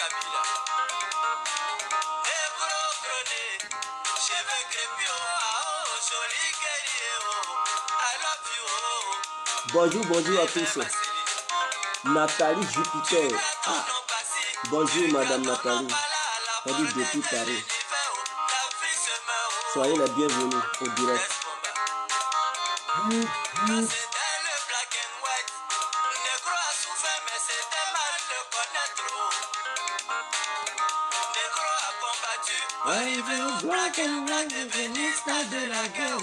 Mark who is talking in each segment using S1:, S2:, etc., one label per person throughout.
S1: Kabila. Négro grené, cheveux crépus, oh, joli guerrier, oh, I love you, oh.
S2: Bonjour, bonjour à tous. Nathalie Jupiter. Ah. Bonjour Madame Nathalie. On dit depuis Paris. Soyez les bienvenus au direct.
S1: Arrivé au black and white, devenu stade de la guerre.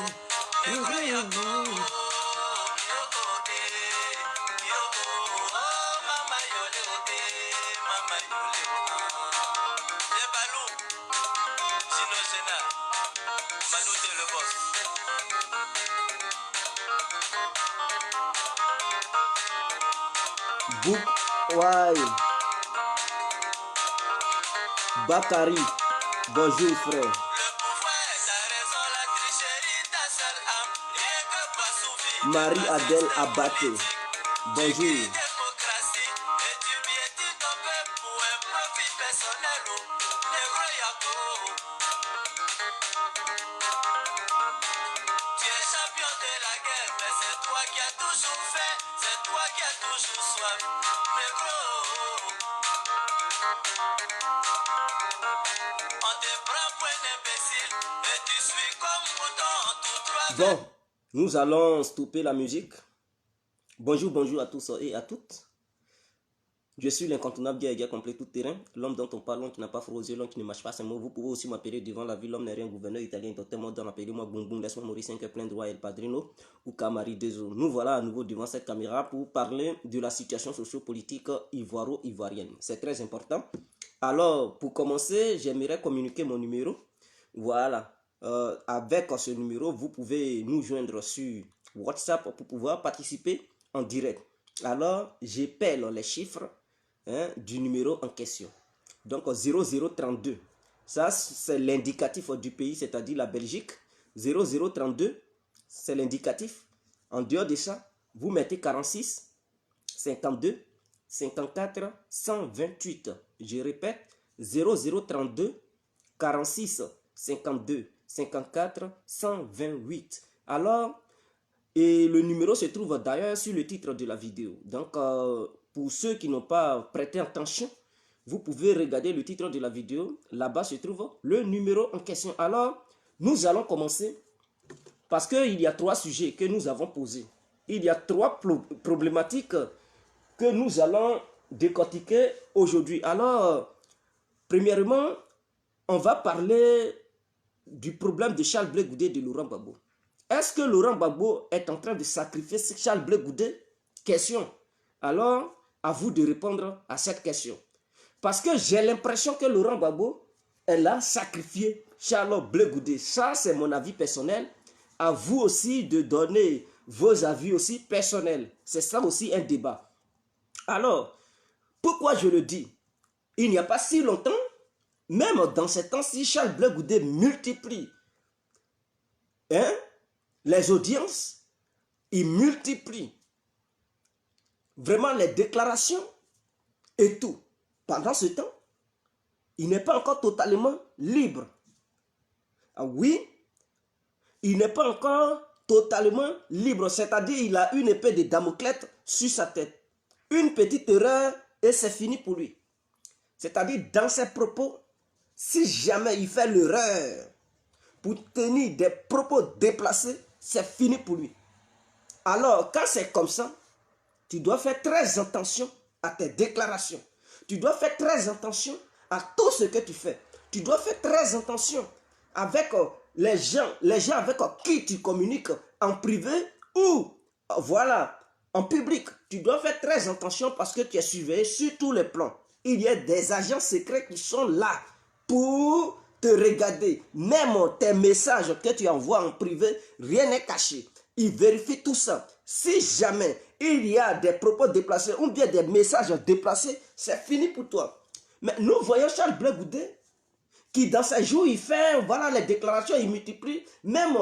S2: Bouk Wai. Bakari. Bonjour frère. Marie-Adèle Abaté. Bonjour. Bon, nous allons stopper la musique. Bonjour, bonjour à tous et à toutes. Je suis l'incontournable guerrier complet tout terrain, l'homme dont on parle, l'homme qui n'a pas froid aux yeux, l'homme qui ne mâche pas ses mots. Vous pouvez aussi m'appeler devant la ville, l'homme n'est rien, gouverneur italien, docteur moderne, appelez-moi Boum Boum, laisse-moi mourir 5 plein droit El Padrino ou Camari Dezo. Nous voilà à nouveau devant cette caméra pour parler de la situation socio-politique ivoiro-ivoirienne. C'est très important. Alors, pour commencer, j'aimerais communiquer mon numéro. Voilà. Avec ce numéro, vous pouvez nous joindre sur WhatsApp pour pouvoir participer en direct. Alors, j'appelle les chiffres du numéro en question. Donc, 0032. Ça, c'est l'indicatif du pays, c'est-à-dire la Belgique. 0032, c'est l'indicatif. En dehors de ça, vous mettez 46, 52, 54, 128. Je répète, 0032, 46, 52, 54 128. Alors, et le numéro se trouve d'ailleurs sur le titre de la vidéo. Donc, pour ceux qui n'ont pas prêté attention, vous pouvez regarder le titre de la vidéo. Là-bas se trouve le numéro en question. Alors, nous allons commencer parce qu'il y a 3 sujets que nous avons posés. Il y a 3 problématiques que nous allons décortiquer aujourd'hui. Alors, premièrement, on va parler du problème de Charles Blé Goudé et de Laurent Gbagbo. Est-ce que Laurent Gbagbo est en train de sacrifier Charles Blé Goudé? Question. Alors, à vous de répondre à cette question. Parce que j'ai l'impression que Laurent Gbagbo, elle a sacrifié Charles Blé Goudé. Ça, c'est mon avis personnel. À vous aussi de donner vos avis aussi personnels. C'est ça aussi un débat. Alors, pourquoi je le dis? Il n'y a pas si longtemps, même dans ces temps-ci, Charles Blé Goudé multiplie les audiences, il multiplie vraiment les déclarations et tout. Pendant ce temps, il n'est pas encore totalement libre. Ah oui, il n'est pas encore totalement libre, c'est-à-dire il a une épée de Damoclès sur sa tête. Une petite erreur et c'est fini pour lui. C'est-à-dire dans ses propos, si jamais il fait l'erreur pour tenir des propos déplacés, c'est fini pour lui. Alors, quand c'est comme ça, tu dois faire très attention à tes déclarations. Tu dois faire très attention à tout ce que tu fais. Tu dois faire très attention avec les gens avec qui tu communiques en privé ou voilà, en public. Tu dois faire très attention parce que tu es surveillé sur tous les plans. Il y a des agents secrets qui sont là pour te regarder. Même tes messages que tu envoies en privé, rien n'est caché. Ils vérifient tout ça. Si jamais il y a des propos déplacés ou bien des messages déplacés, c'est fini pour toi. Mais nous voyons Charles Blé Goudé qui dans ces jours, il fait voilà, les déclarations, il multiplie, même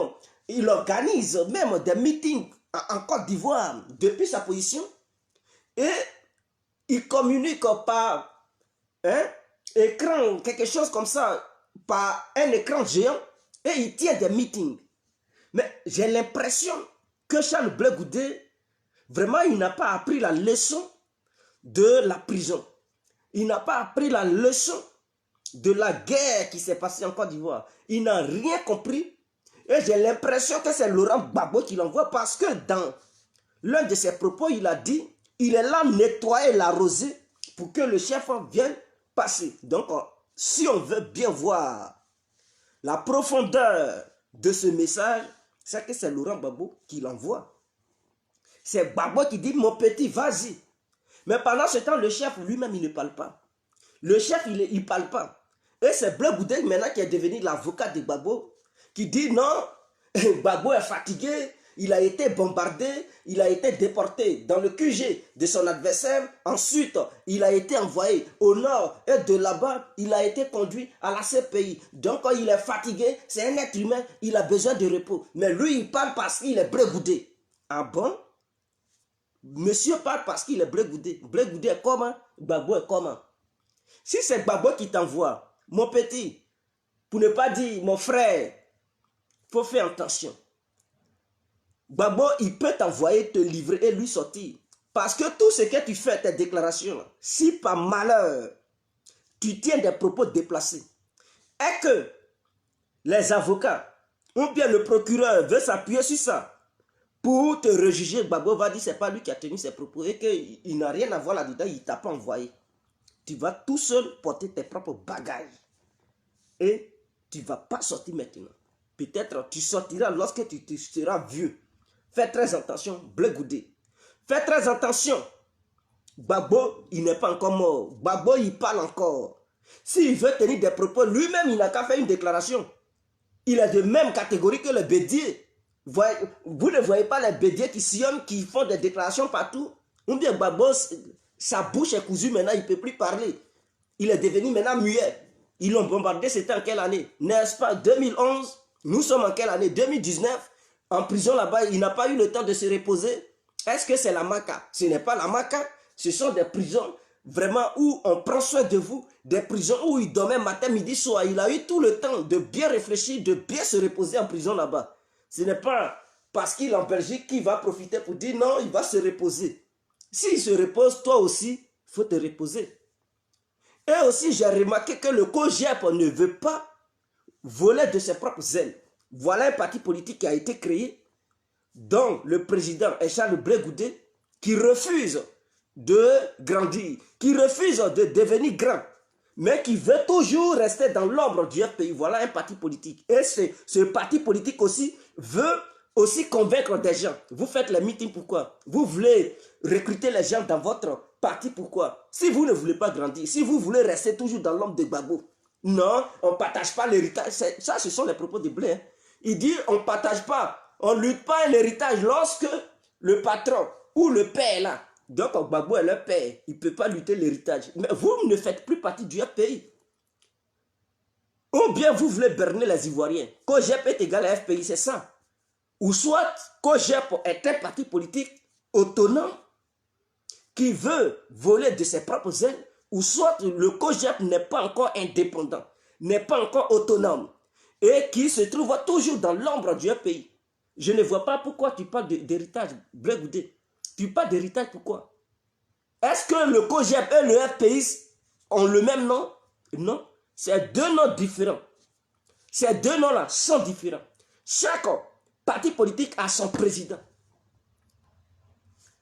S2: il organise même des meetings en Côte d'Ivoire depuis sa position et il communique par écran, quelque chose comme ça, par un écran géant, et il tient des meetings. Mais j'ai l'impression que Charles Blé Goudé, vraiment, il n'a pas appris la leçon de la prison. Il n'a pas appris la leçon de la guerre qui s'est passée en Côte d'Ivoire. Il n'a rien compris. Et j'ai l'impression que c'est Laurent Gbagbo qui l'envoie parce que dans l'un de ses propos, il a dit, il est là nettoyer la rosée pour que le chef vienne passer. Donc, si on veut bien voir la profondeur de ce message, c'est que c'est Laurent Gbagbo qui l'envoie. C'est Gbagbo qui dit, mon petit, vas-y. Mais pendant ce temps, le chef lui-même, il ne parle pas. Le chef, il ne parle pas. Et c'est Blé Goudé maintenant qui est devenu l'avocat de Gbagbo, qui dit non, Gbagbo est fatigué, il a été bombardé, il a été déporté dans le QG de son adversaire. Ensuite, il a été envoyé au nord et de là-bas, il a été conduit à la CPI. Donc, il est fatigué, c'est un être humain, il a besoin de repos. Mais lui, il parle parce qu'il est Blé Goudé. Ah bon? Monsieur parle parce qu'il est Blé Goudé. Blé Goudé est comment? Gbagbo est comment? Si c'est Gbagbo qui t'envoie, mon petit, pour ne pas dire mon frère, il faut faire attention. Gbagbo, il peut t'envoyer, te livrer et lui sortir. Parce que tout ce que tu fais, tes déclarations, si par malheur, tu tiens des propos déplacés, et que les avocats, ou bien le procureur veut s'appuyer sur ça, pour te rejuger, Gbagbo va dire que ce n'est pas lui qui a tenu ses propos et qu'il n'a rien à voir là-dedans, il ne t'a pas envoyé. Tu vas tout seul porter tes propres bagages. Et tu ne vas pas sortir maintenant. Peut-être tu sortiras lorsque tu seras vieux. Fais très attention, Blé Goudé. Fais très attention. Gbagbo, il n'est pas encore mort. Gbagbo, il parle encore. S'il veut tenir des propos, lui-même, il n'a qu'à faire une déclaration. Il est de même catégorie que le bédier. Vous ne voyez pas les bédiers qui sillonnent, qui font des déclarations partout. Ou bien Gbagbo, sa bouche est cousue maintenant, il ne peut plus parler. Il est devenu maintenant muet. Ils l'ont bombardé, c'était en quelle année? N'est-ce pas 2011? Nous sommes en quelle année? 2019? En prison là-bas, il n'a pas eu le temps de se reposer. Est-ce que c'est la Maca? Ce n'est pas la Maca. Ce sont des prisons vraiment où on prend soin de vous. Des prisons où il dormait matin, midi, soir. Il a eu tout le temps de bien réfléchir, de bien se reposer en prison là-bas. Ce n'est pas parce qu'il est en Belgique qu'il va profiter pour dire non, il va se reposer. S'il se repose, toi aussi, il faut te reposer. Et aussi, j'ai remarqué que le COJEP ne veut pas voler de ses propres ailes. Voilà un parti politique qui a été créé, dont le président est Charles Blé Goudé, qui refuse de grandir, qui refuse de devenir grand, mais qui veut toujours rester dans l'ombre du FPI. Voilà un parti politique. Et ce parti politique aussi veut aussi convaincre des gens. Vous faites les meetings, pourquoi? Vous voulez recruter les gens dans votre parti, pourquoi? Si vous ne voulez pas grandir, si vous voulez rester toujours dans l'ombre de Gbagbo, non, on ne partage pas l'héritage. Ça, ce sont les propos de Blé. Hein. Il dit, on ne partage pas, on ne lutte pas un héritage lorsque le patron ou le père est là. Donc, Gbagbo est le père, il ne peut pas lutter l'héritage. Mais vous ne faites plus partie du FPI. Ou bien vous voulez berner les Ivoiriens. COJEP est égal à FPI, c'est ça. Ou soit COJEP est un parti politique autonome qui veut voler de ses propres ailes, ou soit le COJEP n'est pas encore indépendant, n'est pas encore autonome, et qui se trouve toujours dans l'ombre du FPI. Je ne vois pas pourquoi tu parles d'héritage, Blé Goudé. Tu parles d'héritage, pourquoi? Est-ce que le COJEP et le FPI ont le même nom? Non, c'est deux noms différents. Ces deux noms-là sont différents. Chaque parti politique a son président.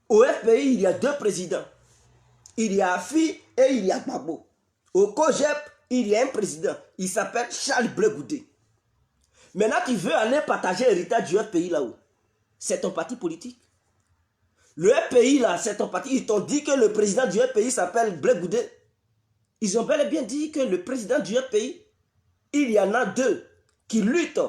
S2: Au FPI, il y a deux présidents. Il y a Afi et il y a Gbagbo. Au COJEP, il y a un président. Il s'appelle Charles Blé Goudé. Maintenant, tu veux aller partager l'héritage du FPI là-haut. C'est ton parti politique. Le FPI là, c'est ton parti. Ils t'ont dit que le président du FPI s'appelle Blé Goudé. Ils ont bel et bien dit que le président du FPI, il y en a deux qui luttent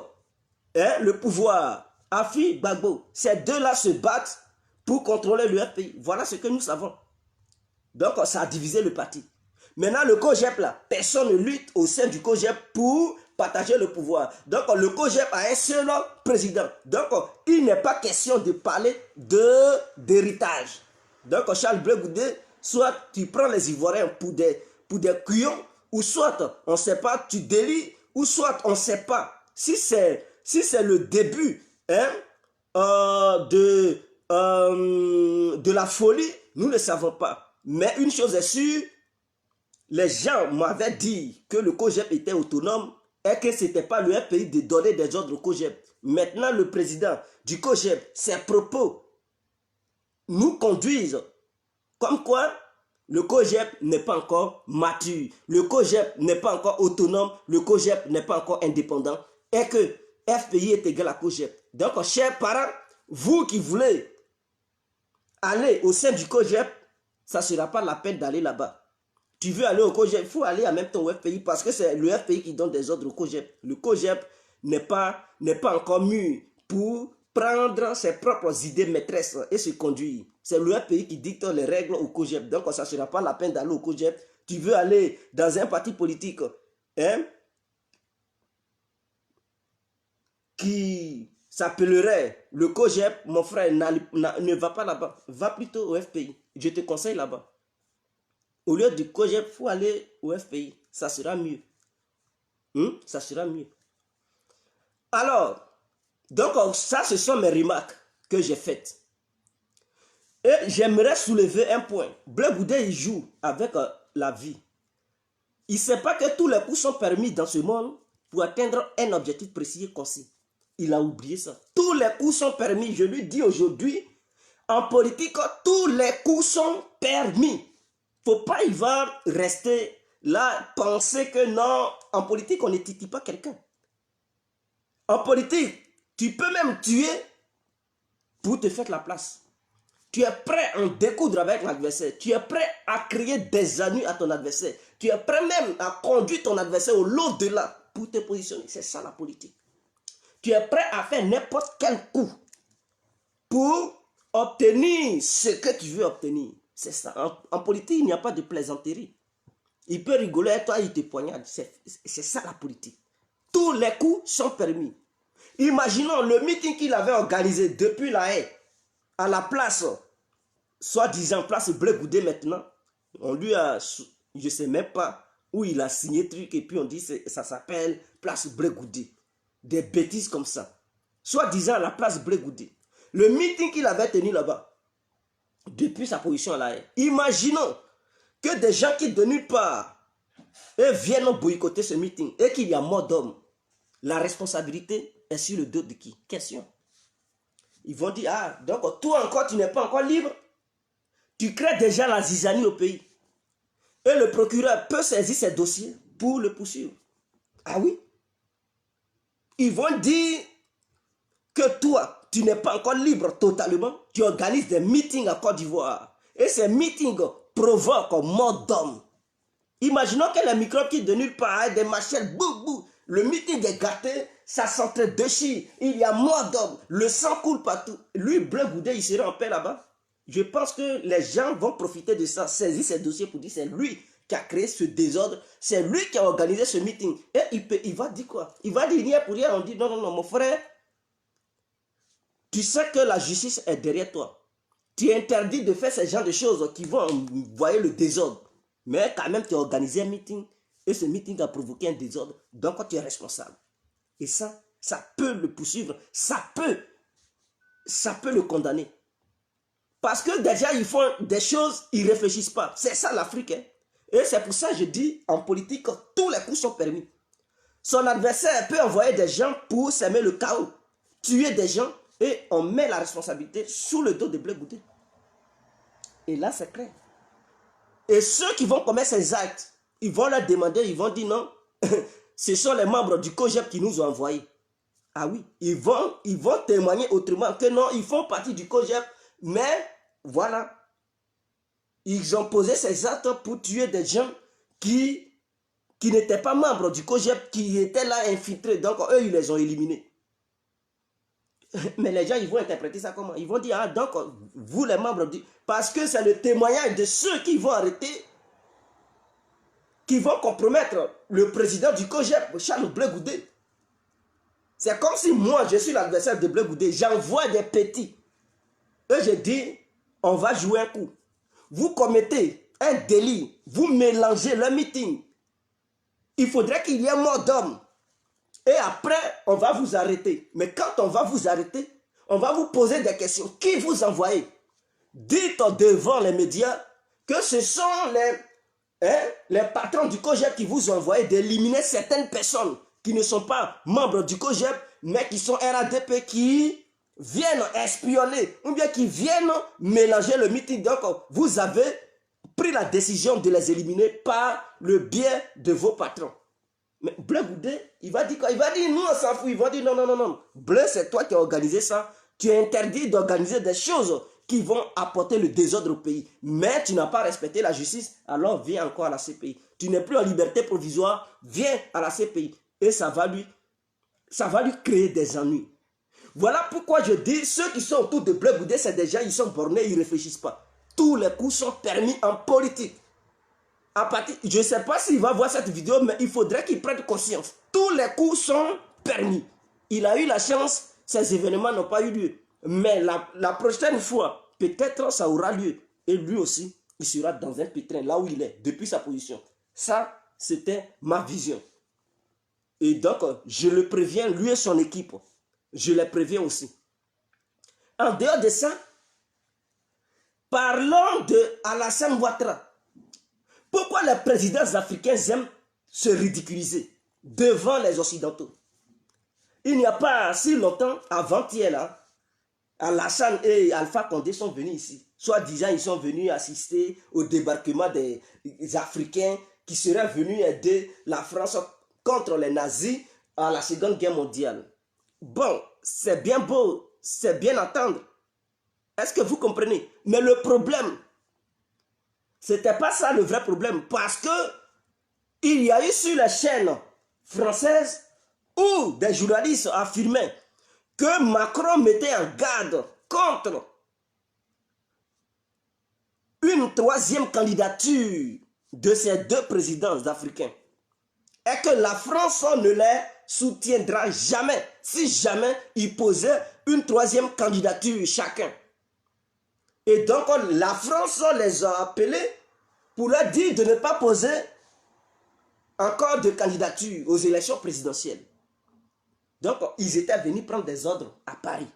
S2: le pouvoir. Afi, Gbagbo. Ces deux-là se battent pour contrôler le FPI. Voilà ce que nous savons. Donc, ça a divisé le parti. Maintenant, le COJEP, là, personne ne lutte au sein du COJEP pour partager le pouvoir. Donc, le COJEP a un seul président. Donc, il n'est pas question de parler d'héritage. Donc, Charles Blé Goudé, soit tu prends les Ivoiriens pour des couillons, ou soit on ne sait pas, tu délis, ou soit on ne sait pas. Si c'est le début hein, de la folie, nous ne savons pas. Mais une chose est sûre, les gens m'avaient dit que le COJEP était autonome et que ce n'était pas le FPI de donner des ordres au COJEP. Maintenant, le président du COJEP, ses propos nous conduisent comme quoi le COJEP n'est pas encore mature, le COJEP n'est pas encore autonome, le COJEP n'est pas encore indépendant et que FPI est égal à COJEP. Donc, chers parents, vous qui voulez aller au sein du COJEP, ça ne sera pas la peine d'aller là-bas. Tu veux aller au COJEP, il faut aller en même temps au FPI parce que c'est le FPI qui donne des ordres au COJEP. Le COJEP n'est pas encore mûr pour prendre ses propres idées maîtresses et se conduire. C'est le FPI qui dicte les règles au COJEP. Donc, ça ne sera pas la peine d'aller au COJEP. Tu veux aller dans un parti politique hein, qui s'appellerait le COJEP, mon frère, ne va pas là-bas. Va plutôt au FPI. Je te conseille là-bas. Au lieu du COJEP, il faut aller au FPI. Ça sera mieux. Ça sera mieux. Alors, donc ça, ce sont mes remarques que j'ai faites. Et j'aimerais soulever un point. Blé Goudé, il joue avec la vie. Il ne sait pas que tous les coups sont permis dans ce monde pour atteindre un objectif précis et concis. Il a oublié ça. Tous les coups sont permis. Je lui dis aujourd'hui, en politique, tous les coups sont permis. Il ne faut pas y va rester là, penser que non, en politique, on ne titille pas quelqu'un. En politique, tu peux même tuer pour te faire la place. Tu es prêt à en découdre avec l'adversaire. Tu es prêt à créer des ennuis à ton adversaire. Tu es prêt même à conduire ton adversaire au l'au-delà pour te positionner. C'est ça la politique. Tu es prêt à faire n'importe quel coup pour obtenir ce que tu veux obtenir. C'est ça. En politique, il n'y a pas de plaisanterie. Il peut rigoler à toi, il te poignarde. C'est ça la politique. Tous les coups sont permis. Imaginons le meeting qu'il avait organisé depuis la haie à la place, soi-disant place Blé Goudé maintenant. On lui a, je ne sais même pas où il a signé truc et puis on dit ça s'appelle place Blé Goudé. Des bêtises comme ça. Soi-disant la place Blé Goudé. Le meeting qu'il avait tenu là-bas, depuis sa position à la haie. Imaginons que des gens qui de nulle part et viennent boycotter ce meeting et qu'il y a mort d'hommes. La responsabilité est sur le dos de qui? Question. Ils vont dire, ah, donc toi encore, tu n'es pas encore libre. Tu crées déjà la zizanie au pays. Et le procureur peut saisir ses dossiers pour le poursuivre. Ah oui? Ils vont dire que toi, tu n'es pas encore libre totalement. Tu organises des meetings à Côte d'Ivoire. Et ces meetings provoquent mort d'hommes. Imaginons que les microbes qui de nulle part, des machettes, bou, bou. Le meeting est gâté, ça s'entre-déchire, il y a mort d'hommes, le sang coule partout. Lui, Blé Goudé, il serait en paix là-bas. Je pense que les gens vont profiter de ça, saisir ses dossiers pour dire c'est lui qui a créé ce désordre, c'est lui qui a organisé ce meeting. Et il va dire quoi? Il va dire rien pour rien, on dit non, non, non, mon frère, tu sais que la justice est derrière toi. Tu es interdit de faire ce genre de choses qui vont envoyer le désordre. Mais quand même, tu as organisé un meeting et ce meeting a provoqué un désordre. Donc, tu es responsable. Et ça peut le poursuivre. Ça peut le condamner. Parce que déjà, ils font des choses, ils ne réfléchissent pas. C'est ça l'Afrique. Hein? Et c'est pour ça que je dis, en politique, tous les coups sont permis. Son adversaire peut envoyer des gens pour s'aimer le chaos, tuer des gens, et on met la responsabilité sous le dos de Blé Goudé. Et là, c'est clair. Et ceux qui vont commettre ces actes, ils vont leur demander, ils vont dire non, ce sont les membres du COJEP qui nous ont envoyés. Ah oui, ils vont témoigner autrement que non, ils font partie du COJEP, mais voilà. Ils ont posé ces actes pour tuer des gens qui n'étaient pas membres du COJEP, qui étaient là infiltrés. Donc eux, ils les ont éliminés. Mais les gens, ils vont interpréter ça comment? Ils vont dire, ah, donc, vous les membres du... Parce que c'est le témoignage de ceux qui vont arrêter, qui vont compromettre le président du COJEP, Charles Blé Goudé. C'est comme si moi, je suis l'adversaire de Blé Goudé. J'envoie des petits. Et je dis, on va jouer un coup. Vous commettez un délit. Vous mélangez le meeting. il faudrait qu'il y ait mort d'homme. Et après, on va vous arrêter. Mais quand on va vous arrêter, on va vous poser des questions. Qui vous envoyez? Dites devant les médias que ce sont les patrons du COJEP qui vous ont envoyé d'éliminer certaines personnes qui ne sont pas membres du COJEP, mais qui sont RADP, qui viennent espionner ou bien qui viennent mélanger le meeting. Donc, vous avez pris la décision de les éliminer par le biais de vos patrons. Mais Bleu Goudé, il va dire quoi? Il va dire, nous on s'en fout. Il va dire, non, non, non, non. Bleu, c'est toi qui as organisé ça. Tu es interdit d'organiser des choses qui vont apporter le désordre au pays. Mais tu n'as pas respecté la justice, alors viens encore à la CPI. Tu n'es plus en liberté provisoire, viens à la CPI. Et ça va lui créer des ennuis. Voilà pourquoi je dis, ceux qui sont autour de Bleu Goudé, c'est des gens, ils sont bornés, ils ne réfléchissent pas. Tous les coups sont permis en politique. Je ne sais pas s'il va voir cette vidéo, mais il faudrait qu'il prenne conscience. Tous les coups sont permis. Il a eu la chance, ces événements n'ont pas eu lieu. Mais la prochaine fois, peut-être ça aura lieu. Et lui aussi, il sera dans un pétrin, là où il est, depuis sa position. Ça, c'était ma vision. Et donc, je le préviens, lui et son équipe. Je les préviens aussi. En dehors de ça, parlons de Alassane Ouattara. Pourquoi les présidents africains aiment se ridiculiser devant les Occidentaux? Il n'y a pas si longtemps, avant-hier, là, Alassane et Alpha Condé sont venus ici. Soi-disant, ils sont venus assister au débarquement des Africains qui seraient venus aider la France contre les nazis à la Seconde Guerre mondiale. Bon, c'est bien beau, c'est bien entendre. Est-ce que vous comprenez? Mais le problème, c'était pas ça le vrai problème, parce que il y a eu sur les chaînes françaises où des journalistes affirmaient que Macron mettait en garde contre une troisième candidature de ces deux présidents africains et que la France ne les soutiendra jamais si jamais ils posaient une troisième candidature chacun. Et donc, la France les a appelés pour leur dire de ne pas poser encore de candidature aux élections présidentielles. Donc, ils étaient venus prendre des ordres à Paris.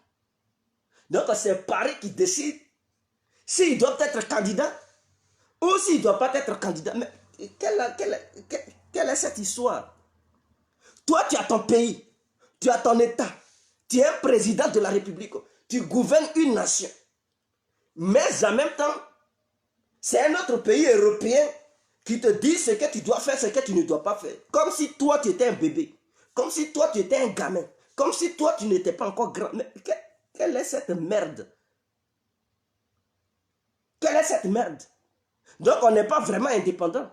S2: Donc, c'est Paris qui décide s'ils doivent être candidats ou s'ils ne doivent pas être candidats. Mais quelle est cette histoire? Toi, tu as ton pays, tu as ton État, tu es un président de la République, tu gouvernes une nation. Mais en même temps, c'est un autre pays européen qui te dit ce que tu dois faire, ce que tu ne dois pas faire. Comme si toi, tu étais un bébé. Comme si toi, tu étais un gamin. Comme si toi, tu n'étais pas encore grand. Mais quelle est cette merde? Quelle est cette merde? Donc, on n'est pas vraiment indépendant.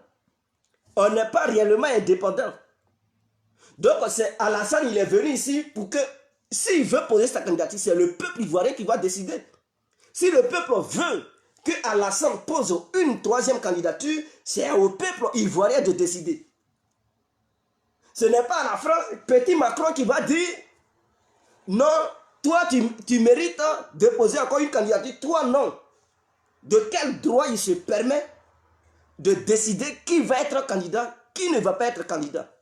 S2: On n'est pas réellement indépendant. Donc, c'est Alassane, il est venu ici pour que, s'il veut poser sa candidature, c'est le peuple ivoirien qui va décider. Si le peuple veut que Alassane pose une troisième candidature, c'est au peuple ivoirien de décider. Ce n'est pas la France, petit Macron qui va dire non, toi tu mérites de poser encore une candidature, toi non. De quel droit il se permet de décider qui va être candidat, qui ne va pas être candidat?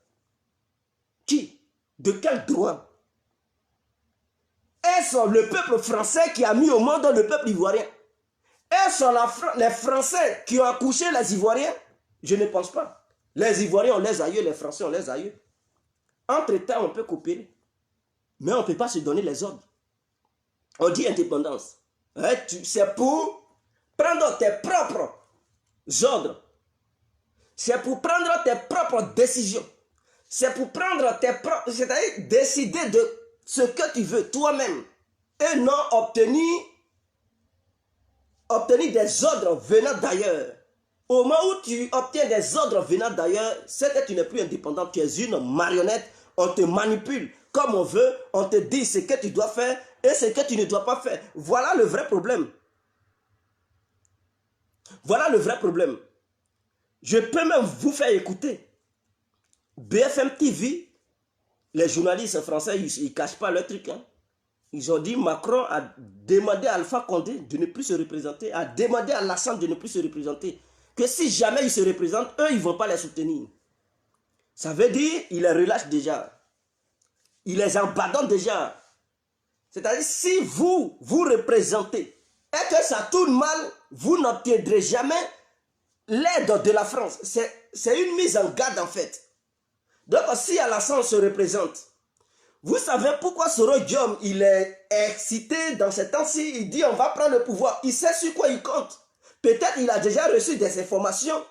S2: Qui? De quel droit? Est-ce le peuple français qui a mis au monde le peuple ivoirien? Est-ce les Français qui ont accouché les Ivoiriens? Je ne pense pas. Les Ivoiriens ont les aïeux, les Français ont les aïeux. Entre-temps, on peut coopérer. Mais on ne peut pas se donner les ordres. On dit indépendance. C'est pour prendre tes propres ordres. C'est pour prendre tes propres décisions. C'est pour prendre tes propres... C'est-à-dire décider de ce que tu veux toi-même. Et non obtenir des ordres venant d'ailleurs. Au moment où tu obtiens des ordres venant d'ailleurs, c'est que tu n'es plus indépendant. Tu es une marionnette. On te manipule comme on veut. On te dit ce que tu dois faire et ce que tu ne dois pas faire. Voilà le vrai problème. Voilà le vrai problème. Je peux même vous faire écouter. BFM TV, les journalistes français, ils ne cachent pas leur truc. Hein. Ils ont dit Macron a demandé à Alpha Condé de ne plus se représenter, a demandé à Alassane de ne plus se représenter. Que si jamais ils se représentent, eux, ils ne vont pas les soutenir. Ça veut dire qu'il les relâche déjà. Il les abandonne déjà. C'est-à-dire, si vous représentez et que ça tourne mal, vous n'obtiendrez jamais l'aide de la France. C'est une mise en garde en fait. Donc, si Alassane se représente, vous savez pourquoi Soro Diom, il est excité dans ce temps-ci, il dit on va prendre le pouvoir. Il sait sur quoi il compte. Peut-être il a déjà reçu des informations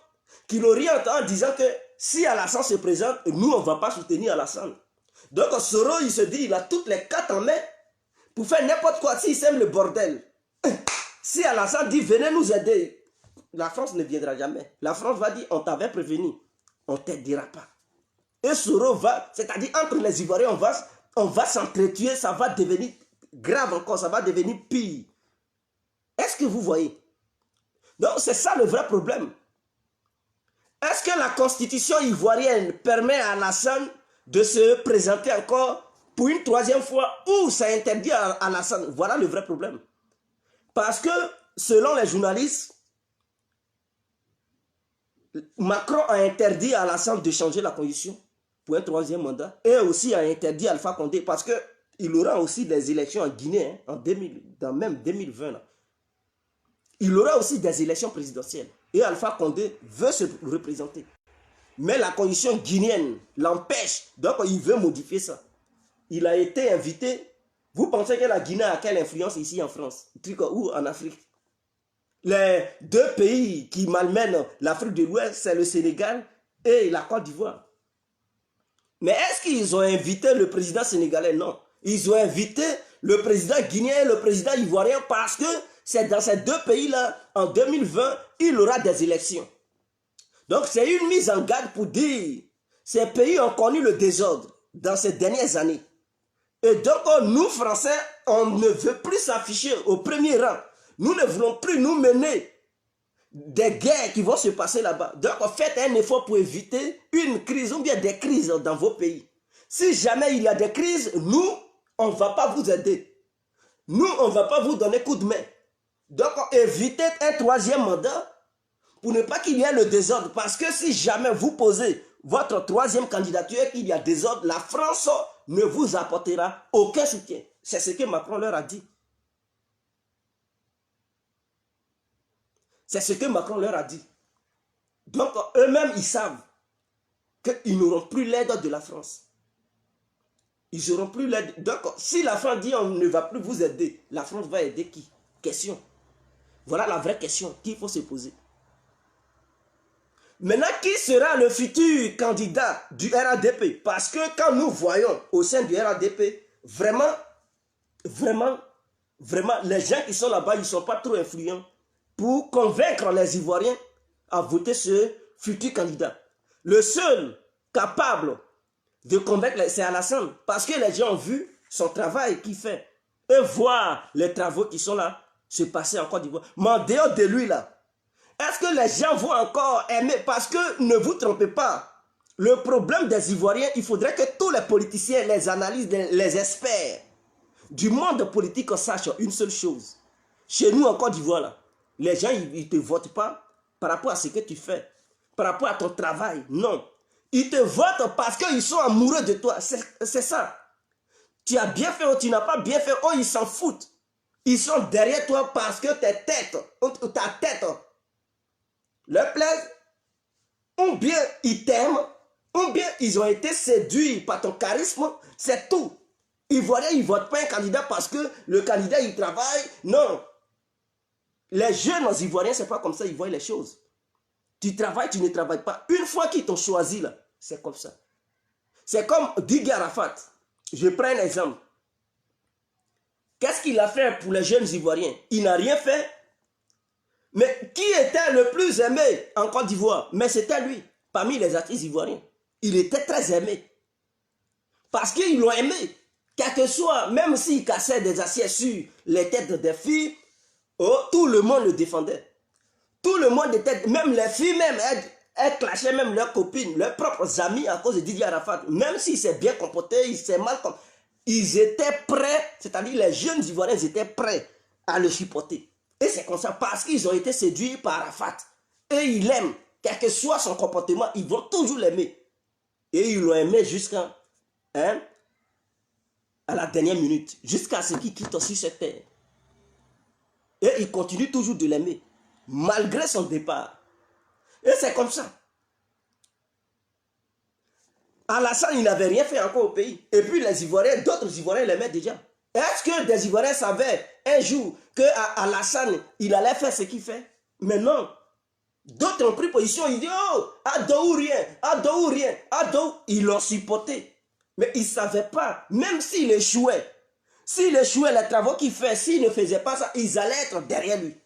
S2: qui l'orientent en disant que si Alassane se présente, nous on ne va pas soutenir Alassane. Donc Soro, il se dit, il a toutes les cartes en main pour faire n'importe quoi s'il sème le bordel. Si Alassane dit venez nous aider, la France ne viendra jamais. La France va dire on t'avait prévenu, on ne t'aidera pas. Et Soro va, c'est-à-dire entre les Ivoiriens, on va s'entretuer, ça va devenir grave encore, ça va devenir pire. Est-ce que vous voyez? Donc c'est ça le vrai problème. Est-ce que la constitution ivoirienne permet à Alassane de se présenter encore pour une troisième fois ou ça interdit à Alassane? Voilà le vrai problème. Parce que selon les journalistes, Macron a interdit à Alassane de changer la constitution pour un troisième mandat et aussi a interdit Alpha Condé parce qu'il aura aussi des élections en Guinée hein, dans même 2020. Là. Il aura aussi des élections présidentielles et Alpha Condé veut se représenter. Mais la constitution guinéenne l'empêche, donc il veut modifier ça. Il a été invité. Vous pensez que la Guinée a quelle influence ici en France ou en Afrique? Les deux pays qui malmènent l'Afrique de l'Ouest, c'est le Sénégal et la Côte d'Ivoire. Mais est-ce qu'ils ont invité le président sénégalais? Non. Ils ont invité le président guinéen et le président ivoirien parce que c'est dans ces deux pays-là, en 2020, il aura des élections. Donc c'est une mise en garde pour dire ces pays ont connu le désordre dans ces dernières années. Et donc nous, Français, on ne veut plus s'afficher au premier rang. Nous ne voulons plus nous mener des guerres qui vont se passer là-bas. Donc faites un effort pour éviter une crise ou bien des crises dans vos pays. Si jamais il y a des crises, nous, on ne va pas vous aider. Nous, on ne va pas vous donner coup de main. Donc évitez un troisième mandat pour ne pas qu'il y ait le désordre. Parce que si jamais vous posez votre troisième candidature et qu'il y a désordre, la France ne vous apportera aucun soutien. C'est ce que Macron leur a dit. C'est ce que Macron leur a dit. Donc eux-mêmes, ils savent qu'ils n'auront plus l'aide de la France. Ils n'auront plus l'aide. Donc si la France dit on ne va plus vous aider, la France va aider qui? Question. Voilà la vraie question qu'il faut se poser. Maintenant, qui sera le futur candidat du RADP? Parce que quand nous voyons au sein du RADP, vraiment, les gens qui sont là-bas, ils ne sont pas trop influents pour convaincre les Ivoiriens à voter ce futur candidat. Le seul capable de convaincre, c'est Alassane. Parce que les gens ont vu son travail qu'il fait. Et voir les travaux qui sont là se passer en Côte d'Ivoire. Mais en dehors de lui, là, est-ce que les gens vont encore aimer? Parce que ne vous trompez pas. Le problème des Ivoiriens, il faudrait que tous les politiciens, les analystes, les experts du monde politique sachent une seule chose. Chez nous en Côte d'Ivoire, là, les gens, ils ne te votent pas par rapport à ce que tu fais, par rapport à ton travail. Non. Ils te votent parce qu'ils sont amoureux de toi. C'est ça. Tu as bien fait ou tu n'as pas bien fait. Oh, ils s'en foutent. Ils sont derrière toi parce que ta tête leur plaise, ou bien ils t'aiment, ou bien ils ont été séduits par ton charisme, c'est tout. Ivoiriens, ils ne votent pas un candidat parce que le candidat, il travaille. Non. Les jeunes Ivoiriens, ce n'est pas comme ça, ils voient les choses. Tu travailles, tu ne travailles pas. Une fois qu'ils t'ont choisi, là, c'est comme ça. C'est comme Didier Arafat. Je prends un exemple. Qu'est-ce qu'il a fait pour les jeunes Ivoiriens? Il n'a rien fait. Mais qui était le plus aimé en Côte d'Ivoire? Mais c'était lui, parmi les artistes ivoiriens. Il était très aimé. Parce qu'ils l'ont aimé. Quel que soit, même s'il cassait des assiettes sur les têtes des filles, oh, tout le monde le défendait. Tout le monde était, même les filles, même, elles clashaient même leurs copines, leurs propres amis à cause de Didier Arafat. Même s'il s'est bien comporté, il s'est mal comporté. Ils étaient prêts, c'est-à-dire les jeunes Ivoiriens étaient prêts à le supporter. Et c'est comme ça, parce qu'ils ont été séduits par Arafat. Et ils l'aiment. Quel que soit son comportement, ils vont toujours l'aimer. Et ils l'ont aimé jusqu'à à la dernière minute, jusqu'à ce qu'il quitte aussi cette terre. Et il continue toujours de l'aimer, malgré son départ. Et c'est comme ça. Alassane, il n'avait rien fait encore au pays. Et puis les Ivoiriens, d'autres Ivoiriens l'aimaient déjà. Est-ce que des Ivoiriens savaient un jour que Alassane, il allait faire ce qu'il fait? Mais non. D'autres ont pris position, ils disent, oh, Adou rien, Adou rien, Adou. Ils l'ont supporté. Mais ils ne savaient pas, même s'il échouait, les travaux qu'il fait, s'il ne faisait pas ça, ils allaient être derrière lui.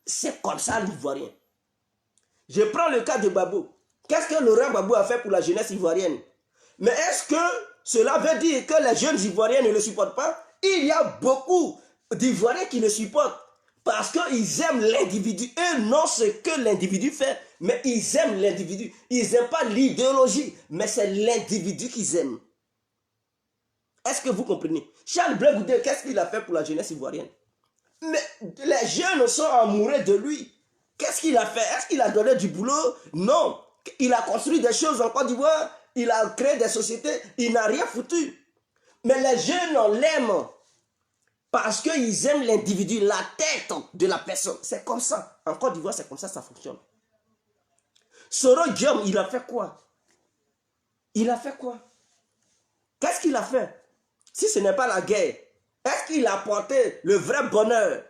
S2: C'est comme ça l'Ivoirien. Je prends le cas de Babou. Qu'est-ce que Laurent Gbagbo a fait pour la jeunesse ivoirienne? Mais est-ce que cela veut dire que les jeunes Ivoiriens ne le supportent pas? Il y a beaucoup d'Ivoiriens qui le supportent parce qu'ils aiment l'individu. Eux, non ce que l'individu fait, mais ils aiment l'individu. Ils n'aiment pas l'idéologie, mais c'est l'individu qu'ils aiment. Est-ce que vous comprenez? Charles Blé Goudé, qu'est-ce qu'il a fait pour la jeunesse ivoirienne? Mais les jeunes sont amoureux de lui. Qu'est-ce qu'il a fait? Est-ce qu'il a donné du boulot? Non. Il a construit des choses en Côte d'Ivoire. Il a créé des sociétés. Il n'a rien foutu. Mais les jeunes, on l'aime. Parce qu'ils aiment l'individu, la tête de la personne. C'est comme ça. En Côte d'Ivoire, c'est comme ça, ça fonctionne. Soro Diom, il a fait quoi? Il a fait quoi? Qu'est-ce qu'il a fait? Si ce n'est pas la guerre, est-ce qu'il a apporté le vrai bonheur?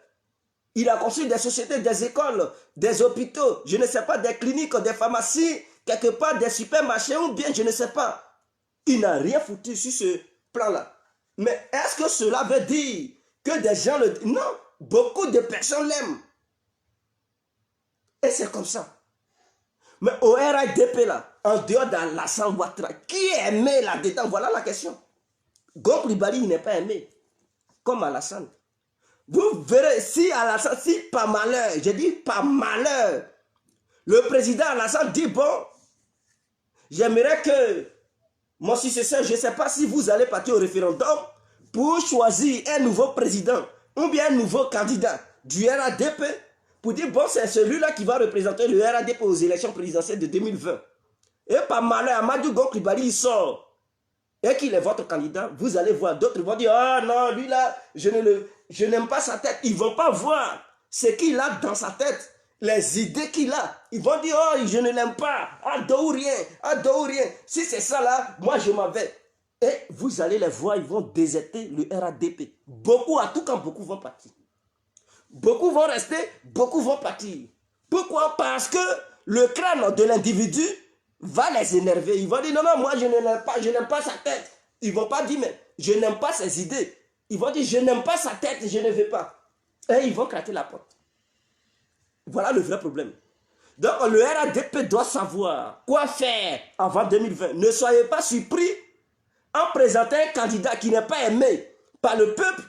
S2: Il a construit des sociétés, des écoles, des hôpitaux, je ne sais pas, des cliniques, des pharmacies, quelque part des supermarchés ou bien je ne sais pas. Il n'a rien foutu sur ce plan-là. Mais est-ce que cela veut dire que des gens le... Non, beaucoup de personnes l'aiment. Et c'est comme ça. Mais au RADP là, en dehors d'Alassane Ouattara, qui est aimé là-dedans? Voilà la question. Gom Coulibaly, il n'est pas aimé, comme Alassane. Vous verrez, si Alassane, si par malheur, je dis par malheur, le président Alassane dit, bon, j'aimerais que mon successeur, je ne sais pas si vous allez partir au référendum pour choisir un nouveau président ou bien un nouveau candidat du RADP pour dire, bon, c'est celui-là qui va représenter le RADP aux élections présidentielles de 2020. Et par malheur, Amadou Gom Coulibaly, il sort et qu'il est votre candidat, vous allez voir, d'autres vont dire, ah non, lui là, je n'aime pas sa tête. Ils ne vont pas voir ce qu'il a dans sa tête, les idées qu'il a. Ils vont dire, oh, je ne l'aime pas, adou rien. Si c'est ça là, moi je m'en vais. Et vous allez les voir, ils vont déserter le RADP. Beaucoup, à tout camp, beaucoup vont partir. Beaucoup vont rester, beaucoup vont partir. Pourquoi? Parce que le crâne de l'individu va les énerver. Ils vont dire, non, non, moi je n'aime pas sa tête. Ils ne vont pas dire, mais je n'aime pas ses idées. Ils vont dire, je n'aime pas sa tête, je ne veux pas. Et ils vont craquer la porte. Voilà le vrai problème. Donc le RADP doit savoir quoi faire avant 2020. Ne soyez pas surpris en présentant un candidat qui n'est pas aimé par le peuple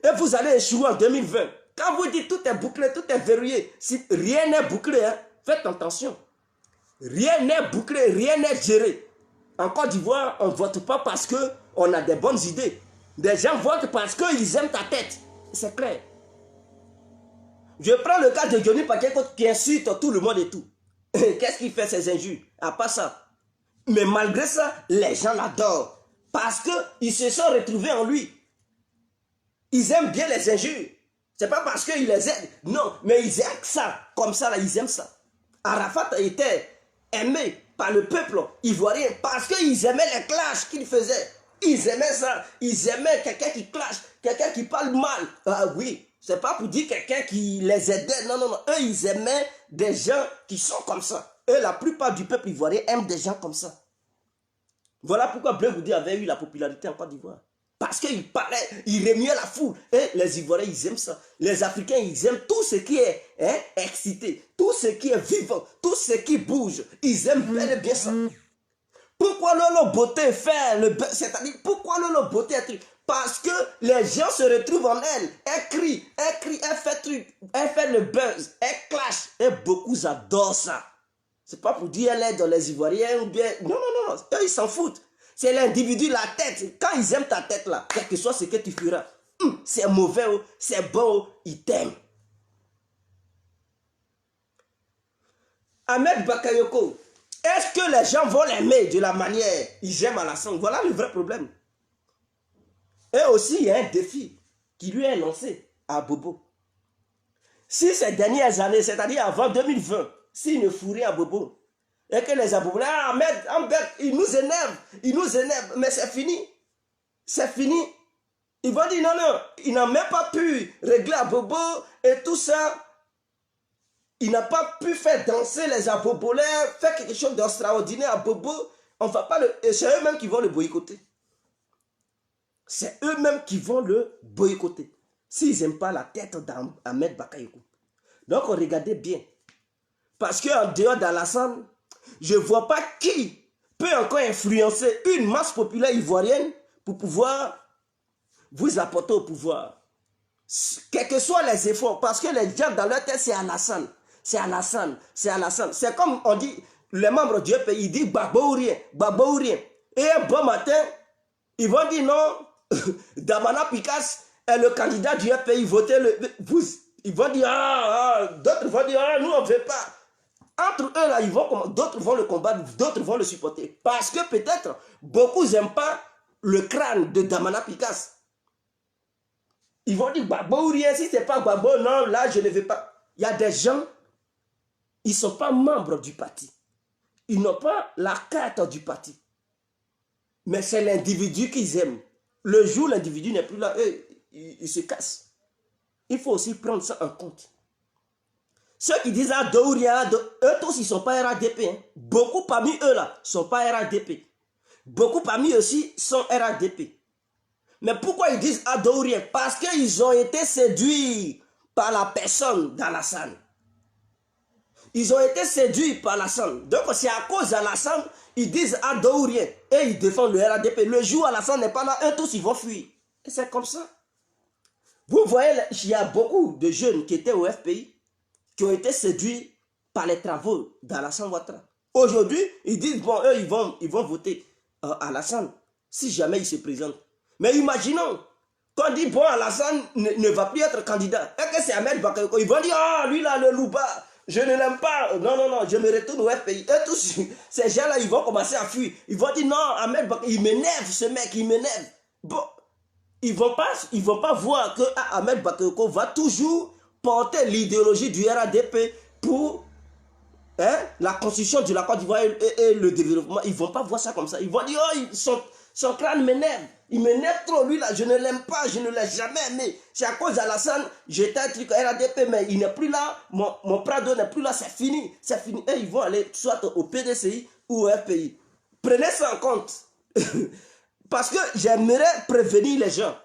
S2: et vous allez échouer en 2020. Quand vous dites tout est bouclé, tout est verrouillé, si rien n'est bouclé, hein, faites attention. Rien n'est bouclé, rien n'est géré. En Côte d'Ivoire, on ne vote pas parce qu'on a des bonnes idées. Des gens votent parce qu'ils aiment ta tête. C'est clair. Je prends le cas de Johnny Pacheco qui insulte tout le monde et tout. Qu'est-ce qu'il fait ces injures? À part ça. Mais malgré ça, les gens l'adorent. Parce qu'ils se sont retrouvés en lui. Ils aiment bien les injures. C'est pas parce qu'ils les aiment. Non, mais ils aiment ça. Comme ça, là, ils aiment ça. Arafat était aimé par le peuple ivoirien parce qu'ils aimaient les clashs qu'il faisait. Ils aimaient ça. Ils aimaient quelqu'un qui clash, quelqu'un qui parle mal. Ah oui, c'est pas pour dire quelqu'un qui les aidait. Non, non, non. Eux, ils aimaient des gens qui sont comme ça. Eux, la plupart du peuple ivoirien aime des gens comme ça. Voilà pourquoi Blé Goudé avait eu la popularité en Côte d'Ivoire. Parce qu'il parlait, il remuait la foule. Et les Ivoiriens, ils aiment ça. Les Africains, ils aiment tout ce qui est excité, tout ce qui est vivant, tout ce qui bouge. Ils aiment bien ça. Pourquoi Lolo Beauté fait le buzz? C'est-à-dire, pourquoi Lolo Beauté est truc? Parce que les gens se retrouvent en elle. Elle crie, elle fait truc, elle fait le buzz, elle clash. Et beaucoup adorent ça. C'est pas pour dire elle est dans les Ivoiriens ou bien... Non, non, non, eux, ils s'en foutent. C'est l'individu, la tête. Quand ils aiment ta tête là, quel que soit ce que tu feras, c'est mauvais, c'est bon, ils t'aiment. Ahmed Bakayoko, Est-ce que les gens vont l'aimer de la manière ils aiment Alassane? Voilà le vrai problème. Et aussi, il y a un défi qui lui est lancé à Bobo. Si ces dernières années, c'est-à-dire avant 2020, s'il ne fout rien à Bobo, et que les Abouboulas, Ahmed, il nous énerve, mais c'est fini. C'est fini. Ils vont dire non, non, il n'a même pas pu régler à Bobo et tout ça. Il n'a pas pu faire danser les Abobolais, faire quelque chose d'extraordinaire à Bobo. On va pas le... Et c'est eux-mêmes qui vont le boycotter. C'est eux-mêmes qui vont le boycotter. S'ils n'aiment pas la tête d'Ahmed Bakayoko. Donc regardez bien. Parce qu'en dehors d'Alassane, je ne vois pas qui peut encore influencer une masse populaire ivoirienne pour pouvoir vous apporter au pouvoir. Quels que soient les efforts, parce que les gens dans leur tête, c'est Alassane. C'est Alassane, c'est Alassane. C'est comme on dit, les membres du pays, ils disent Gbagbo ou rien, Gbagbo ou rien. Et un bon matin, ils vont dire non, Damana Pikas est le candidat du pays, votez le... Ils vont dire, d'autres vont dire, nous on ne veut pas. Entre eux, là, d'autres vont le combattre, d'autres vont le supporter. Parce que peut-être, beaucoup n'aiment pas le crâne de Damana Pikas. Ils vont dire, Gbagbo ou rien, si ce n'est pas Gbagbo, non, là, je ne veux pas. Il y a des gens, ils ne sont pas membres du parti. Ils n'ont pas la carte du parti. Mais c'est l'individu qu'ils aiment. Le jour où l'individu n'est plus là, eux, ils se cassent. Il faut aussi prendre ça en compte. Ceux qui disent Adouria, eux tous, ils ne sont pas RADP. Hein. Beaucoup parmi eux là ne sont pas RADP. Beaucoup parmi eux aussi sont RADP. Mais pourquoi ils disent Adouria? Parce qu'ils ont été séduits par la personne d'Alassane. Ils ont été séduits par Alassane. Donc c'est à cause d'Alassane, ils disent Adouria et ils défendent le RADP. Le jour où Alassane n'est pas là, eux tous, ils vont fuir. Et c'est comme ça. Vous voyez, il y a beaucoup de jeunes qui étaient au FPI, qui ont été séduits par les travaux d'Alassane Ouattara. Aujourd'hui, ils disent, bon, eux, ils vont voter Alassane, si jamais il se présente. Mais imaginons, quand on dit, bon, Alassane ne va plus être candidat, et que c'est Ahmed Bakayoko, ils vont dire, ah, lui là, le Louba, je ne l'aime pas, non, non, non, je me retourne au FPI. Et tous ces gens-là, ils vont commencer à fuir. Ils vont dire, non, Ahmed Bakayoko, il m'énerve, ce mec, il m'énerve. Bon, ils vont pas voir que Ahmed Bakayoko va toujours porter l'idéologie du RADP pour la constitution de la Côte d'Ivoire et le développement. Ils ne vont pas voir ça comme ça. Ils vont dire, oh, son crâne m'énerve. Il m'énerve trop, lui là, je ne l'aime pas, je ne l'ai jamais aimé. C'est à cause d'Alassane, j'étais un truc RADP, mais il n'est plus là, mon Prado n'est plus là, c'est fini. C'est fini. Et ils vont aller soit au PDCI ou au FPI. Prenez ça en compte. Parce que j'aimerais prévenir les gens.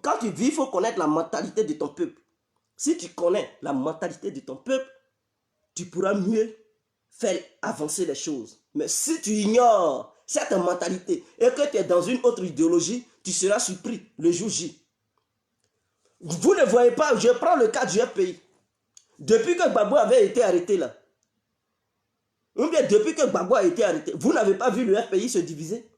S2: Quand tu vis, il faut connaître la mentalité de ton peuple. Si tu connais la mentalité de ton peuple, tu pourras mieux faire avancer les choses. Mais si tu ignores cette mentalité et que tu es dans une autre idéologie, tu seras surpris le jour J. Vous ne voyez pas, je prends le cas du FPI. Depuis que Gbagbo avait été arrêté là, ou bien depuis que Gbagbo a été arrêté, vous n'avez pas vu le FPI se diviser?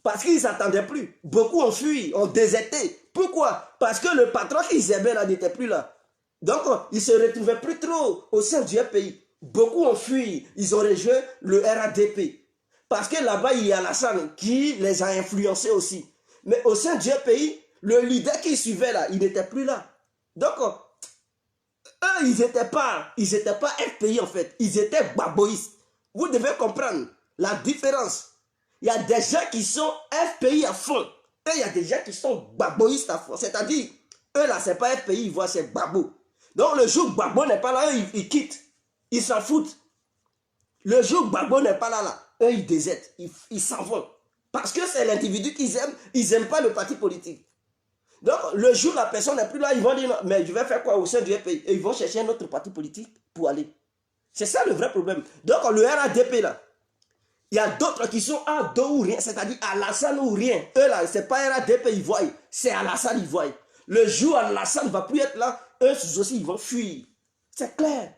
S2: Parce qu'ils ne s'attendaient plus. Beaucoup ont fui, ont déserté. Pourquoi? Parce que le patron qu'ils aimaient là n'était plus là. Donc, ils ne se retrouvaient plus trop au sein du pays. Beaucoup ont fui, ils ont rejoint le RADP. Parce que là-bas, il y a Alassane qui les a influencés aussi. Mais au sein du pays, le leader qui suivait là, il n'était plus là. Donc, eux, ils n'étaient pas FPI en fait. Ils étaient gbagboïstes. Vous devez comprendre la différence. Il y a des gens qui sont FPI à fond. Et il y a des gens qui sont gbagboïstes à fond. C'est-à-dire, eux là, ce n'est pas FPI, ils voient, c'est Gbagbo. Donc le jour où Gbagbo n'est pas là, eux, ils quittent. Ils s'en foutent. Le jour où Gbagbo n'est pas là, eux, ils désertent. Ils s'en vont. Parce que c'est l'individu qu'ils aiment. Ils n'aiment pas le parti politique. Donc le jour où la personne n'est plus là, ils vont dire, non, mais je vais faire quoi au sein du pays? Et ils vont chercher un autre parti politique pour aller. C'est ça le vrai problème. Donc le RADP là, il y a d'autres qui sont à dos ou rien, c'est-à-dire Alassane ou rien. Eux là, c'est pas RADP, ils voient. C'est Alassane, ils voient. Le jour où Alassane ne va plus être là, eux aussi, ils vont fuir. C'est clair.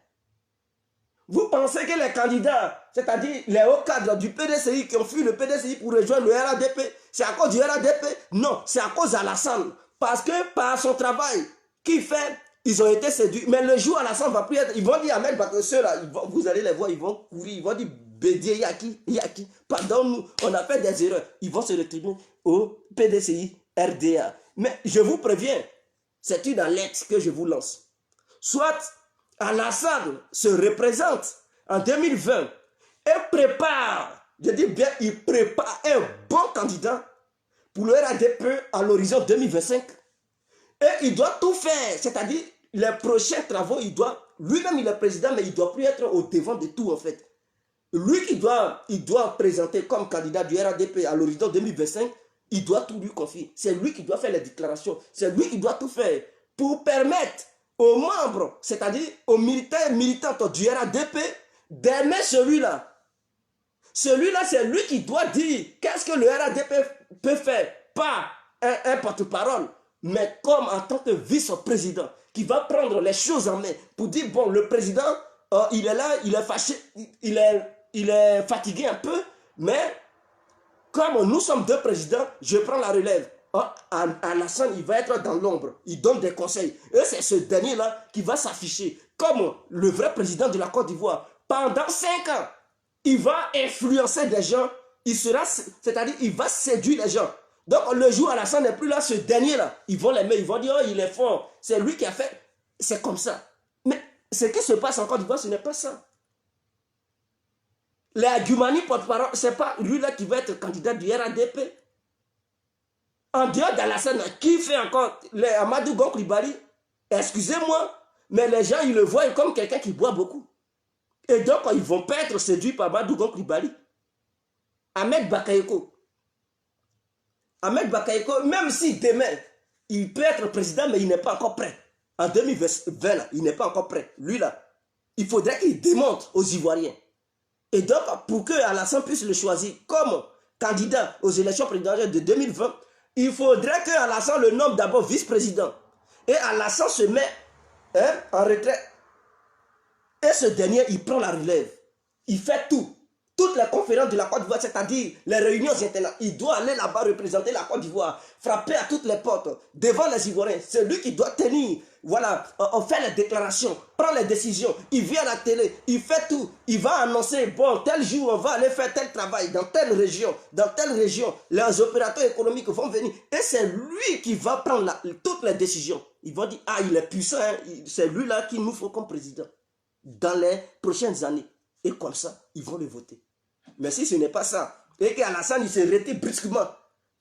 S2: Vous pensez que les candidats, c'est-à-dire les hauts cadres du PDCI qui ont fui le PDCI pour rejoindre le RADP, c'est à cause du RADP? Non, c'est à cause d'Alassane. Parce que par son travail qu'il fait, Ils ont été séduits. Mais le jour, Alassane va plus être... Ils vont dire, Ahmed Bakr, ceux-là, vous allez les voir, ils vont courir. Ils vont dire, Bédié, Yaki, pardon-nous, on a fait des erreurs. Ils vont se retourner au PDCI, RDA. Mais je vous préviens, c'est une alerte que je vous lance. Soit Alassane se représente en 2020 et prépare, je dis bien, il prépare un bon candidat pour le RADP à l'horizon 2025. Et il doit tout faire, c'est-à-dire les prochains travaux, il doit, lui-même il est président, mais il ne doit plus être au devant de tout en fait. Lui il doit présenter comme candidat du RADP à l'horizon 2025, il doit tout lui confier. C'est lui qui doit faire les déclarations, c'est lui qui doit tout faire pour permettre aux membres, c'est-à-dire aux militaires et militantes du RADP, d'aimer celui-là. Celui-là, c'est lui qui doit dire qu'est-ce que le RADP peut faire, pas un porte-parole, mais comme en tant que vice-président, qui va prendre les choses en main pour dire, bon, le président, il est là, il est fâché, il est fatigué un peu, mais comme nous sommes deux présidents, je prends la relève. Alassane, il va être dans l'ombre, il donne des conseils. Et c'est ce dernier-là qui va s'afficher comme le vrai président de la Côte d'Ivoire. Pendant 5 ans, il va influencer des gens, c'est-à-dire il va séduire les gens. Donc le jour où Alassane n'est plus là, ce dernier-là, ils vont l'aimer, ils vont dire, oh il est fort, c'est lui qui a fait, c'est comme ça. Mais ce qui se passe en Côte d'Ivoire, ce n'est pas ça. Les Adjumani porte-parole, ce n'est pas lui-là qui va être candidat du RADP. En dehors d'Alassane, qui fait encore les Amadou Gon Coulibaly? Excusez-moi, mais les gens, ils le voient comme quelqu'un qui boit beaucoup. Et donc, ils ne vont pas être séduits par Amadou Gon Coulibaly. Ahmed Bakayoko. Ahmed Bakayoko, même si demain, il peut être président, mais il n'est pas encore prêt. En 2020, là, il n'est pas encore prêt. Lui, là, il faudrait qu'il démontre aux Ivoiriens. Et donc, pour que Alassane puisse le choisir comme candidat aux élections présidentielles de 2020, il faudrait que Alassane le nomme d'abord vice-président. Et Alassane se met en retraite. Et ce dernier, il prend la relève. Il fait tout. Toutes les conférences de la Côte d'Ivoire, c'est-à-dire les réunions internationales, il doit aller là-bas représenter la Côte d'Ivoire, frapper à toutes les portes, devant les Ivoiriens. C'est lui qui doit tenir, voilà, on fait les déclarations, prend les décisions, il vient à la télé, il fait tout. Il va annoncer, bon, tel jour, on va aller faire tel travail dans telle région, les opérateurs économiques vont venir. Et c'est lui qui va prendre toutes les décisions. Ils vont dire, ah, il est puissant, hein, c'est lui-là qu'il nous faut comme président dans les prochaines années. Et comme ça, ils vont le voter. Mais si ce n'est pas ça, et qu'Alassane il se retire brusquement,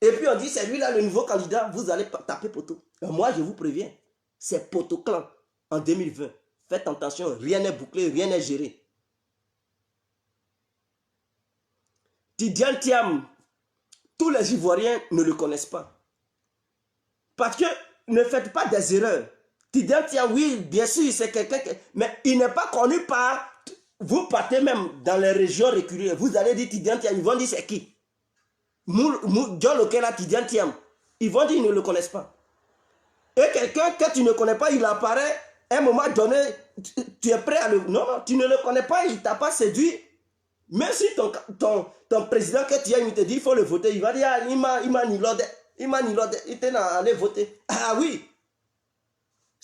S2: et puis on dit c'est lui là le nouveau candidat, vous allez taper poteau. Et moi je vous préviens, c'est poteau clan en 2020. Faites attention, rien n'est bouclé, rien n'est géré. Tidiane Thiam, tous les Ivoiriens ne le connaissent pas. Parce que ne faites pas des erreurs. Tidiane Thiam, oui, bien sûr, c'est quelqu'un, mais il n'est pas connu par... Vous partez même dans les régions reculées, vous allez dire Tidiane Thiam, ils vont dire c'est qui? John Lokela, Tidiane Thiam. Ils vont dire ils ne le connaissent pas. Et quelqu'un que tu ne connais pas, il apparaît, à un moment donné, tu es prêt à le... Non, tu ne le connais pas, il ne t'a pas séduit. Même si ton président que tu as, il te dit il faut le voter, il va dire ah, il m'a nilodé, il t'a allé voter. Ah oui.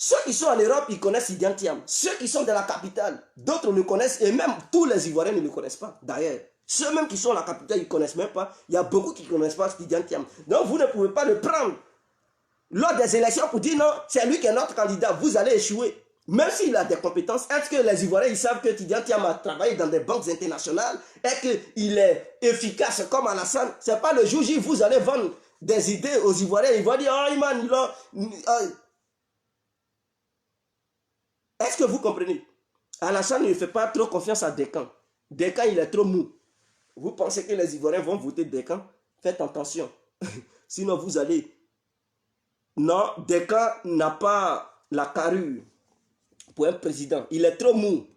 S2: Ceux qui sont en Europe, ils connaissent Tidiane Thiam. Ceux qui sont de la capitale, d'autres le connaissent. Et même tous les Ivoiriens ne le connaissent pas, d'ailleurs. Ceux même qui sont à la capitale, ils ne connaissent même pas. Il y a beaucoup qui ne connaissent pas Tidiane Thiam. Donc vous ne pouvez pas le prendre lors des élections pour dire non, c'est lui qui est notre candidat. Vous allez échouer. Même s'il a des compétences, est-ce que les Ivoiriens ils savent que Tidiane Thiam a travaillé dans des banques internationales et qu'il est efficace comme Alassane? Ce n'est pas le jour J, vous allez vendre des idées aux Ivoiriens. Ils vont dire oh, est-ce que vous comprenez? Alassane ne fait pas trop confiance à Descamps. Descamps, il est trop mou. Vous pensez que les Ivoiriens vont voter Descamps? Faites attention. Sinon, vous allez... Non, Descamps n'a pas la carrure pour un président. Il est trop mou.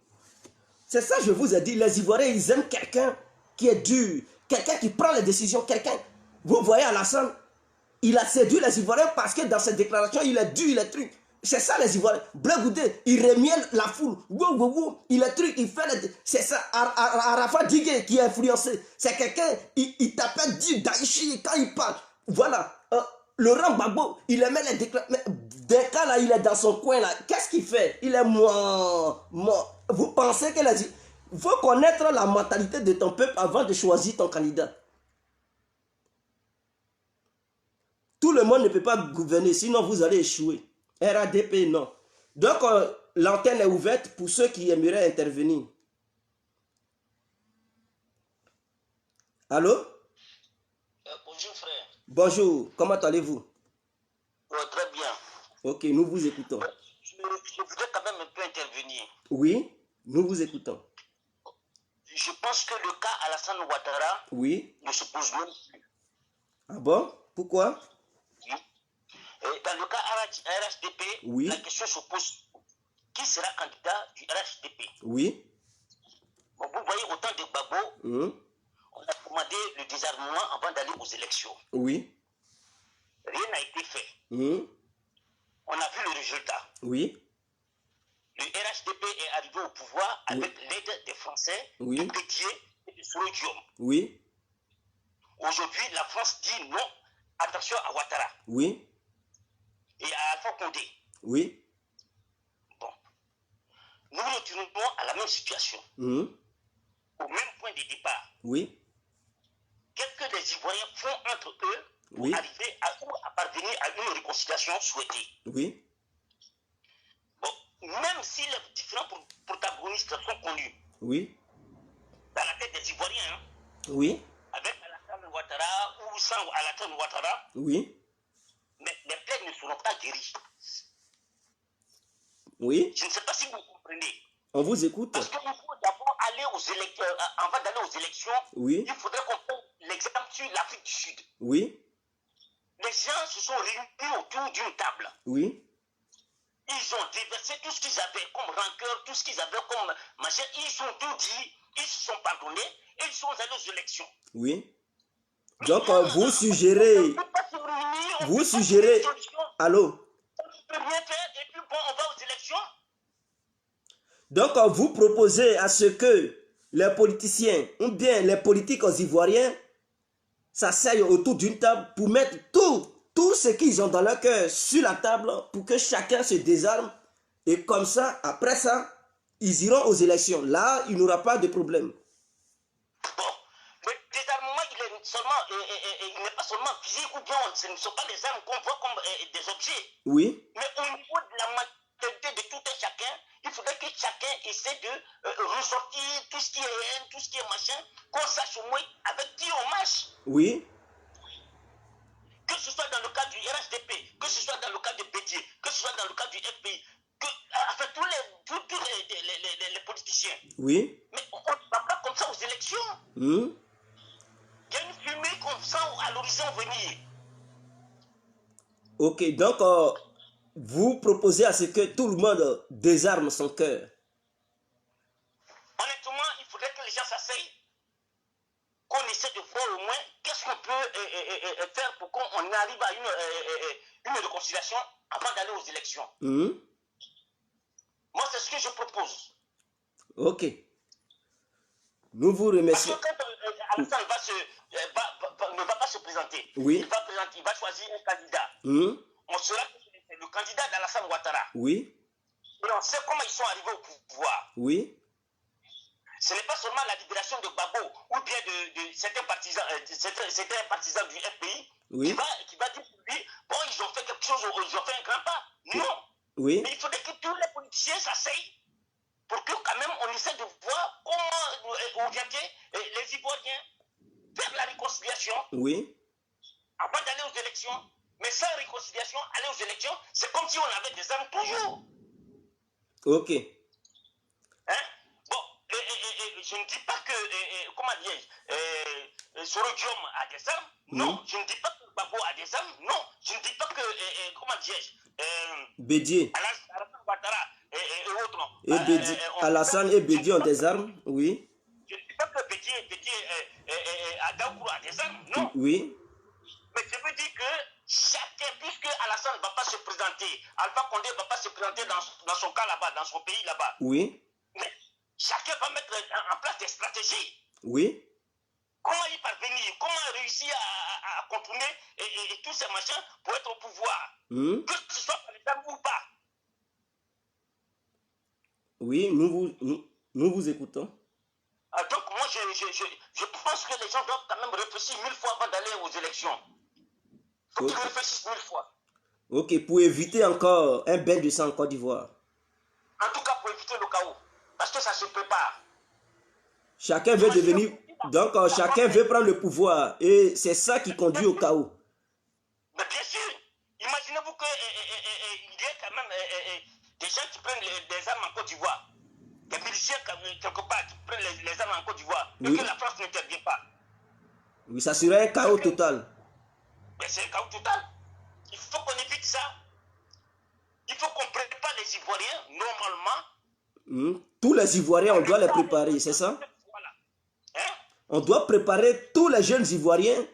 S2: C'est ça que je vous ai dit. Les Ivoiriens, ils aiment quelqu'un qui est dur. Quelqu'un qui prend les décisions. Quelqu'un... Vous voyez Alassane, il a séduit les Ivoiriens parce que dans ses déclarations, il est dur, il est truc. C'est ça les Ivoiriens. Blé Goudé, il remielle la foule. Il est truc, il fait c'est ça. Arafat Digue qui est influencé. C'est quelqu'un, il t'appelle Daïchi quand il parle. Voilà. Laurent Gbagbo, il aimait les déclarations. Dès cas là, il est dans son coin là. Qu'est-ce qu'il fait? Il est moi. Vous pensez qu'elle a dit? Il faut connaître la mentalité de ton peuple avant de choisir ton candidat. Tout le monde ne peut pas gouverner, sinon vous allez échouer. RADP, non. Donc, l'antenne est ouverte pour ceux qui aimeraient intervenir. Allô?
S1: Bonjour frère.
S2: Bonjour, comment allez-vous?
S1: Très bien.
S2: Ok, nous vous écoutons.
S1: Je voudrais quand même un peu intervenir.
S2: Oui, nous vous écoutons.
S1: Je pense que le cas Alassane Ouattara
S2: Oui.
S1: ne se pose même plus.
S2: Ah bon? Pourquoi?
S1: Oui. Et dans le cas RHDP,
S2: oui.
S1: La question se pose, qui sera candidat du RHDP?
S2: Oui.
S1: Bon, vous voyez, au temps de Gbagbo, on a commandé le désarmement avant d'aller aux élections.
S2: Oui.
S1: Rien n'a été fait. On a vu le résultat.
S2: Oui.
S1: Le RHDP est arrivé au pouvoir avec l'aide des Français,
S2: oui.
S1: du Bédier et du Sorodium.
S2: Oui.
S1: Aujourd'hui, la France dit non, attention à Ouattara.
S2: Oui.
S1: Et à Alpha Condé.
S2: Oui.
S1: Bon. Nous retournons à la même situation. Au même point de départ.
S2: Oui.
S1: Qu'est-ce que les Ivoiriens font entre eux pour arriver à parvenir à une réconciliation souhaitée?
S2: Oui.
S1: Bon, même si les différents protagonistes sont connus.
S2: Oui.
S1: Dans la tête des Ivoiriens.
S2: Oui.
S1: Avec Alassane Ouattara ou sans Alassane Ouattara.
S2: Oui.
S1: Mais les plaies ne seront pas guéries.
S2: Oui.
S1: Je ne sais pas si vous comprenez.
S2: On vous écoute.
S1: Parce qu'il faut d'abord aller aux élections. Avant d'aller aux élections, il faudrait qu'on prenne l'exemple sur l'Afrique du Sud.
S2: Oui.
S1: Les gens se sont réunis autour d'une table.
S2: Oui.
S1: Ils ont déversé tout ce qu'ils avaient comme rancœur, tout ce qu'ils avaient comme machin. Ils ont tout dit, ils se sont pardonnés et ils sont allés aux élections.
S2: Oui. Donc, vous suggérez. Vous suggérez. Allô?
S1: On ne peut rien faire et puis bon, on va aux élections.
S2: Donc, vous proposez à ce que les politiciens ou bien les politiques ivoiriens s'asseyent autour d'une table pour mettre tout ce qu'ils ont dans leur cœur sur la table pour que chacun se désarme. Et comme ça, après ça, ils iront aux élections. Là, il n'y aura pas de problème.
S1: Bon, le désarmement, il n'est pas seulement physique ou bien ce ne sont pas les armes qu'on voit comme des objets.
S2: Oui.
S1: Mais au niveau de la mentalité de tout un chacun, il faudrait que chacun essaie de ressortir tout ce qui est haine, tout ce qui est machin, qu'on sache au moins avec qui on marche.
S2: Oui.
S1: Que ce soit dans le cas du RHDP, que ce soit dans le cas de Bédier, que ce soit dans le cas du FPI, enfin tous les politiciens.
S2: Oui.
S1: Mais on ne va pas comme ça aux élections. Il y a une fumée qu'on sent à l'horizon venir.
S2: Ok, donc vous proposez à ce que tout le monde désarme son cœur.
S1: Honnêtement, il faudrait que les gens s'asseyent, qu'on essaie de voir au moins qu'est-ce qu'on peut faire pour qu'on arrive à une réconciliation avant d'aller aux élections. Moi, c'est ce que je propose.
S2: Ok. Nous vous remercions.
S1: Parce que quand Alassane ne va pas se présenter, il va choisir un candidat. On saura que c'est le candidat d'Alassane Ouattara.
S2: Oui.
S1: Et on sait comment ils sont arrivés au pouvoir.
S2: Oui.
S1: Ce n'est pas seulement la libération de Gbagbo ou bien de certains partisans du FPI qui va dire pour lui, bon, ils ont fait quelque chose, ils ont fait un grand pas. Non.
S2: Oui.
S1: Mais il faudrait que tous les politiciens s'asseyent pour que quand même on essaie de voir comment orienter les Ivoiriens vers la réconciliation.
S2: Oui.
S1: Avant d'aller aux élections. Mais sans réconciliation, aller aux élections, c'est comme si on avait des armes toujours.
S2: Ok.
S1: Hein? Bon, je ne dis pas que, comment dire, Sorodium a des armes. Non. Je ne dis pas que Gbagbo a des armes. Non. Je ne dis pas que, comment dire,
S2: Bédier.
S1: Alassane Ouattara et autres.
S2: Et Bédier. Alassane et Bédier ont des armes. Oui.
S1: Je ne dis pas que Bédier a des armes. Non.
S2: Oui.
S1: Mais je veux dire que chacun, puisque Alassane ne va pas se présenter, Alpha Condé ne va pas se présenter dans son cas là-bas, dans son pays là-bas.
S2: Oui.
S1: Mais chacun va mettre en place des stratégies.
S2: Oui.
S1: Comment y parvenir? Comment réussir à contourner et tous ces machins pour être au pouvoir? Que ce soit par les armes ou pas.
S2: Oui, nous vous écoutons.
S1: Donc moi, je pense que les gens doivent quand même réfléchir 1000 fois avant d'aller aux élections. Il faut qu'ils réfléchissent 1000 fois.
S2: Ok, pour éviter encore un bain de sang en Côte d'Ivoire.
S1: En tout cas, pour éviter le chaos. Parce que ça se prépare.
S2: Chacun veut devenir... Donc, chacun veut prendre le pouvoir. Et c'est ça qui conduit au chaos.
S1: Mais bien sûr. Imaginez-vous qu'il y ait quand même des gens qui prennent des armes en Côte d'Ivoire. Des miliciens quelque part qui prennent les armes en Côte d'Ivoire. Et que la France n'intervient pas.
S2: Oui, ça serait un chaos total.
S1: Mais c'est un chaos total. Il faut qu'on évite ça. Il faut qu'on prépare les Ivoiriens normalement.
S2: Tous les Ivoiriens, on doit les préparer, c'est ça?
S1: Voilà. Hein?
S2: On doit préparer tous les jeunes Ivoiriens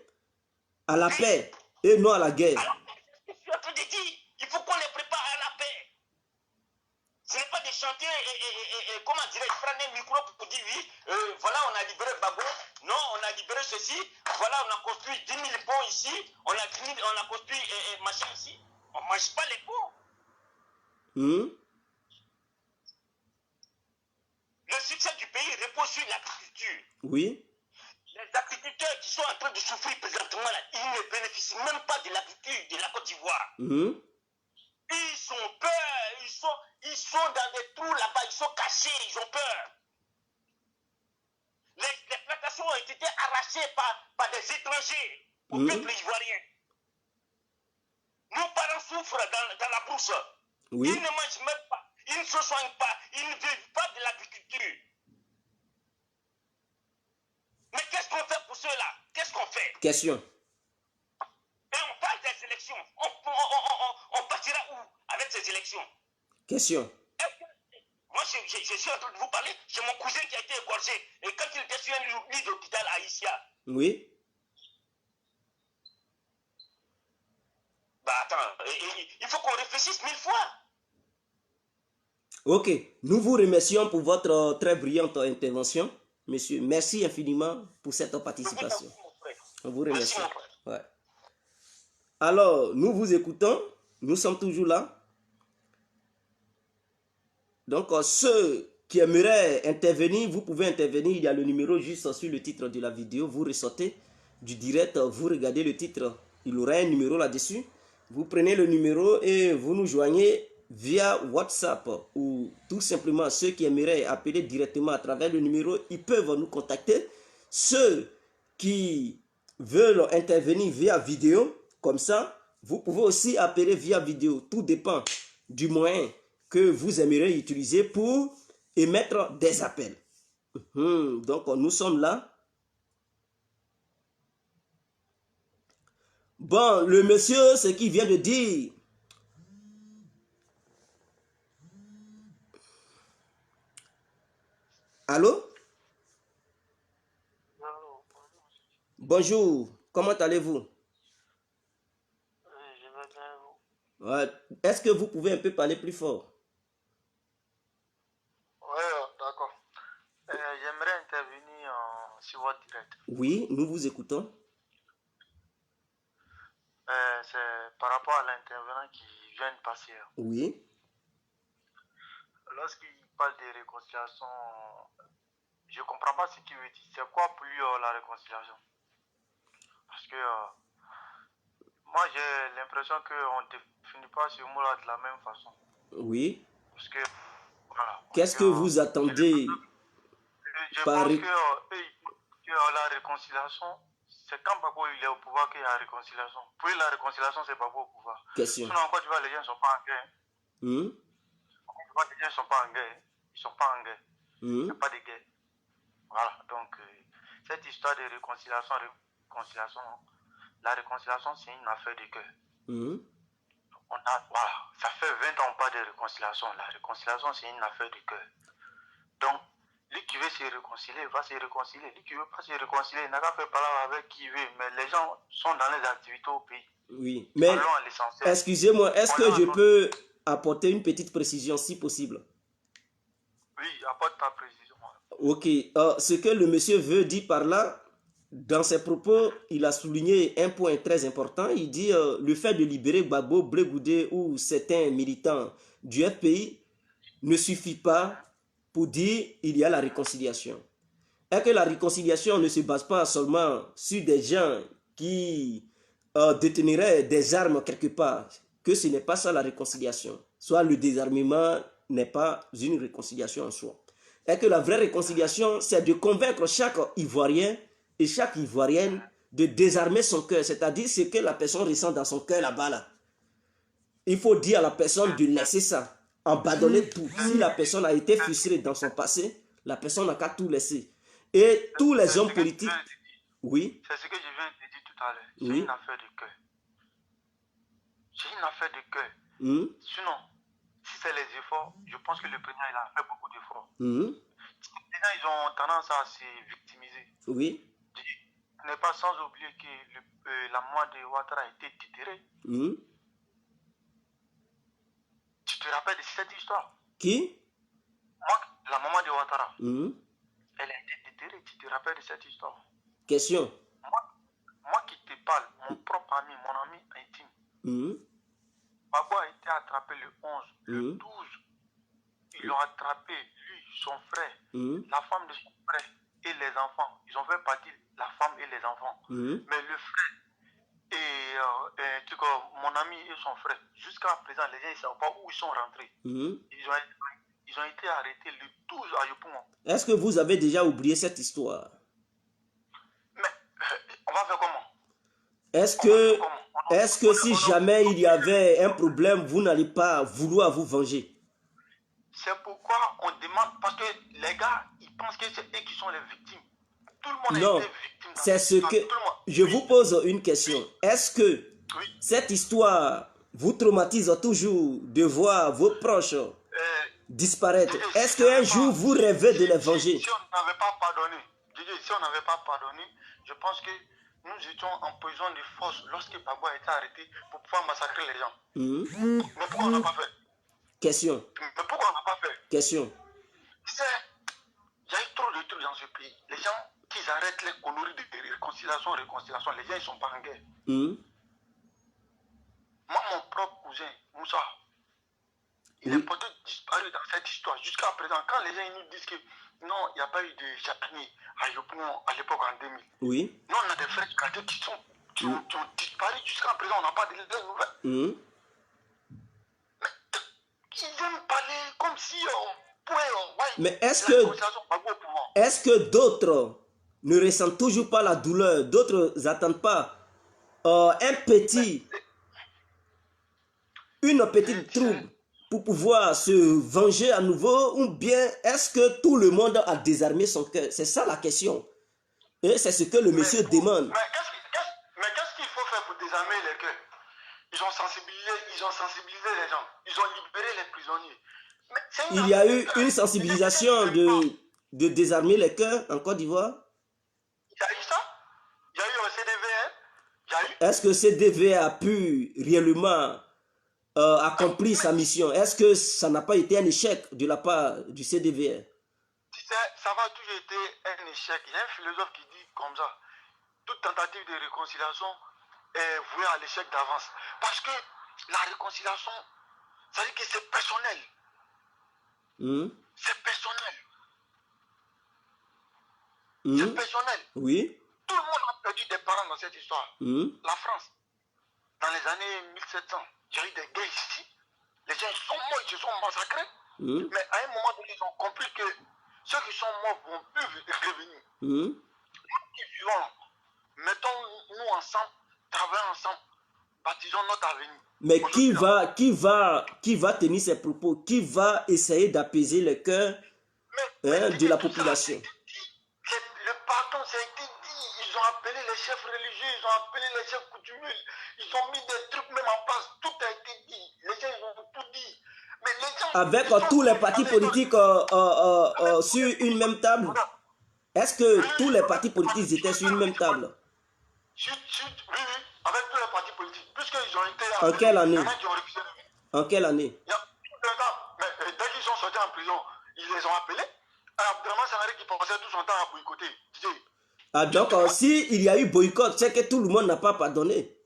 S2: à la paix et non à la guerre.
S1: Alors, je suis en train de dire, il faut qu'on les prépare à la paix. Ce n'est pas de chanter comment dirais-je, prendre un micro pour dire oui, voilà, on a libéré Babo, non, on a libéré ceci, voilà, on a construit 10 000 ponts ici, on a construit machin ici. On ne mange pas les ponts. Le succès du pays repose sur l'agriculture.
S2: Oui.
S1: Les agriculteurs qui sont en train de souffrir présentement, là, ils ne bénéficient même pas de l'agriculture de la Côte d'Ivoire. Ils sont peur, ils sont dans des trous là-bas, ils sont cachés, ils ont peur. Les plantations ont été arrachées par des étrangers au peuple ivoirien. Nos parents souffrent dans la brousse. Oui. Ils ne mangent même pas, ils ne se soignent pas, ils ne vivent pas de l'agriculture. Mais qu'est-ce qu'on fait pour cela? Qu'est-ce qu'on fait?
S2: Question.
S1: Et on parle des élections. On partira où avec ces élections?
S2: Question.
S1: Moi, je suis en train de vous parler. C'est mon cousin qui a été égorgé. Et quand il était sur un lit d'hôpital à Issia.
S2: Oui.
S1: Bah attends, il faut qu'on réfléchisse 1000 fois.
S2: Ok. Nous vous remercions pour votre très brillante intervention. Monsieur, merci infiniment pour cette participation. On vous remercie. Ouais. Alors, nous vous écoutons. Nous sommes toujours là. Donc, ceux qui aimeraient intervenir, vous pouvez intervenir. Il y a le numéro juste sur le titre de la vidéo. Vous ressortez du direct, vous regardez le titre. Il y aura un numéro là-dessus. Vous prenez le numéro et vous nous joignez via WhatsApp ou tout simplement ceux qui aimeraient appeler directement à travers le numéro, ils peuvent nous contacter. Ceux qui veulent intervenir via vidéo, comme ça, vous pouvez aussi appeler via vidéo. Tout dépend du moyen que vous aimeriez utiliser pour émettre des appels. Donc, nous sommes là. Bon, le monsieur, ce qu'il vient de dire... Allô? Bonjour, comment allez-vous?
S3: Je vais bien, vous.
S2: Ouais. Est-ce que vous pouvez un peu parler plus fort?
S3: Oui, d'accord. J'aimerais intervenir sur votre direct.
S2: Oui, nous vous écoutons.
S3: C'est par rapport à l'intervenant qui vient de passer.
S2: Oui.
S3: Lorsqu'il parle de réconciliation, je ne comprends pas ce qu'il veut dire. C'est quoi pour lui la réconciliation? Parce que moi, j'ai l'impression qu'on ne définit pas ce mot-là de la même façon.
S2: Oui.
S3: Parce que, voilà.
S2: Qu'est-ce que vous attendez?
S3: Je pense que la réconciliation, c'est quand Babo il est au pouvoir qu'il y a la réconciliation. Pour lui, la réconciliation, c'est Babo au pouvoir.
S2: Question.
S3: Sinon, en Côte d'Ivoire, les gens ne sont pas en guerre. En Côte d'Ivoire, les gens ne sont pas en guerre. Ils ne sont pas en guerre. Il n'y a pas de guerre. Voilà. Donc, cette histoire de réconciliation, la réconciliation, c'est une affaire de cœur. Voilà. Ça fait 20 ans qu'on parle de réconciliation. La réconciliation, c'est une affaire de cœur. Donc, lui qui veut se réconcilier, va se réconcilier. Lui qui ne veut pas se réconcilier, il n'a qu'à faire parler avec qui il veut. Mais les gens sont dans les activités au pays.
S2: Oui, mais excusez-moi, est-ce que je peux apporter une petite précision si possible?
S3: Oui, apporte ta précision.
S2: Ok, ce que le monsieur veut dire par là, dans ses propos, il a souligné un point très important. Il dit le fait de libérer Gbagbo, Blé Goudé ou certains militants du FPI ne suffit pas pour dire il y a la réconciliation. Et que la réconciliation ne se base pas seulement sur des gens qui déteniraient des armes quelque part, que ce n'est pas ça la réconciliation. Soit le désarmement n'est pas une réconciliation en soi. Et que la vraie réconciliation, c'est de convaincre chaque Ivoirien et chaque Ivoirienne de désarmer son cœur, c'est-à-dire ce que la personne ressent dans son cœur là-bas. Là. Il faut dire à la personne de laisser ça, abandonner tout. Si la personne a été frustrée dans son passé, la personne n'a qu'à tout laisser. Et tous les hommes politiques... Oui.
S3: C'est ce que je viens de dire tout à l'heure. C'est une affaire de cœur. C'est une affaire de cœur. Sinon, si c'est les efforts, je pense que le président il a fait beaucoup d'efforts. Maintenant, ils ont tendance à se victimiser.
S2: Oui.
S3: Ce n'est pas sans oublier que la maman de Ouattara a été déterrée. Tu te rappelles de cette histoire?
S2: Qui?
S3: Moi, la maman de Ouattara. Elle a été déterrée. Tu te rappelles de cette histoire?
S2: Question.
S3: Moi qui te parle, mon propre ami, mon ami intime. Gbagbo a été attrapé le 11, le 12. Ils l'ont attrapé, lui, son frère, la femme de son frère et les enfants. Ils ont fait partie la femme et les enfants. Mais le frère et mon ami et son frère, jusqu'à présent, les gens ne savent pas où ils sont rentrés. Ils ont été arrêtés le 12 à Yopougon.
S2: Est-ce que vous avez déjà oublié cette histoire?
S3: Mais on va faire comment?
S2: Est-ce que si jamais il y avait un problème, vous n'allez pas vouloir vous venger?
S3: C'est pourquoi on demande, parce que les gars, ils pensent que c'est eux qui sont les victimes. Tout le monde a été victime.
S2: C'est ce que... Je vous pose une question. Est-ce que cette histoire vous traumatise toujours de voir vos proches disparaître? Est-ce qu'un jour vous rêvez de les venger?
S3: Si on n'avait pas pardonné, je pense que nous étions en position de force lorsque Gbagbo a été arrêté pour pouvoir massacrer les gens. Mais pourquoi on n'a pas fait?
S2: Question.
S3: Mais pourquoi on n'a pas fait?
S2: Question.
S3: Il y a eu trop de trucs dans ce pays. Les gens, qu'ils arrêtent les conneries de réconciliation, les gens, ils ne sont pas en guerre. Moi, mon propre cousin, Moussa, il est peut-être disparu dans cette histoire. Jusqu'à présent, quand les gens ils nous disent que non, il n'y a pas eu de Chapini à Yopougon à l'époque en 2000. Nous, on a des frères cadets qui ont disparu jusqu'à présent. On n'a pas de nouvelles. Ils aiment parler comme si on pouvait...
S2: Mais est-ce que d'autres ne ressentent toujours pas la douleur? D'autres n'attendent pas une petite trouble pour pouvoir se venger à nouveau? Ou bien est-ce que tout le monde a désarmé son cœur? C'est ça la question. Et c'est ce que le monsieur demande.
S3: Mais qu'est-ce qu'il faut faire pour désarmer les cœurs? Ils ont sensibilisé les gens. Ils ont libéré les prisonniers.
S2: Il y a eu une sensibilisation de désarmer les cœurs en Côte d'Ivoire?
S3: Il y a eu ça? Il y a eu un CDVR?
S2: Est-ce que CDVR a pu réellement accomplir sa mission? Est-ce que ça n'a pas été un échec de la part du CDVR?
S3: Ça va toujours été un échec. Il y a un philosophe qui dit comme ça: toute tentative de réconciliation est vouée à l'échec d'avance. Parce que la réconciliation, ça veut dire que c'est personnel. C'est personnel. C'est personnel.
S2: Oui.
S3: Tout le monde a perdu des parents dans cette histoire. La France, dans les années 1700, il y a eu des guerres ici. Les gens sont morts, ils se sont massacrés. Mais à un moment donné, ils ont compris que ceux qui sont morts vont plus revenir. Nous qui vivons, mettons-nous ensemble, travaillons ensemble, bâtissons notre avenir.
S2: Mais qui va tenir ces propos? Qui va essayer d'apaiser le cœur de la population?
S3: Le pardon, ça a été dit. Ils ont appelé les chefs religieux, ils ont appelé les chefs coutumiers, ils ont mis des trucs même en place. Tout a été dit. Les gens, ils ont tout dit. Mais les gens,
S2: avec tous les partis politiques sur une même table? Est-ce que tous les partis politiques étaient sur une même table?
S3: Oui, avec tous les partis politiques. Puisqu'ils ont été...
S2: En quelle année? En quelle année?
S3: Mais dès qu'ils sont sortis en prison, ils les ont appelés. Abdelrahman Sangaré qui passait tout son temps à boycotter.
S2: Ah, donc, si il y a eu boycott, c'est que tout le monde n'a pas pardonné.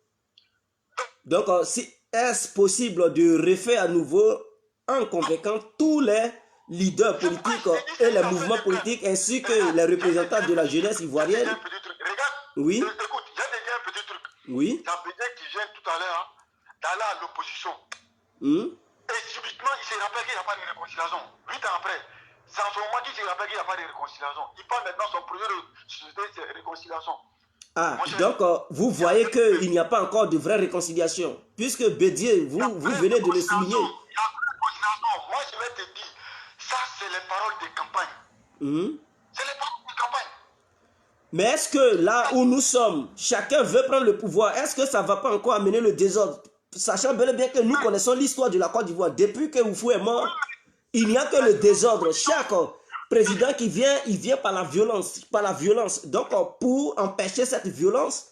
S2: Donc, si est-ce possible de refaire à nouveau en convaincant tous les leaders politiques et les mouvements politiques ainsi que les représentants de la jeunesse ivoirienne?
S3: Regarde,
S2: oui.
S3: Écoute, j'ai déjà un petit truc.
S2: Oui.
S3: Ça veut dire qu'il vient tout à l'heure d'aller à l'opposition. Et subitement, il s'est rappelé qu'il n'y a pas de réconciliation. 8 ans après, c'est en ce moment qu'il s'est rappelé qu'il n'y a pas de réconciliation. Il parle maintenant son projet de société de réconciliation.
S2: Ah, donc vous voyez qu'il n'y a pas encore de vraie réconciliation. Puisque Bédié, vous venez de le souligner.
S3: Il y a une réconciliation. Moi, je vais te dire, ça, c'est les paroles de campagne. C'est les paroles de campagne.
S2: Mais est-ce que là où nous sommes, chacun veut prendre le pouvoir, est-ce que ça ne va pas encore amener le désordre? Sachant bel et bien que nous connaissons l'histoire de la Côte d'Ivoire. Depuis que Oufou est mort, il n'y a que le désordre. Chaque président qui vient, il vient par la violence. Donc, pour empêcher cette violence,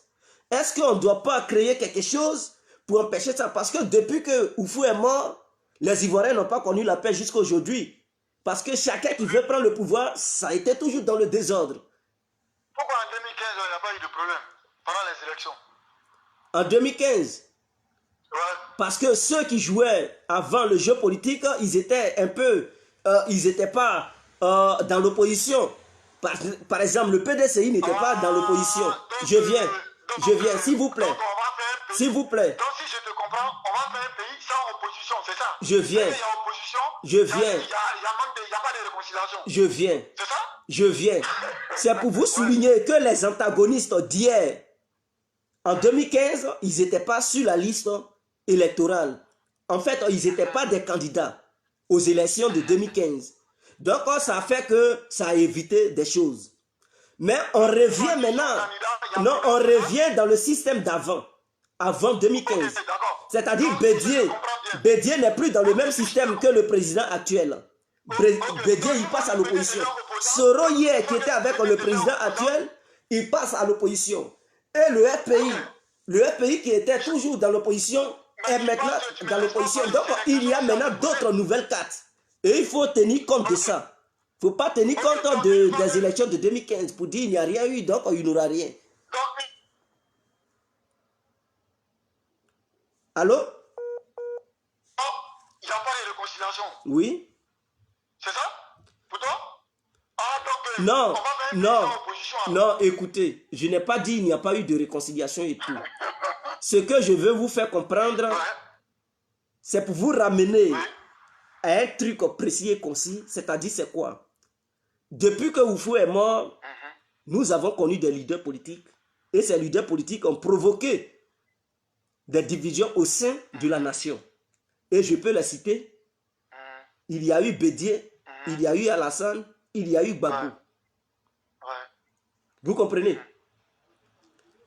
S2: est-ce qu'on ne doit pas créer quelque chose pour empêcher ça? Parce que depuis que Oufou est mort, les Ivoiriens n'ont pas connu la paix jusqu'à aujourd'hui. Parce que chacun qui veut prendre le pouvoir, ça a été toujours dans le désordre.
S3: Pourquoi en 2015, il n'y a pas eu de problème pendant les élections?
S2: En 2015 parce que ceux qui jouaient avant le jeu politique, ils étaient un peu, ils n'étaient pas dans l'opposition. Par exemple, le PDCI n'était pas dans l'opposition. Je viens, s'il vous plaît. S'il vous plaît.
S3: Donc si je te comprends, on va faire un pays sans opposition, c'est ça?
S2: Je viens.
S3: Il y a opposition,
S2: je viens.
S3: Il n'y a pas de réconciliation.
S2: Je viens.
S3: C'est ça?
S2: Je viens. C'est pour vous souligner que les antagonistes d'hier, en 2015, ils n'étaient pas sur la liste électorale. En fait, ils n'étaient pas des candidats aux élections de 2015. Donc, ça a fait que ça a évité des choses. Mais on revient maintenant. Non, on revient dans le système d'avant. Avant 2015. C'est-à-dire Bédié n'est plus dans le même système que le président actuel. Bédié, il passe à l'opposition. Soro hier, qui était avec le président actuel, il passe à l'opposition. Et le FPI qui était toujours dans l'opposition, est maintenant dans l'opposition. Donc, il y a maintenant d'autres nouvelles cartes. Et il faut tenir compte de ça. Il ne faut pas tenir compte des élections de 2015 pour dire qu'il n'y a rien eu, donc il n'y aura rien. Allô?
S3: Il n'y a pas de réconciliation.
S2: Oui.
S3: C'est ça? Pour toi?
S2: Non, écoutez, je n'ai pas dit qu'il n'y a pas eu de réconciliation et tout. Ce que je veux vous faire comprendre, c'est pour vous ramener à un truc précis et concis, c'est-à-dire c'est quoi? Depuis que Oufou est mort, nous avons connu des leaders politiques et ces leaders politiques ont provoqué des divisions au sein de la nation. Et je peux les citer. Il y a eu Bédié, il y a eu Alassane, il y a eu Gbagbo. Vous comprenez?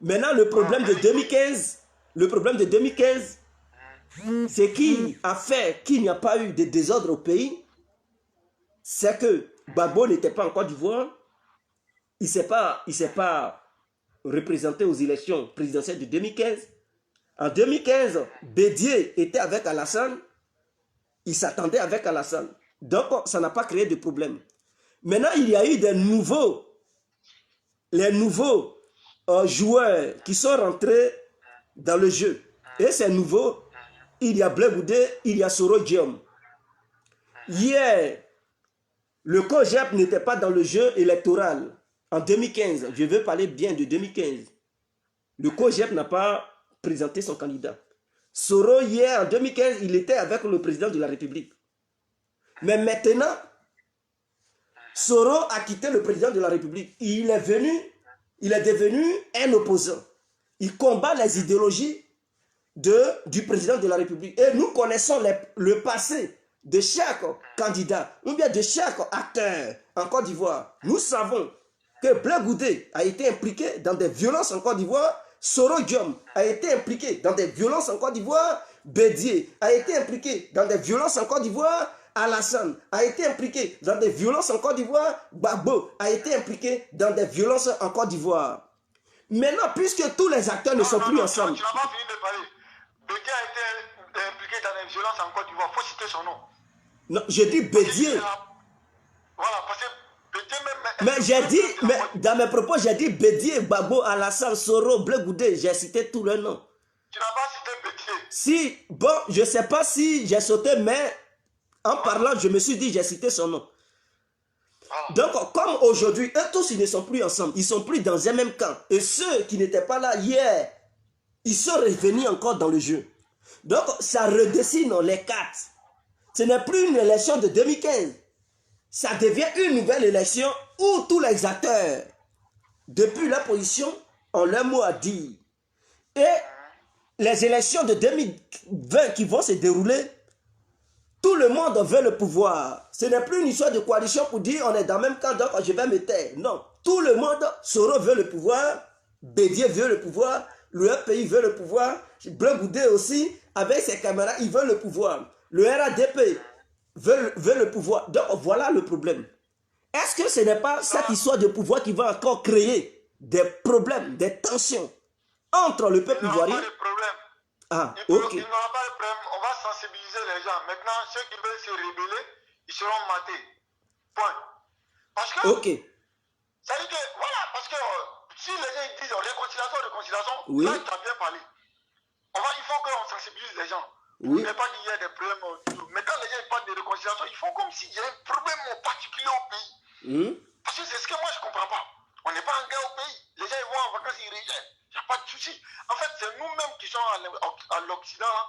S2: Maintenant, le problème de 2015, c'est qui a fait qu'il n'y a pas eu de désordre au pays, c'est que Gbagbo n'était pas en Côte d'Ivoire, il ne s'est pas représenté aux élections présidentielles de 2015. En 2015, Bédié était avec Alassane, il s'attendait avec Alassane. Donc, ça n'a pas créé de problème. Maintenant, il y a eu les nouveaux joueurs qui sont rentrés dans le jeu. Et ces nouveaux, il y a Blé Goudé, il y a Soro Diom. Hier, le COJEP n'était pas dans le jeu électoral. En 2015, je veux parler bien de 2015. Le COJEP n'a pas présenté son candidat. Soro, hier, en 2015, il était avec le président de la République. Mais maintenant, Soro a quitté le président de la République. Il est devenu un opposant. Il combat les idéologies du président de la République. Et nous connaissons le passé de chaque candidat, ou bien de chaque acteur en Côte d'Ivoire. Nous savons que Blé Goudé a été impliqué dans des violences en Côte d'Ivoire. Soro Diom a été impliqué dans des violences en Côte d'Ivoire. Bédié a été impliqué dans des violences en Côte d'Ivoire. Alassane a été impliqué dans des violences en Côte d'Ivoire. Gbagbo a été impliqué dans des violences en Côte d'Ivoire. Maintenant, puisque tous les acteurs ne sont plus ensemble.
S3: Tu n'as pas fini de parler. Bédié a été impliqué dans des violences en Côte d'Ivoire. Il faut citer son nom.
S2: Non, je dis Bédié.
S3: Voilà, parce que Bédié même
S2: Mais j'ai dit, mais dans mes propos, j'ai dit Bédié, Gbagbo, Alassane, Soro, Blé Goudé, j'ai cité tout le nom.
S3: Tu n'as pas cité Bédié.
S2: Si, bon, je ne sais pas si j'ai sauté, mais en parlant, je me suis dit, j'ai cité son nom. Donc, comme aujourd'hui, eux tous, ils ne sont plus ensemble. Ils ne sont plus dans un même camp. Et ceux qui n'étaient pas là hier, ils sont revenus encore dans le jeu. Donc, ça redessine les cartes. Ce n'est plus une élection de 2015. Ça devient une nouvelle élection où tous les acteurs, depuis leur position, ont leur mot à dire. Et les élections de 2020 qui vont se dérouler, tout le monde veut le pouvoir. Ce n'est plus une histoire de coalition pour dire on est dans le même camp, donc je vais me taire. Non. Tout le monde, Soro veut le pouvoir, Bédié veut le pouvoir, le RPI veut le pouvoir, Blé Goudé aussi, avec ses camarades, ils veulent le pouvoir. Le RADP veut le pouvoir. Donc voilà le problème. Est-ce que ce n'est pas cette histoire de pouvoir qui va encore créer des problèmes, des tensions entre le peuple ivoirien? Ah, ok.
S3: Il n'y aura pas de problème, on va sensibiliser les gens. Maintenant, ceux qui veulent se rebeller, ils seront matés. Point. Parce que,
S2: ok.
S3: Ça veut dire que, voilà, parce que si les gens disent réconciliation,
S2: oui.
S3: Là, tu as bien parlé. Il faut qu'on sensibilise les gens.
S2: Oui.
S3: Il n'y a pas qu'il y a des problèmes. Mais quand les gens parlent de réconciliation, ils font comme s'il y a un problème particulier au pays. Parce que c'est ce que moi je ne comprends pas. On n'est pas en guerre au pays. Les gens ils vont en vacances, ils rejettent. Il n'y a pas de souci. En fait, c'est nous-mêmes qui sommes à l'Occident.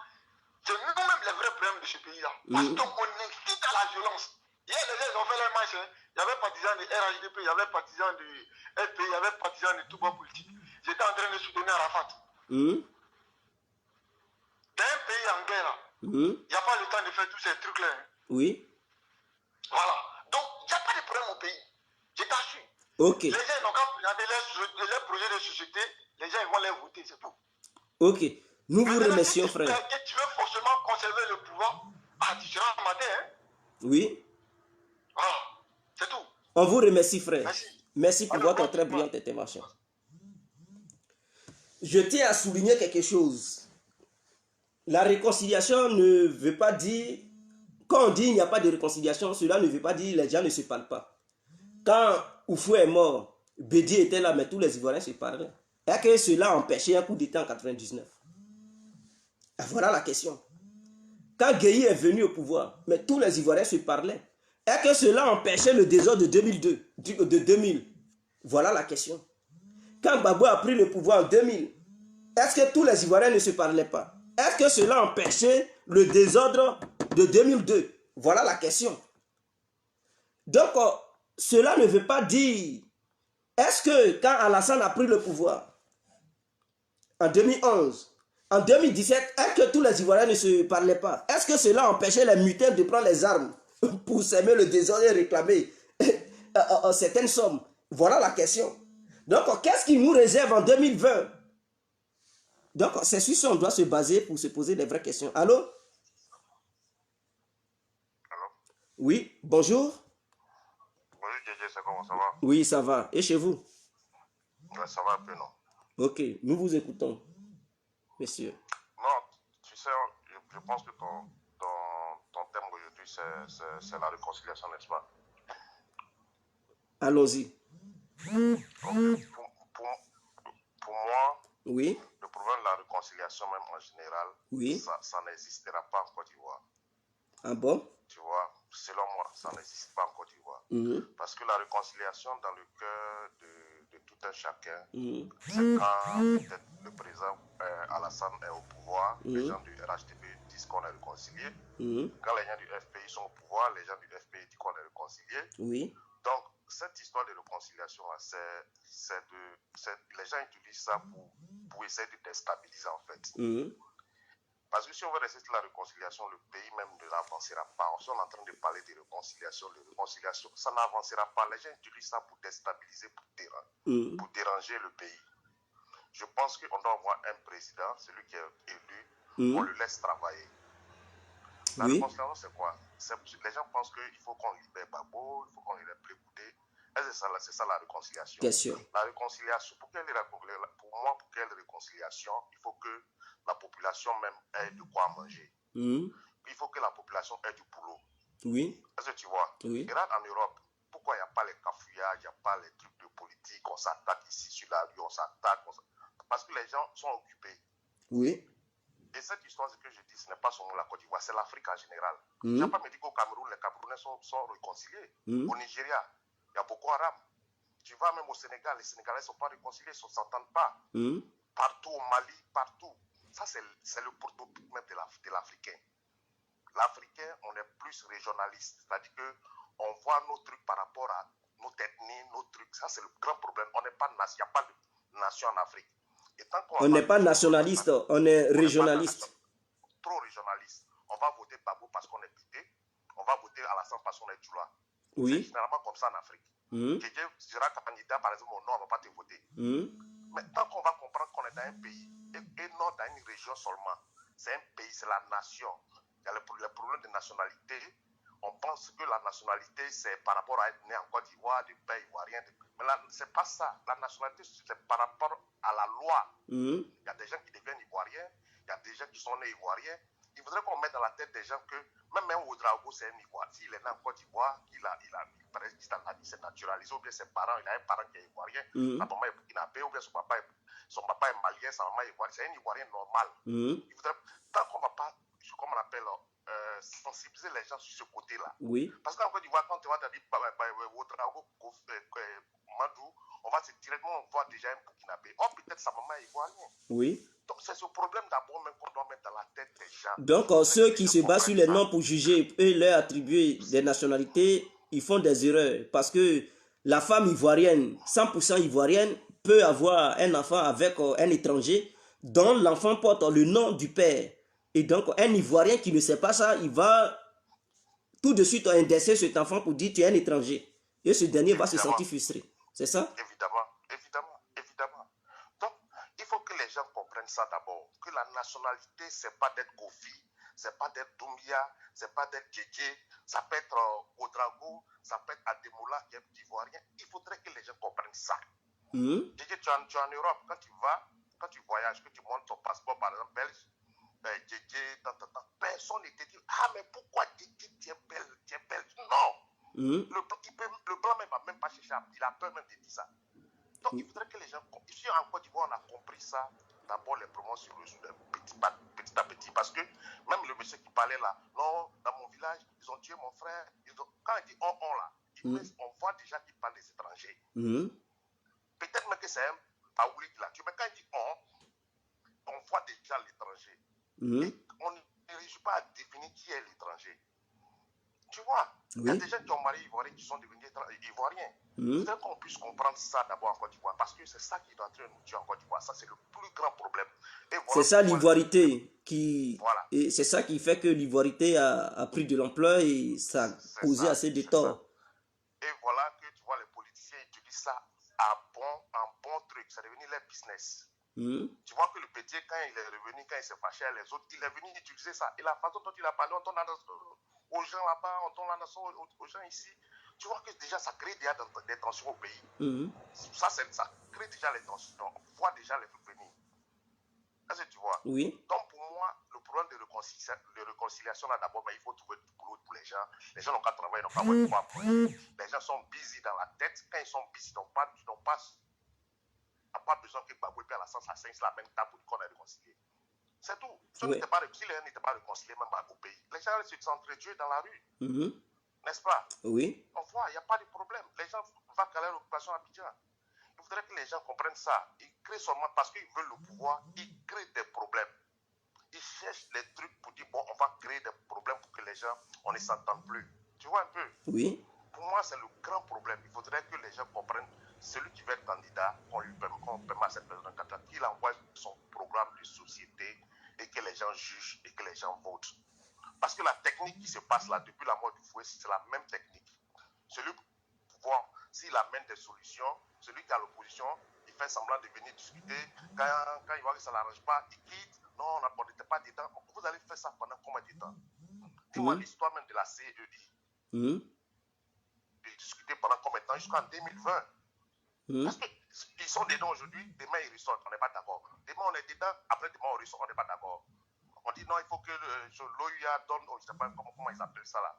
S3: C'est nous-mêmes les vrais problèmes de ce pays-là. Parce qu'on incite à la violence. Hier, les gens ils ont fait leur marche. Il y avait partisans de RHDP, il y avait partisans de LP, il y avait partisans de tout bas politique. J'étais en train de soutenir Arafat. Dans un pays en guerre, il n'y a pas le temps de faire tous ces trucs-là.
S2: Oui.
S3: Voilà. Donc, il n'y a pas de problème au pays. Je t'assure.
S2: Ok.
S3: Les gens n'ont qu'à présenter leurs projets de société, les gens ils vont les voter, c'est tout.
S2: Ok. Nous vous remercions, frère.
S3: Si tu veux forcément conserver le pouvoir, tu seras maté, hein?
S2: Oui.
S3: Voilà. C'est tout.
S2: On vous remercie, frère.
S3: Merci.
S2: Merci pour votre très brillante intervention. Je tiens à souligner quelque chose. La réconciliation ne veut pas dire... Quand on dit il n'y a pas de réconciliation, cela ne veut pas dire les gens ne se parlent pas. Quand Oufou est mort, Bédié était là, mais tous les Ivoiriens se parlaient. Est-ce que cela a empêché un coup d'État en 99? Et voilà la question. Quand Gueye est venu au pouvoir, mais tous les Ivoiriens se parlaient. Est-ce que cela a empêché le désordre de 2000? Voilà la question. Quand Gbagbo a pris le pouvoir en 2000, est-ce que tous les Ivoiriens ne se parlaient pas? Est-ce que cela a empêché le désordre de 2002? Voilà la question. Donc, cela ne veut pas dire... Est-ce que quand Alassane a pris le pouvoir, en 2011, en 2017, est-ce que tous les Ivoiriens ne se parlaient pas? Est-ce que cela a empêché les mutins de prendre les armes pour s'aimer le désordre et réclamer certaines sommes? Voilà la question. Donc, qu'est-ce qui nous réserve en 2020? Donc, c'est sur ça qu'on doit se baser pour se poser les vraies questions. Allô?
S3: Allô?
S2: Oui, bonjour.
S3: Bonjour, Djedje, c'est comment ça va?
S2: Oui, ça va. Et chez vous?
S3: Ouais, ça va un peu, non?
S2: Ok, nous vous écoutons, monsieur.
S3: Non, tu sais, je pense que ton thème aujourd'hui, c'est la réconciliation, n'est-ce pas?
S2: Allons-y.
S3: Pour moi,
S2: oui.
S3: Le problème de la réconciliation, même en général,
S2: oui.
S3: ça n'existera pas en Côte d'Ivoire.
S2: Ah bon?
S3: Tu vois, selon moi, ça n'existe pas en Côte d'Ivoire. Parce que la réconciliation dans le cœur de tout un chacun, c'est quand peut-être le président Alassane est au pouvoir, les gens du RHDP disent qu'on est réconcilié. Quand les gens du FPI sont au pouvoir, les gens du FPI disent qu'on est réconcilié.
S2: Oui.
S3: Donc, cette histoire de réconciliation, les gens utilisent ça pour essayer de déstabiliser en fait. Parce que si on veut rester sur la réconciliation, le pays même ne l'avancera pas. Si on est en train de parler de réconciliation, ça n'avancera pas. Les gens utilisent ça pour déstabiliser, pour déranger le pays. Je pense qu'on doit avoir un président, celui qui est élu, on le laisse travailler. La réconciliation, c'est quoi? Les gens pensent qu'il faut qu'on libère Gbagbo, il faut qu'on libère Blé Goudé. C'est ça la réconciliation.
S2: Bien sûr.
S3: La réconciliation, pour moi, pour quelle réconciliation, il faut que la population même ait de quoi manger. Il faut que la population ait du boulot.
S2: Oui.
S3: Est-ce que tu vois?
S2: Oui.
S3: Regarde en Europe, pourquoi il n'y a pas les cafouillards voyage, il n'y a pas les trucs de politique, on s'attaque ici sur la rue, on s'attaque. Parce que les gens sont occupés.
S2: Oui.
S3: Et cette histoire, ce que je dis, ce n'est pas seulement la Côte d'Ivoire, c'est l'Afrique en général. Je n'ai pas me dit qu'au Cameroun, les Camerounais sont réconciliés. Au Nigeria, il y a Boko Haram. Tu vas même au Sénégal, les Sénégalais ne sont pas réconciliés, ils ne s'entendent pas. Partout au Mali, partout. Ça, c'est le prototype même de l'Africain. L'Africain, on est plus régionaliste. C'est-à-dire qu'on voit nos trucs par rapport à notre ethnie, nos trucs. Ça, c'est le grand problème. On n'est pas nation. Il n'y a pas de nation en Afrique. Et tant
S2: on n'est pas nationaliste, on est régionaliste.
S3: Trop régionaliste. On va voter Babou parce qu'on est Pité. On va voter Alassane parce qu'on est Djoula.
S2: Oui.
S3: C'est généralement comme ça en Afrique. Kédé sera candidat, par exemple, non, on ne va pas te voter. Mais tant qu'on va comprendre qu'on est dans un pays, et non dans une région seulement, c'est un pays, c'est la nation. Il y a le problème de nationalité. On pense que la nationalité, c'est par rapport à être né en Côte d'Ivoire, du pays ivoirien. Mais là, ce n'est pas ça. La nationalité, c'est par rapport à la loi. Il y a des gens qui deviennent ivoiriens, il y a des gens qui sont nés ivoiriens. Il faudrait qu'on mette dans la tête des gens que même Ouedraogo, c'est un Ivoirien. S'il est né en Côte d'Ivoire, il s'est naturalisé, ou bien ses parents, il a un parent qui est ivoirien, sa maman est burkinabé, ou bien son papa est malien, sa maman est ivoirienne. C'est un Ivoirien normal. Il faudrait, tant qu'on ne va pas, comme on appelle, sensibiliser les gens sur ce côté-là.
S2: Oui.
S3: Parce qu'en Côte d'Ivoire, quand tu vas te dire Ouedraogo, Madou, on va directement voir déjà un burkinabé. Oh, peut-être sa maman est ivoirienne.
S2: Oui.
S3: Donc, c'est ce problème d'abord même qu'on doit mettre dans la tête des gens.
S2: Donc, ceux qui se basent sur les noms pour juger et leur attribuer des nationalités, ils font des erreurs. Parce que la femme ivoirienne, 100% ivoirienne, peut avoir un enfant avec un étranger dont l'enfant porte le nom du père. Et donc, un Ivoirien qui ne sait pas ça, il va tout de suite indexer cet enfant pour dire tu es un étranger. Et ce dernier va se sentir frustré. C'est ça?
S3: Évidemment. Donc, il faut que les gens comprennent ça d'abord. Que la nationalité, ce n'est pas d'être Kofi, ce n'est pas d'être Doumbia, ce n'est pas d'être Djedje, ça peut être Ouedraogo, ça peut être Ademola qui est ivoirien. Il faudrait que les gens comprennent ça. Djedje, tu es en Europe, quand tu voyages, que tu montres ton passeport, par exemple, belge, Djedje, personne ne te dit, ah, mais pourquoi Djedje, tu es belge? Non. Le blanc même va même pas chercher, il a peur même de dire ça. Donc il faudrait que les gens, ici en Côte d'Ivoire, on a compris ça, d'abord les promos sur le petit à petit, parce que même le monsieur qui parlait là, non, dans mon village, ils ont tué mon frère, quand il dit on là, on voit déjà qu'il parle des étrangers. Peut-être même que c'est un Paouli qui l'a tué, mais quand il dit on voit déjà l'étranger. Et on ne réussit pas à définir qui est l'étranger. Tu vois, il y a des gens qui ont marié ivoiriens qui sont devenus ivoiriens. Il faudrait qu'on puisse comprendre ça d'abord en Côte d'Ivoire, parce que c'est ça qui est en train de nous tuer en Côte d'Ivoire. Ça, c'est le plus grand problème. Voilà,
S2: c'est ça l'ivoirité qui... Voilà. Et c'est ça qui fait que l'ivoirité a pris de l'ampleur et ça a causé assez de tort.
S3: Et voilà que tu vois, les politiciens utilisent ça en bon truc. C'est devenu leur business. Tu vois que le petit, quand il est revenu, quand il s'est fâché à les autres, il est venu utiliser ça. Et la façon dont il a parlé, on tourne aux gens là-bas, on tourne aux gens ici. Tu vois que déjà ça crée déjà des tensions au pays. Ça crée déjà les tensions. On voit déjà les trucs venir. Est-ce que tu vois?
S2: Oui.
S3: Donc pour moi, le problème de réconciliation là d'abord, il faut trouver du boulot pour les gens. Les gens n'ont qu'à travailler, n'ont pas pouvoir. Les gens sont busy dans la tête. Quand ils sont busy, ils n'ont pas besoin que Babou et Alassane s'asseyent sur la même table pour qu'on ait réconcilié. C'est tout. Si les gens n'étaient pas réconciliés même au pays, les gens s'entretuent dans la rue. N'est-ce pas?
S2: Oui.
S3: On voit, il n'y a pas de problème. Les gens vont caler l'occupation à Abidjan. Il faudrait que les gens comprennent ça. Ils créent seulement parce qu'ils veulent le pouvoir, ils créent des problèmes. Ils cherchent les trucs pour dire, bon, on va créer des problèmes pour que les gens, on ne s'entende plus. Tu vois un peu?
S2: Oui.
S3: Pour moi, c'est le grand problème. Il faudrait que les gens comprennent celui qui veut être candidat, qu'on permet à cette personne qu'il envoie son programme de société et que les gens jugent et que les gens votent. Parce que la technique qui se passe là depuis la mort du fouet, c'est la même technique. Celui au pouvoir, s'il amène des solutions, celui qui est à l'opposition, il fait semblant de venir discuter. Quand il voit que ça ne l'arrange pas, il quitte. Non, on n'était pas dedans. Vous allez faire ça pendant combien de temps? Dis-moi l'histoire même de la CEI. De discuter pendant combien de temps? Jusqu'en 2020. Parce qu'ils sont dedans aujourd'hui, demain ils ressortent, on n'est pas d'accord. Demain on est dedans, après demain on ressort, on n'est pas d'accord. On dit non, il faut que l'OUA donne, je ne sais pas comment ils appellent ça là,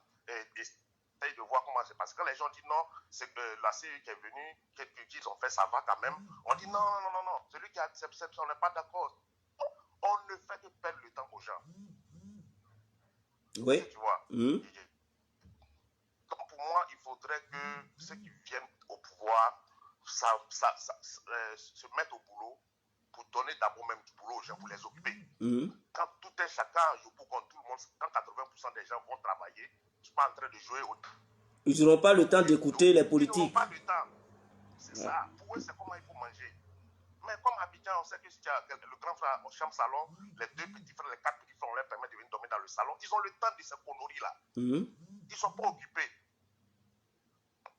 S4: essaye de voir comment c'est passé. Quand les gens disent non, c'est que la CEU qui est venue, qu'ils ont fait, ça va quand même. On dit non, non, non, non. Celui qui accepte, on n'est pas d'accord. On ne fait que perdre le temps aux gens.
S2: Oui.
S4: Tu vois. Donc pour moi, il faudrait que ceux qui viennent au pouvoir se mettent au boulot pour donner d'abord même du boulot aux gens, pour les occuper. Quand tout est chacun joue pour compte tout le monde, quand 80% des gens vont travailler, je ne suis pas en train de jouer au...
S2: Ils n'auront pas le temps d'écouter les politiques.
S4: Ils n'auront pas le temps. C'est ça. Pour eux, c'est comment il faut manger. Mais comme à Abidjan, on sait que si tu as le grand frère au chambre salon, les 2 petits frères, les 4 petits frères, on leur permet de venir dormir dans le salon. Ils ont le temps de ces conneries-là. Ils ne sont pas occupés.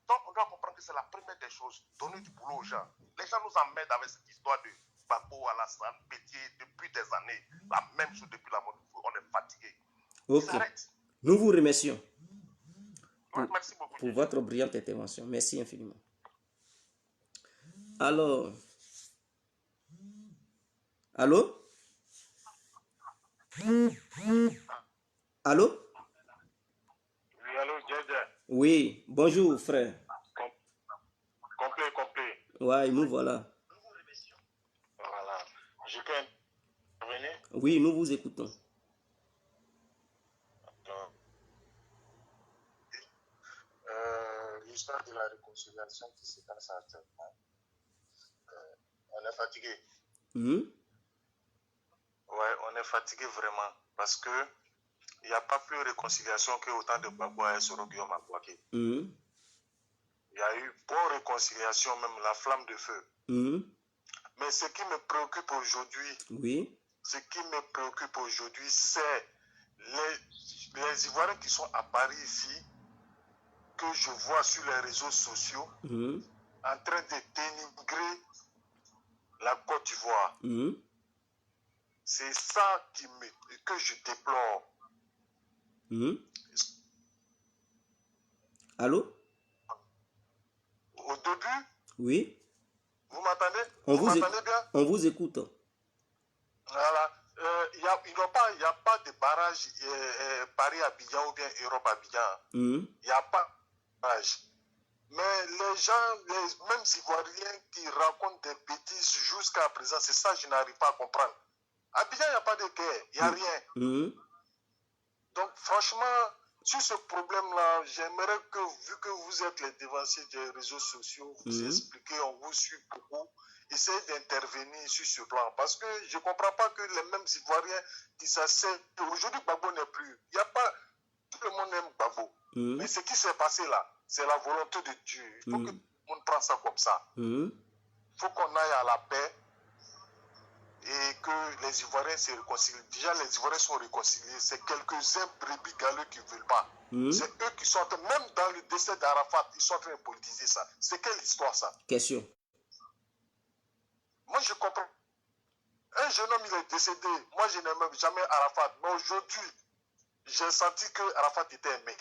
S4: Donc, on doit comprendre que c'est la première des choses. Donner du boulot aux gens. Les gens nous emmènent avec cette histoire de Babo, Alassane, Pétier, depuis des années. La même chose depuis la mort. On est fatigué.
S2: Ok. Nous vous remercions
S4: merci beaucoup,
S2: pour votre brillante intervention. Merci infiniment. Alors, allô? Allô?
S3: Oui, allô, Djedje.
S2: Oui, bonjour frère.
S3: Complet.
S2: Ouais, nous voilà.
S3: Voilà. Je peux intervenir?
S2: Oui, nous vous écoutons.
S3: L'histoire de la réconciliation qui se passe actuellement, on est fatigué. Ouais, on est fatigué vraiment parce que il n'y a pas plus de réconciliation que autant de Bagua et Soro Guillaume à Boaké. Il y a eu bonne réconciliation, même la flamme de feu. Mais ce qui me préoccupe aujourd'hui, c'est les Ivoiriens qui sont à Paris ici, que je vois sur les réseaux sociaux, en train de dénigrer la Côte d'Ivoire. C'est ça que je déplore.
S2: Allô?
S3: Au début?
S2: Oui.
S3: Vous m'entendez?
S2: Vous
S3: m'entendez bien?
S2: On vous écoute.
S3: Voilà. Il n'y a pas de barrage Paris-Abidjan ou bien Europe-Abidjan. Il n'y a pas de barrage. Mais les gens, les mêmes Ivoiriens qui racontent des bêtises jusqu'à présent, c'est ça que je n'arrive pas à comprendre. Abidjan, il n'y a pas de guerre, il n'y a rien. Donc franchement, sur ce problème-là, j'aimerais que, vu que vous êtes les devanciers des réseaux sociaux, vous expliquez, on vous suit beaucoup, essayez d'intervenir sur ce plan. Parce que je ne comprends pas que les mêmes Ivoiriens qui s'assènent, aujourd'hui Gbagbo n'est plus. Il n'y a pas, tout le monde aime Gbagbo. Mais ce qui s'est passé là, c'est la volonté de Dieu. Il faut que tout le monde prenne ça comme ça. Il faut qu'on aille à la paix et que les Ivoiriens se réconcilient. Déjà, les Ivoiriens sont réconciliés. C'est quelques-uns brebis galeux qui ne veulent pas. C'est eux qui sont, même dans le décès d'Arafat, ils sont en train de politiser ça. C'est quelle histoire ça?
S2: Question.
S3: Moi, je comprends. Un jeune homme, il est décédé. Moi, je n'aime jamais Arafat. Mais aujourd'hui, j'ai senti que Arafat était aimé.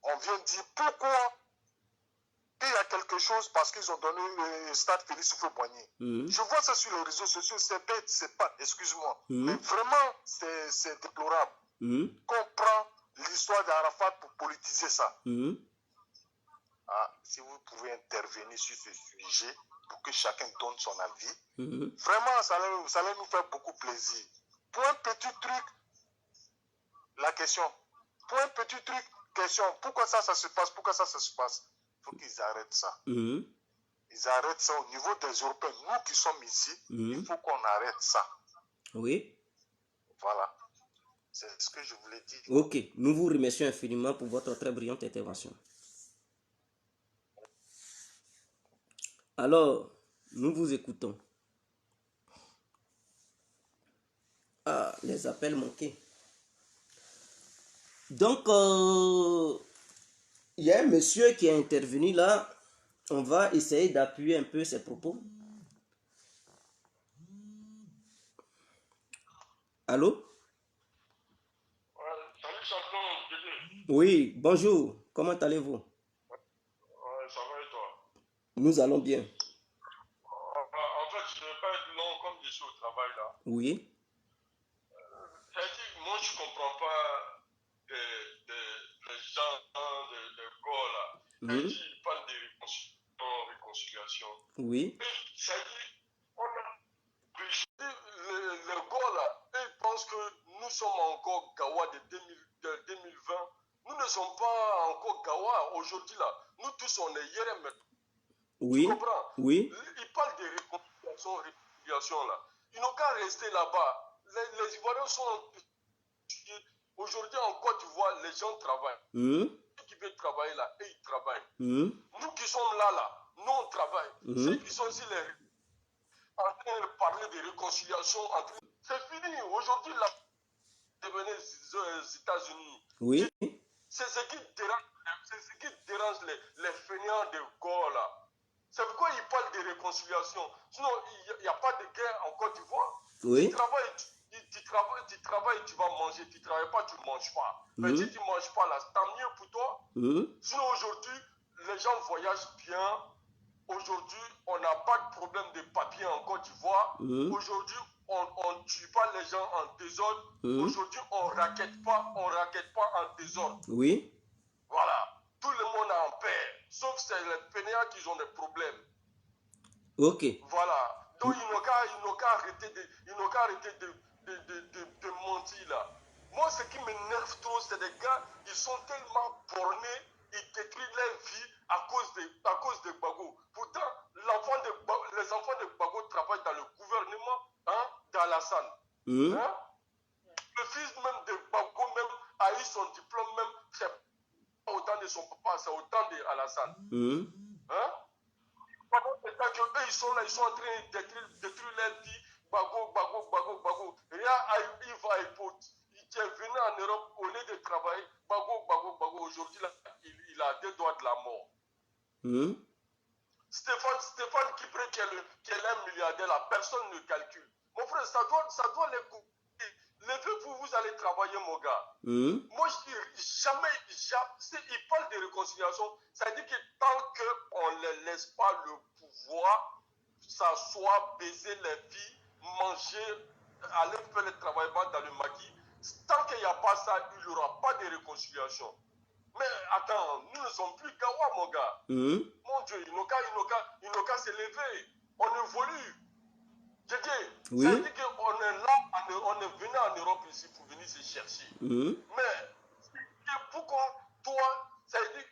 S3: On vient dire pourquoi il y a quelque chose parce qu'ils ont donné le stade Félix Houphouët-Boigny. Je vois ça sur les réseaux sociaux, c'est bête, c'est pas, excuse-moi, mais vraiment c'est déplorable. Qu'on prend l'histoire d'Arafat pour politiser ça. Si vous pouvez intervenir sur ce sujet pour que chacun donne son avis, vraiment ça allait nous faire beaucoup plaisir. Pour un petit truc, la question. Pour un petit truc, question. Pourquoi ça se passe? Pourquoi ça se passe? Il faut qu'ils arrêtent ça. Ils arrêtent ça au niveau des Européens. Nous qui sommes ici, il faut qu'on arrête ça.
S2: Oui.
S3: Voilà. C'est ce que je voulais dire.
S2: Ok. Nous vous remercions infiniment pour votre très brillante intervention. Alors, nous vous écoutons. Ah, les appels manqués. Donc, il y a un monsieur qui est intervenu là. On va essayer d'appuyer un peu ses propos. Allô?
S3: Salut champion.
S2: Oui, bonjour. Comment allez-vous?
S3: Ça va et toi?
S2: Nous allons bien.
S3: En fait, je ne vais pas être long comme je suis au travail là.
S2: Oui.
S3: Moi, je ne comprends pas les gens,
S5: Il parle de réconciliation.
S2: Oui.
S5: Ça dit, on a les gars là, ils pensent que nous sommes encore Gawa de 2020. Nous ne sommes pas encore Gawa aujourd'hui là. Nous tous on est Yerem.
S2: Oui.
S5: Tu comprends?
S2: Oui.
S5: Ils parlent de réconciliation là. Ils n'ont qu'à rester là-bas. Les Ivoiriens sont aujourd'hui en Côte d'Ivoire, les gens travaillent. Ceux qui veulent travailler là, et ils travaillent. Nous qui sommes là, nous on travaille. Ceux qui sont ici en train de parler de réconciliation, c'est fini. Aujourd'hui, là, devenez les États-Unis.
S2: Oui.
S5: C'est ce qui dérange les fainéants de Gaulle là. C'est pourquoi ils parlent de réconciliation. Sinon, il n'y a pas de guerre en Côte d'Ivoire.
S2: Oui.
S5: Tu travailles, tu vas manger. Tu ne travailles pas, tu ne manges pas. Mais si tu ne manges pas, là, tant mieux pour toi. Sinon, aujourd'hui, les gens voyagent bien. Aujourd'hui, on n'a pas de problème de papier en Côte d'Ivoire. Aujourd'hui, on ne tue pas les gens en désordre. Aujourd'hui, on ne raquette pas en désordre.
S2: Oui.
S5: Voilà. Tout le monde est en paix. Sauf c'est les fainéants qui ont des problèmes.
S2: Ok.
S5: Voilà. Donc, ils n'ont qu'à arrêter de mentir là. Moi, ce qui m'énerve trop, c'est des gars, ils sont tellement bornés, ils détruisent leur vie à cause de Gbagbo. Pourtant, les enfants de Gbagbo travaillent dans le gouvernement d'Alassane. Le fils même de Gbagbo même a eu son diplôme même, c'est pas autant de son papa, c'est autant d'Alassane. Pendant ce temps qu'eux, ils sont là, ils sont en train de détruire leur vie. Gbagbo. Rien il va il est venu en Europe au lieu de travailler. Gbagbo. Aujourd'hui, il a deux doigts de la mort. Stéphane Kipré, qui est un milliardaire, là, personne ne calcule. Mon frère, ça doit les couper. Levez-vous, vous allez travailler, mon gars. Moi, je dis jamais, ils parlent de réconciliation. Ça veut dire que tant qu'on ne les laisse pas le pouvoir, s'asseoir, baiser les filles, manger, aller faire le travail dans le maquis, tant qu'il n'y a pas ça, il n'y aura pas de réconciliation. Mais attends, nous ne sommes plus Gawa, mon gars. Mon Dieu, il n'ont qu'à se lever. On évolue. Je dis, ça veut dire qu'on est là, on est venu en Europe ici pour venir se chercher. Mais pourquoi toi, ça veut dire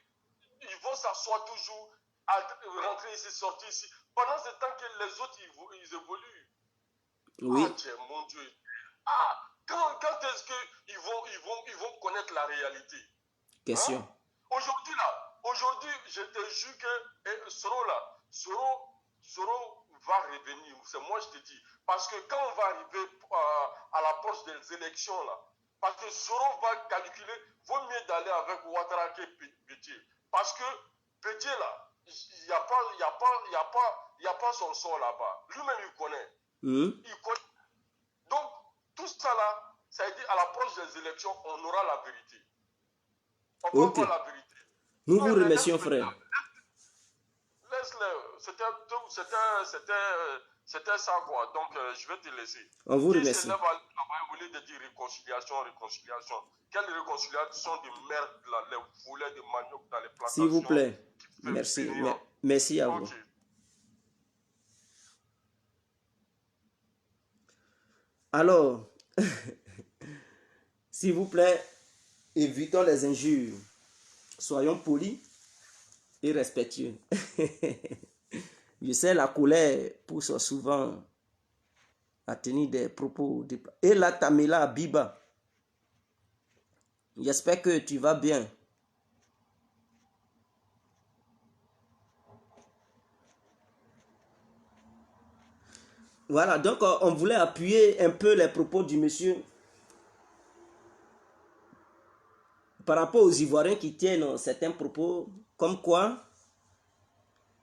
S5: ils vont s'asseoir toujours, rentrer ici, sortir ici, pendant ce temps que les autres, ils évoluent. Ah, tiens, mon Dieu. Quand est-ce qu'ils vont connaître la réalité?
S2: Question.
S5: Aujourd'hui, je te jure que Soro va revenir. C'est moi, je te dis. Parce que quand on va arriver à l'approche des élections, là, parce que Soro va calculer, vaut mieux d'aller avec Ouattara que Bédié. Parce que Bédié, là, il n'y a pas son sort là-bas. Lui-même, il connaît. Il connaît. Donc, tout ça là, ça veut dire à l'approche des élections, on aura la vérité. On va voir la vérité.
S2: Nous vous remercions, frère.
S5: Laisse-le. C'était ça, quoi. Donc, je vais te laisser.
S2: On vous remercie.
S5: Qui au lieu de dire réconciliation. Quelle réconciliation de merde, là, les volets de manioc dans les plantations.
S2: S'il vous plaît. Merci. Merci à vous. Alors, s'il vous plaît, évitons les injures. Soyons polis et respectueux. Je sais, la colère pousse souvent à tenir des propos. Et là, Tamila Biba, j'espère que tu vas bien. Voilà, donc on voulait appuyer un peu les propos du monsieur par rapport aux Ivoiriens qui tiennent certains propos, comme quoi,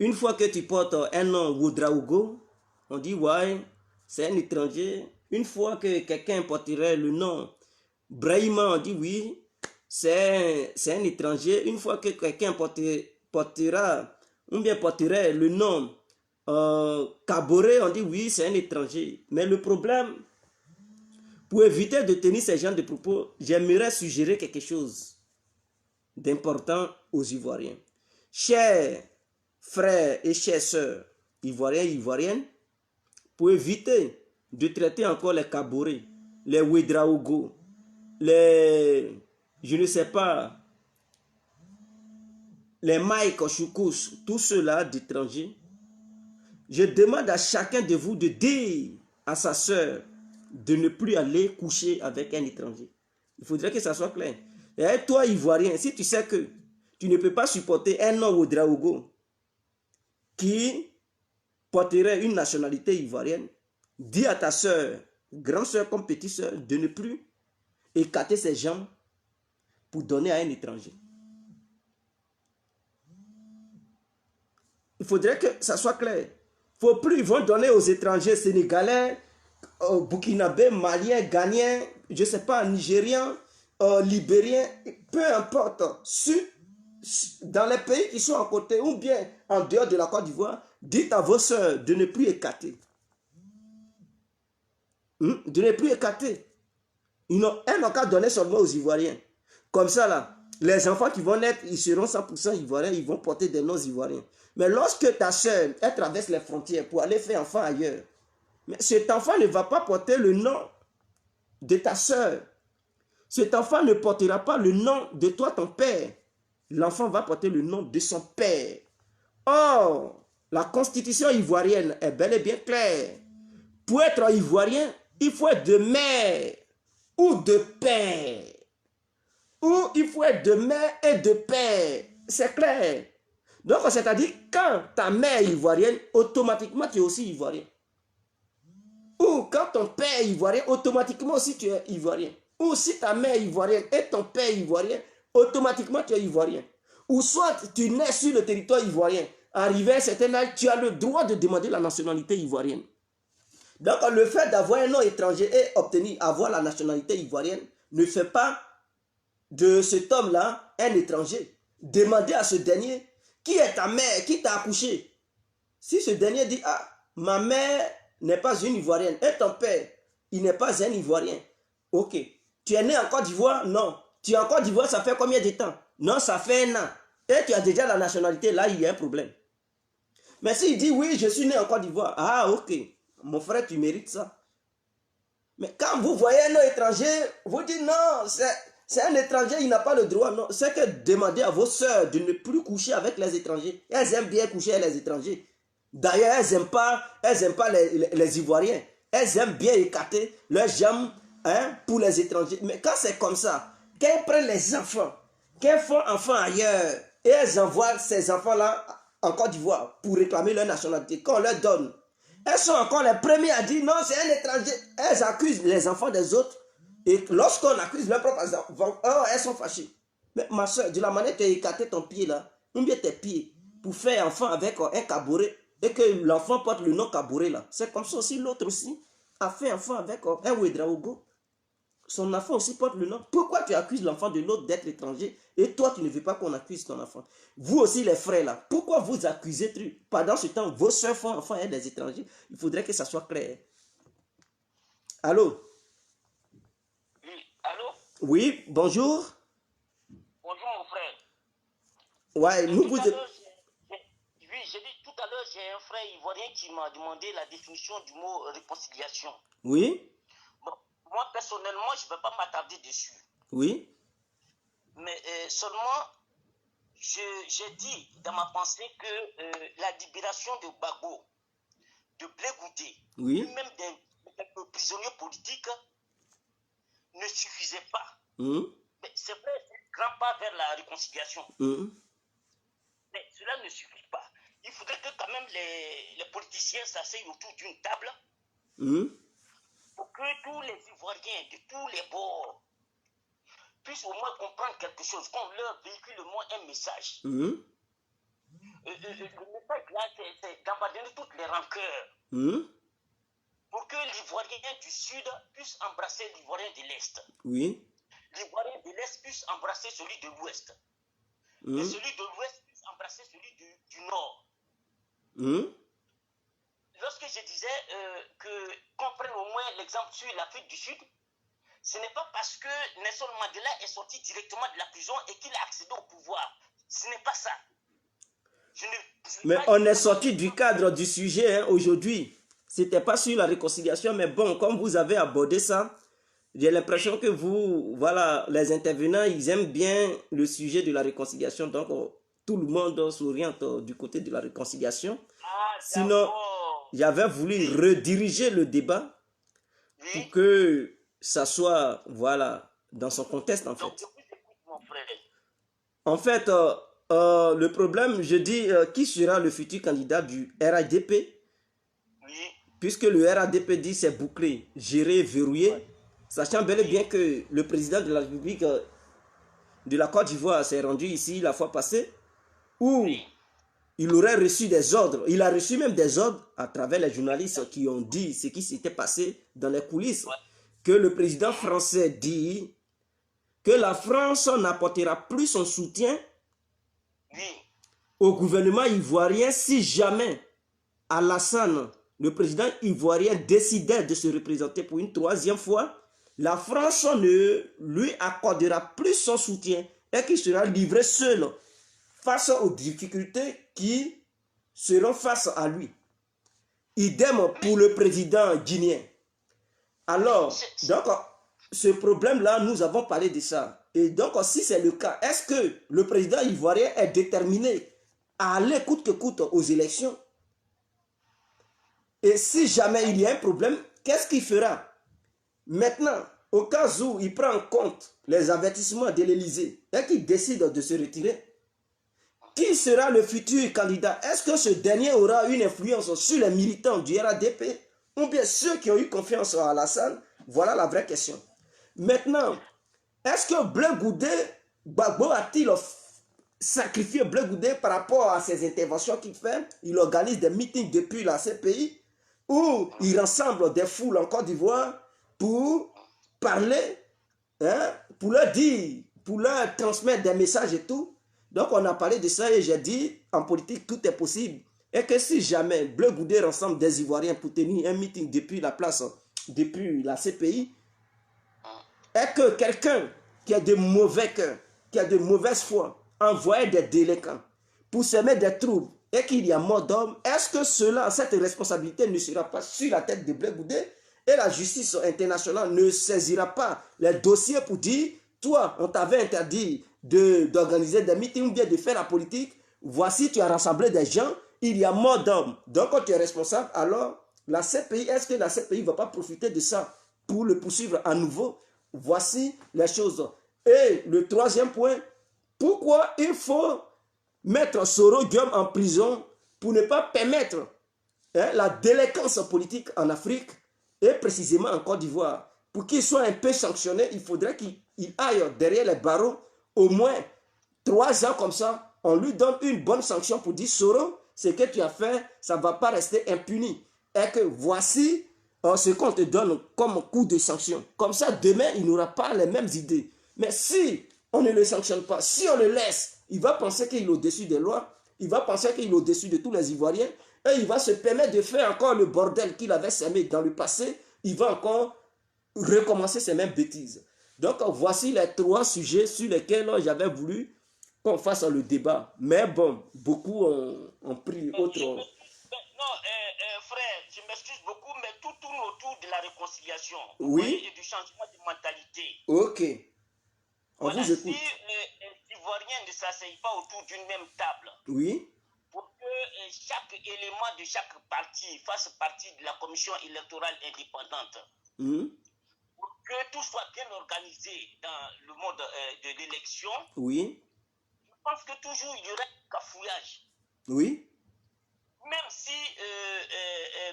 S2: une fois que tu portes un nom Ouedraogo, on dit ouais, c'est un étranger. Une fois que quelqu'un porterait le nom Brahima, on dit oui, c'est un étranger. Une fois que quelqu'un portera le nom Kaboré, on dit oui, c'est un étranger. Mais le problème, pour éviter de tenir ce genre de propos, j'aimerais suggérer quelque chose d'important aux Ivoiriens. chers frères et chères sœurs ivoiriens et ivoiriennes, pour éviter de traiter encore les Kaboré, les Ouedraogo, les, je ne sais pas, les Mike Choukous, tous ceux-là d'étrangers, je demande à chacun de vous de dire à sa sœur de ne plus aller coucher avec un étranger. Il faudrait que ça soit clair. Et toi, Ivoirien, si tu sais que tu ne peux pas supporter un nom Ouedraogo qui porterait une nationalité ivoirienne, dis à ta soeur, grande soeur comme petite soeur, de ne plus écarter ses jambes pour donner à un étranger. Il faudrait que ça soit clair. Il ne faut plus, ils vont donner aux étrangers sénégalais, burkinabés, maliens, ghanéens, je ne sais pas, nigériens, libériens, peu importe, dans les pays qui sont à côté ou bien en dehors de la Côte d'Ivoire, dites à vos soeurs de ne plus écarter. De ne plus écarter. Ils n'ont qu'à donner seulement aux Ivoiriens. Comme ça, là, les enfants qui vont naître, ils seront 100% Ivoiriens, ils vont porter des noms Ivoiriens. Mais lorsque ta soeur, elle traverse les frontières pour aller faire enfant ailleurs, mais cet enfant ne va pas porter le nom de ta soeur. Cet enfant ne portera pas le nom de toi, ton père. L'enfant va porter le nom de son père. Or, la constitution ivoirienne est bel et bien claire. Pour être ivoirien, il faut être de mère ou de père. Ou il faut être de mère et de père. C'est clair. Donc, c'est-à-dire, quand ta mère est ivoirienne, automatiquement, tu es aussi ivoirien. Ou quand ton père est ivoirien, automatiquement aussi, tu es ivoirien. Ou si ta mère est ivoirienne et ton père est ivoirien, automatiquement, tu es ivoirien. Ou soit, tu nais sur le territoire ivoirien. Arrivé à un certain âge, tu as le droit de demander la nationalité ivoirienne. Donc, le fait d'avoir un nom étranger et avoir la nationalité ivoirienne ne fait pas de cet homme-là un étranger. Demandez à ce dernier, qui est ta mère, qui t'a accouché? Si ce dernier dit, ah, ma mère n'est pas une Ivoirienne, et ton père, il n'est pas un Ivoirien. Ok. Tu es né en Côte d'Ivoire? Non. Tu es en Côte d'Ivoire, ça fait combien de temps? Non, ça fait un an. Et tu as déjà la nationalité, là, il y a un problème. Mais s'il dit, oui, je suis né en Côte d'Ivoire, ah, ok. Mon frère, tu mérites ça. Mais quand vous voyez un nom étranger, vous dites, non, c'est un étranger, il n'a pas le droit. Non, c'est que demandez à vos soeurs de ne plus coucher avec les étrangers. Elles aiment bien coucher avec les étrangers. D'ailleurs, elles n'aiment pas les Ivoiriens. Elles aiment bien écarter leurs jambes pour les étrangers. Mais quand c'est comme ça, quand elles prennent les enfants, qu'elles font enfants ailleurs, et elles envoient ces enfants-là en Côte d'Ivoire pour réclamer leur nationalité, quand on leur donne, elles sont encore les premières à dire non, c'est un étranger. Elles accusent les enfants des autres. Et lorsqu'on accuse leurs propres enfants, elles sont fâchées. Mais ma soeur, de la manière que tu as écarté ton pied là, ou bien tes pieds, pour faire enfant avec un Kaboré, et que l'enfant porte le nom Kaboré là, c'est comme ça aussi l'autre aussi a fait enfant avec un Ouedraogo. Son enfant aussi porte le nom. Pourquoi tu accuses l'enfant de l'autre d'être étranger et toi tu ne veux pas qu'on accuse ton enfant? Vous aussi les frères là, pourquoi vous accusez pendant ce temps vos soeurs font enfant et des étrangers? Il faudrait que ça soit clair. Allô?
S1: Oui, allô?
S2: Oui, bonjour.
S1: Bonjour mon frère.
S2: Ouais, nous vous...
S1: Oui, j'ai dit tout à l'heure, j'ai un frère ivoirien qui m'a demandé la définition du mot réconciliation.
S2: Oui.
S1: Bon, moi, personnellement, je ne vais pas m'attarder dessus.
S2: Oui.
S1: Mais seulement, j'ai dit dans ma pensée que la libération de Gbagbo, de Blé Goudé,
S2: oui.
S1: même des prisonniers politiques, ne suffisait pas. Mais c'est vrai, c'est un grand pas vers la réconciliation. Mais cela ne suffit pas. Il faudrait que quand même les politiciens s'asseyent autour d'une table pour que tous les Ivoiriens de tous les bords puissent au moins comprendre quelque chose, qu'on leur véhicule au moins un message. Le message là, c'est d'abandonner toutes les rancœurs pour que l'Ivoirien du Sud puisse embrasser l'Ivoirien de l'Est.
S2: Oui.
S1: L'Ivoirien de l'Est puisse embrasser celui de l'Ouest. Et celui de l'Ouest puisse embrasser celui du Nord. Lorsque je disais qu'on prenne au moins l'exemple sur l'Afrique du Sud, ce n'est pas parce que Nelson Mandela est sorti directement de la prison et qu'il a accédé au pouvoir. Ce n'est pas ça.
S2: Mais on est sorti du cadre du sujet hein, aujourd'hui. C'était pas sur la réconciliation, mais bon, comme vous avez abordé ça, j'ai l'impression que vous, voilà, les intervenants, ils aiment bien le sujet de la réconciliation. Donc, tout le monde s'oriente du côté de la réconciliation. Sinon, j'avais voulu rediriger le débat pour que ça soit, voilà, dans son contexte, en fait. En fait, le problème, je dis, qui sera le futur candidat du RADP? Puisque le RADP dit c'est bouclé, géré, verrouillé, sachant bel et bien que le président de la République de la Côte d'Ivoire s'est rendu ici la fois passée, où il aurait reçu des ordres, il a reçu même des ordres à travers les journalistes qui ont dit ce qui s'était passé dans les coulisses, que le président français dit que la France n'apportera plus son soutien au gouvernement ivoirien si jamais Alassane, le président ivoirien, décidait de se représenter pour une troisième fois, la France ne lui accordera plus son soutien et qu'il sera livré seul face aux difficultés qui seront face à lui. Idem pour le président guinéen. Alors, donc, ce problème-là, nous avons parlé de ça. Et donc, si c'est le cas, est-ce que le président ivoirien est déterminé à aller coûte que coûte aux élections? Et si jamais il y a un problème, qu'est-ce qu'il fera? Maintenant, au cas où il prend en compte les avertissements de l'Élysée et qu'il décide de se retirer, qui sera le futur candidat? Est-ce que ce dernier aura une influence sur les militants du RADP ou bien ceux qui ont eu confiance en Alassane? Voilà la vraie question. Maintenant, est-ce que Blé Goudé, Gbagbo a-t-il sacrifié Blé Goudé par rapport à ses interventions qu'il fait? Il organise des meetings depuis la CPI où il rassemble des foules en Côte d'Ivoire pour parler, hein, pour leur dire, pour leur transmettre des messages et tout. Donc on a parlé de ça et j'ai dit, en politique, tout est possible. Et que si jamais Blé Goudé rassemble des Ivoiriens pour tenir un meeting depuis la place, depuis la CPI, et que quelqu'un qui a de mauvais cœurs, qui a de mauvaise foi, envoie des délinquants pour semer des troubles et qu'il y a mort d'hommes, est-ce que cela, cette responsabilité ne sera pas sur la tête de Blé Goudé et la justice internationale ne saisira pas les dossiers pour dire, toi, on t'avait interdit d'organiser des meetings ou bien de faire la politique, voici, tu as rassemblé des gens, il y a mort d'hommes, donc quand tu es responsable, alors la CPI, est-ce que la CPI ne va pas profiter de ça pour le poursuivre à nouveau? Voici les choses. Et le troisième point, pourquoi il faut mettre Soro Guillaume en prison pour ne pas permettre la délinquance politique en Afrique et précisément en Côte d'Ivoire? Pour qu'il soit un peu sanctionné, il faudrait qu'il aille derrière les barreaux au moins 3 ans comme ça. On lui donne une bonne sanction pour dire Soro, ce que tu as fait, ça ne va pas rester impuni. Et que voici ce qu'on te donne comme coup de sanction. Comme ça, demain, il n'aura pas les mêmes idées. Mais si on ne le sanctionne pas, si on le laisse, il va penser qu'il est au-dessus des lois, il va penser qu'il est au-dessus de tous les Ivoiriens, et il va se permettre de faire encore le bordel qu'il avait semé dans le passé, il va encore recommencer ces mêmes bêtises. Donc, voici les 3 sujets sur lesquels j'avais voulu qu'on fasse le débat. Mais bon, beaucoup ont pris autre...
S1: Non, frère, je m'excuse beaucoup, mais tout tourne autour de la réconciliation.
S2: Oui.
S1: Et du changement de mentalité.
S2: Ok. On
S1: Voilà,
S2: vous écoute.
S1: si les Ivoiriens ne s'asseyent pas autour d'une même table,
S2: oui,
S1: pour que chaque élément de chaque parti fasse partie de la commission électorale indépendante, pour que tout soit bien organisé dans le monde de l'élection,
S2: oui,
S1: je pense que toujours il y aurait un cafouillage.
S2: Oui.
S1: Même si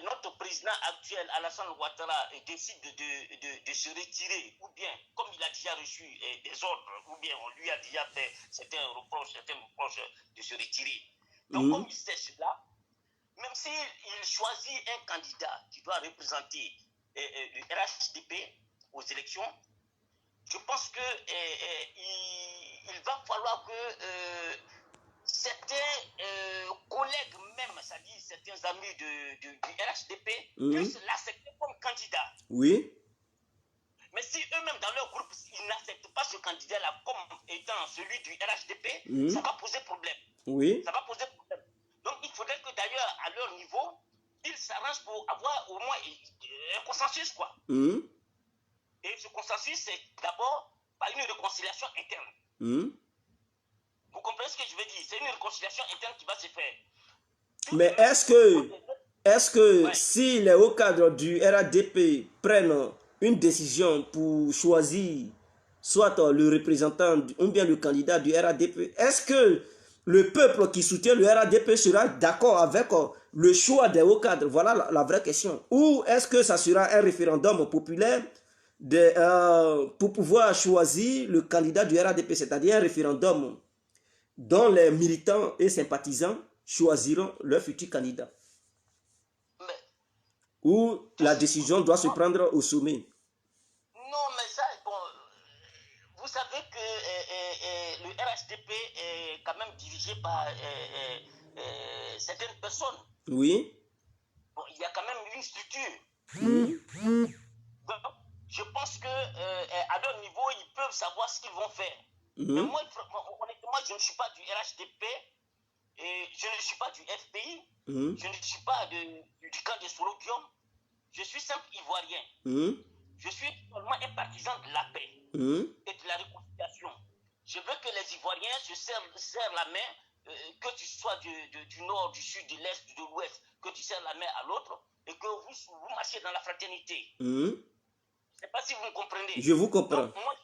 S1: notre président actuel, Alassane Ouattara, décide de se retirer, ou bien, comme il a déjà reçu des ordres, ou bien on lui a déjà fait certains reproches de se retirer. Donc, comme il sait cela, même s'il choisit un candidat qui doit représenter le RHDP aux élections, je pense qu'il va falloir que certains collègues même, c'est-à-dire certains amis du RHDP, puissent l'accepter comme candidat.
S2: Oui.
S1: Mais si eux-mêmes dans leur groupe, ils n'acceptent pas ce candidat-là comme étant celui du RHDP, ça va poser problème.
S2: Oui.
S1: Ça va poser problème. s'arrangent pour avoir au moins un consensus, quoi. Et ce consensus, c'est d'abord par une réconciliation interne. Vous comprenez ce que je veux dire? C'est une réconciliation interne qui va se faire.
S2: Mais est-ce que si les hauts cadres du RADP prennent une décision pour choisir soit le représentant ou bien le candidat du RADP, est-ce que le peuple qui soutient le RADP sera d'accord avec le choix des hauts cadres? Voilà la vraie question. Ou est-ce que ça sera un référendum populaire pour pouvoir choisir le candidat du RADP, c'est-à-dire un référendum dont les militants et sympathisants choisiront leur futur candidat? Ou la décision doit se prendre au sommet?
S1: Non, mais ça, bon, vous savez que le RHDP est quand même dirigé par certaines personnes.
S2: Oui.
S1: Bon, il y a quand même une structure. Donc, je pense que à leur niveau, ils peuvent savoir ce qu'ils vont faire. Mais moi, honnêtement, je ne suis pas du RHDP, et je ne suis pas du FPI, je ne suis pas du camp de Sologium, je suis simple Ivoirien. Je suis seulement un partisan de la paix et de la réconciliation. Je veux que les Ivoiriens se serrent la main, que tu sois du nord, du sud, de l'est, de l'ouest, que tu serres la main à l'autre et que vous marchiez dans la fraternité. Je ne sais pas si vous me comprenez.
S2: Je vous comprends.
S1: Donc, moi,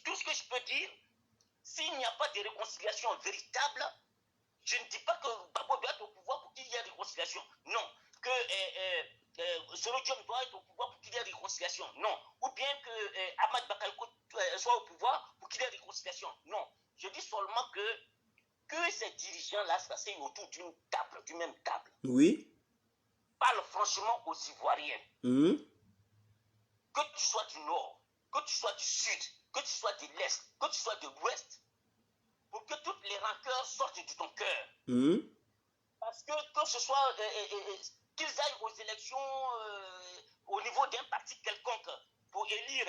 S1: tout ce que je peux dire, s'il n'y a pas de réconciliation véritable, je ne dis pas que Babo doit être au pouvoir pour qu'il y ait réconciliation. Non. Que Sologium doit être au pouvoir pour qu'il y ait réconciliation. Non. Ou bien que Ahmad Bakalko soit au pouvoir pour qu'il y ait réconciliation. Non. Je dis seulement que ces dirigeants-là s'asseyent autour d'une table, d'une même table.
S2: Oui.
S1: Parle franchement aux Ivoiriens. Que tu sois du nord, que tu sois du sud, que tu sois de l'est, que tu sois de l'ouest, pour que toutes les rancœurs sortent de ton cœur. Parce que ce soit qu'ils aillent aux élections au niveau d'un parti quelconque pour élire,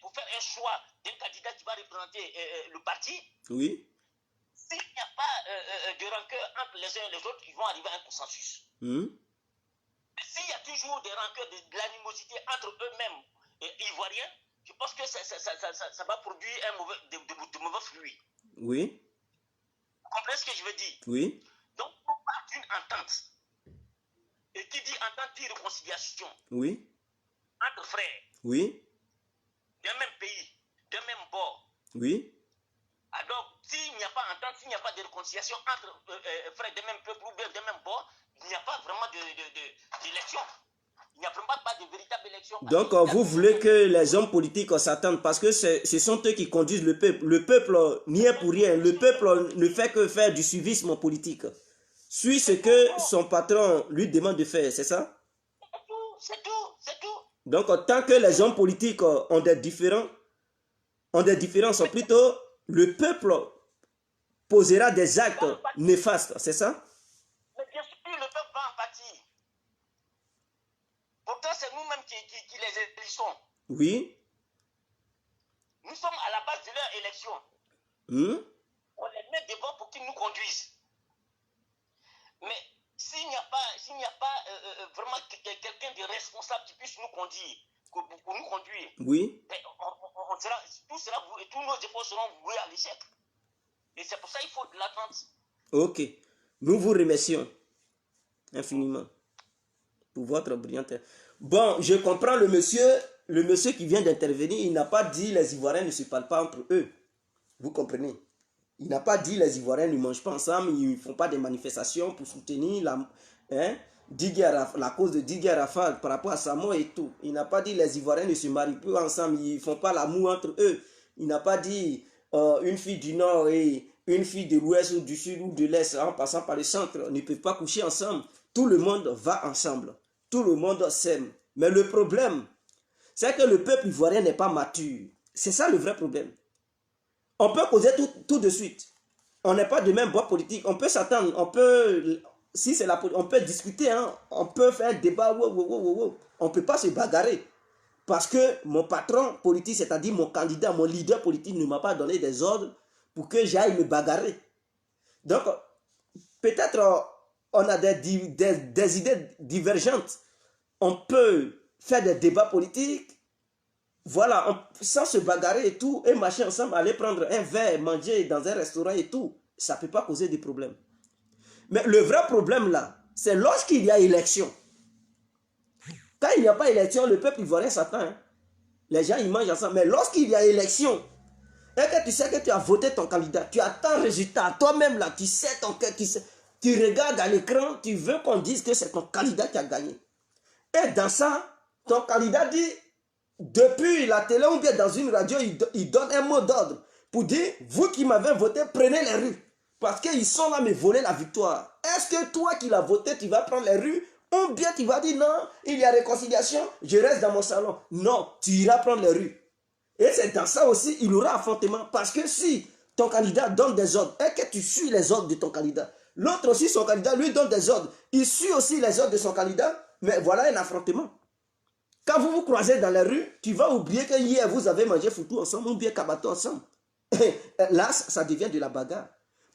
S1: pour faire un choix d'un candidat qui va représenter le parti.
S2: Oui.
S1: S'il n'y a pas de rancœur entre les uns et les autres, ils vont arriver à un consensus. S'il y a toujours des rancœurs, de l'animosité entre eux-mêmes et Ivoiriens, je pense que ça va produire de mauvais fruits.
S2: Oui.
S1: Vous comprenez ce que je veux dire?
S2: Oui.
S1: Donc, on part d'une entente. Et qui dit entente dit réconciliation.
S2: Oui.
S1: Entre frères.
S2: Oui.
S1: D'un même pays, d'un même bord.
S2: Oui.
S1: Alors, s'il n'y a pas entente, s'il n'y a pas de réconciliation entre frères d'un même peuple ou bien d'un même bord, il n'y a pas vraiment d'élection. Il n'y a vraiment pas de véritable élection.
S2: Donc, vous voulez que les hommes politiques s'attendent parce que ce sont eux qui conduisent le peuple. Le peuple n'y est pour rien. Le peuple ne fait que faire du suivisme politique. Suit ce que son patron lui demande de faire, c'est ça?
S1: C'est tout.
S2: Donc, tant que les hommes politiques ont des différences, plutôt le peuple posera des actes néfastes, c'est ça?
S1: Mais bien sûr, le peuple va en pâtir. Pourtant, c'est nous-mêmes qui les élissons.
S2: Oui.
S1: Nous sommes à la base de leur élection. On les met devant pour qu'ils nous conduisent. Mais s'il n'y a pas vraiment quelqu'un de responsable qui puisse nous conduire, pour nous conduire,
S2: oui.
S1: Tout sera voué, tous nos efforts seront voués à l'échec. Et c'est pour ça qu'il faut de l'attente.
S2: Ok. Nous vous remercions infiniment pour votre brillante. Bon, je comprends le monsieur qui vient d'intervenir, il n'a pas dit les Ivoiriens ne se parlent pas entre eux. Vous comprenez? Il n'a pas dit les Ivoiriens ne mangent pas ensemble, ils ne font pas des manifestations pour soutenir la cause de Didier Arafat par rapport à sa mort et tout. Il n'a pas dit les Ivoiriens ne se marient plus ensemble, ils ne font pas l'amour entre eux. Il n'a pas dit une fille du nord et une fille de l'ouest ou du sud ou de l'est en passant par le centre ne peuvent pas coucher ensemble. Tout le monde va ensemble. Tout le monde s'aime. Mais le problème, c'est que le peuple ivoirien n'est pas mature. C'est ça le vrai problème. On peut causer tout de suite. On n'est pas de même bord politique. On peut s'attendre. On peut, si c'est la politique, on peut discuter. Hein, on peut faire un débat. On ne peut pas se bagarrer. Parce que mon patron politique, c'est-à-dire mon candidat, mon leader politique ne m'a pas donné des ordres pour que j'aille me bagarrer. Donc, peut-être on a des idées divergentes, on peut faire des débats politiques, voilà, sans se bagarrer et tout, et marcher ensemble, aller prendre un verre, manger dans un restaurant et tout, ça ne peut pas causer des problèmes. Mais le vrai problème là, c'est lorsqu'il y a élection. Quand il n'y a pas élection, le peuple ivoirien s'attend. Hein. Les gens, ils mangent ensemble. Mais lorsqu'il y a élection, et que tu sais que tu as voté ton candidat, tu attends le résultat. Toi-même, là, tu sais ton cœur, tu regardes à l'écran, tu veux qu'on dise que c'est ton candidat qui a gagné. Et dans ça, ton candidat dit, depuis la télé ou bien dans une radio, il donne un mot d'ordre pour dire, vous qui m'avez voté, prenez les rues. Parce qu'ils sont là me voler la victoire. Est-ce que toi qui l'as voté, tu vas prendre les rues? Ou bien tu vas dire non, il y a réconciliation, je reste dans mon salon. Non, tu iras prendre les rues. Et c'est dans ça aussi, il y aura affrontement. Parce que si ton candidat donne des ordres et que tu suis les ordres de ton candidat, l'autre aussi, son candidat, lui donne des ordres. Il suit aussi les ordres de son candidat, mais voilà un affrontement. Quand vous vous croisez dans la rue, tu vas oublier que hier vous avez mangé foutu ensemble ou bien kabato ensemble. Là, ça devient de la bagarre.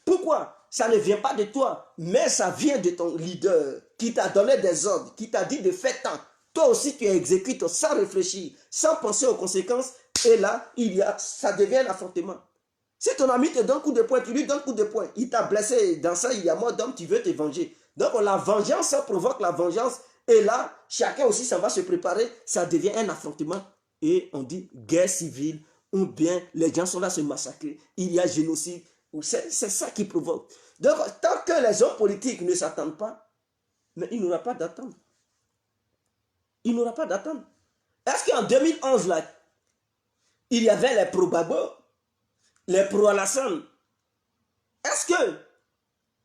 S2: Pourquoi? Ça ne vient pas de toi, mais ça vient de ton leader qui t'a donné des ordres, qui t'a dit de faire tant. Toi aussi, tu exécutes sans réfléchir, sans penser aux conséquences. Et là, ça devient un affrontement. Si ton ami te donne coup de poing, tu lui donnes coup de poing. Il t'a blessé. Dans ça, il y a mort d'homme, tu veux te venger. Donc, la vengeance, ça provoque la vengeance. Et là, chacun aussi, ça va se préparer. Ça devient un affrontement. Et on dit guerre civile. Ou bien les gens sont là à se massacrer. Il y a génocide. C'est ça qui provoque. Donc, tant que les hommes politiques ne s'attendent pas, mais il n'y aura pas d'attente. Il n'y aura pas d'attente. Est-ce qu'en 2011, là, il y avait les pro-Gbagbo, les pro-Alassane? Est-ce que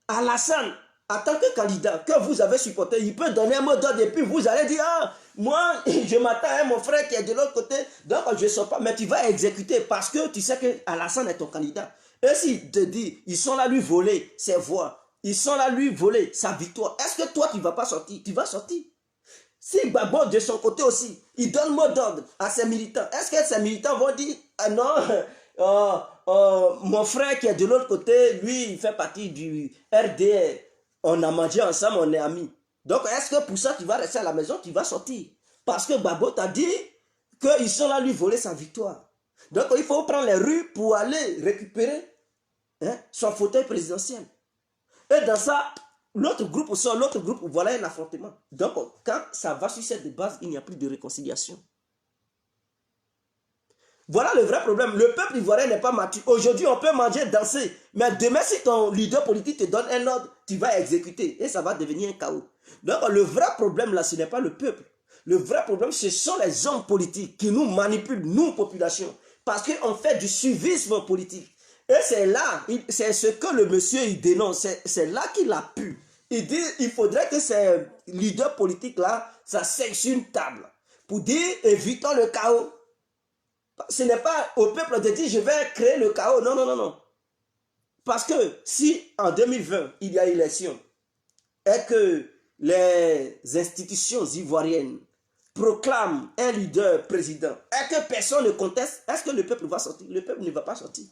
S2: Alassane, en tant que candidat que vous avez supporté, il peut donner un mot d'ordre et puis vous allez dire, ah, moi, je m'attends à mon frère qui est de l'autre côté, donc je ne sors pas, mais tu vas exécuter parce que tu sais que Alassane est ton candidat. Et s'il te dit, ils sont là lui voler ses voix, ils sont là lui voler sa victoire, est-ce que toi tu ne vas pas sortir? Tu vas sortir. Si Gbagbo de son côté aussi, il donne mot d'ordre à ses militants, est-ce que ces militants vont dire, ah non, mon frère qui est de l'autre côté, lui, il fait partie du RDR, on a mangé ensemble, on est amis. Donc, est-ce que pour ça, tu vas rester à la maison, tu vas sortir? Parce que Gbagbo t'a dit qu'ils sont là lui voler sa victoire. Donc, il faut prendre les rues pour aller récupérer son fauteuil présidentiel. Et dans ça, l'autre groupe sort, l'autre groupe, voilà un affrontement. Donc, quand ça va sur cette base, il n'y a plus de réconciliation. Voilà le vrai problème. Le peuple ivoirien n'est pas mature. Aujourd'hui, on peut manger, danser. Mais demain, si ton leader politique te donne un ordre, tu vas exécuter. Et ça va devenir un chaos. Donc, le vrai problème, là, ce n'est pas le peuple. Le vrai problème, ce sont les hommes politiques qui nous manipulent, nous, population. Parce qu'on fait du suivisme politique. Et c'est là, c'est ce que le monsieur il dénonce. C'est là qu'il a pu. Il dit, il faudrait que ces leaders politiques-là, ça s'aille sur une table. Pour dire, évitons le chaos. Ce n'est pas au peuple de dire, je vais créer le chaos. Non, non, non, non. Parce que si en 2020, il y a élection, et que les institutions ivoiriennes proclament un leader président, et que personne ne conteste, est-ce que le peuple va sortir? Le peuple ne va pas sortir.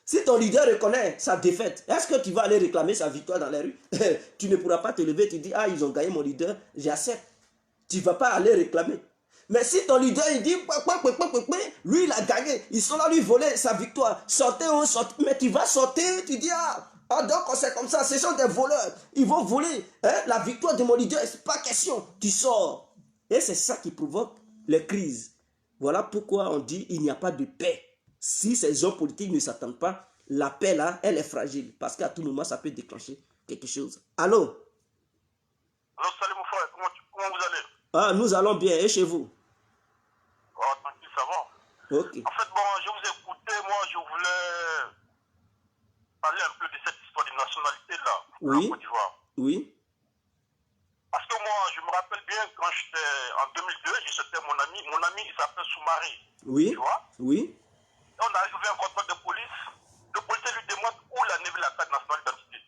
S2: Si ton leader reconnaît sa défaite, est-ce que tu vas aller réclamer sa victoire dans les rues? Tu ne pourras pas te lever, tu dis, ah, ils ont gagné mon leader, j'accepte. Tu ne vas pas aller réclamer. Mais si ton leader, il dit, lui, il a gagné, ils sont là lui voler sa victoire, sortez ou sortez, mais tu vas sortir, tu dis, ah donc c'est comme ça, ce sont des voleurs, ils vont voler la victoire de mon leader, c'est pas question, tu sors. Et c'est ça qui provoque les crises. Voilà pourquoi on dit, il n'y a pas de paix. Si ces hommes politiques ne s'attendent pas, la paix là, elle est fragile. Parce qu'à tout moment, ça peut déclencher quelque chose. Allô?
S3: Alors, salut mon frère, comment vous allez?
S2: Ah, nous allons bien, et chez vous?
S3: Oh, tranquille, ça va.
S2: Ok.
S3: En fait, bon, je vous ai écouté, moi, je voulais parler un peu de cette histoire de nationalité là,
S2: oui.
S3: en Côte d'Ivoire.
S2: Oui.
S3: Parce que moi, je me rappelle bien quand j'étais en 2002, c'était mon ami, il s'appelle Soumaré.
S2: Oui.
S3: Tu vois?
S2: Oui.
S3: Et on a arrivé à un contrôle de police. Le policier lui demande où il a nevé la carte nationale d'identité.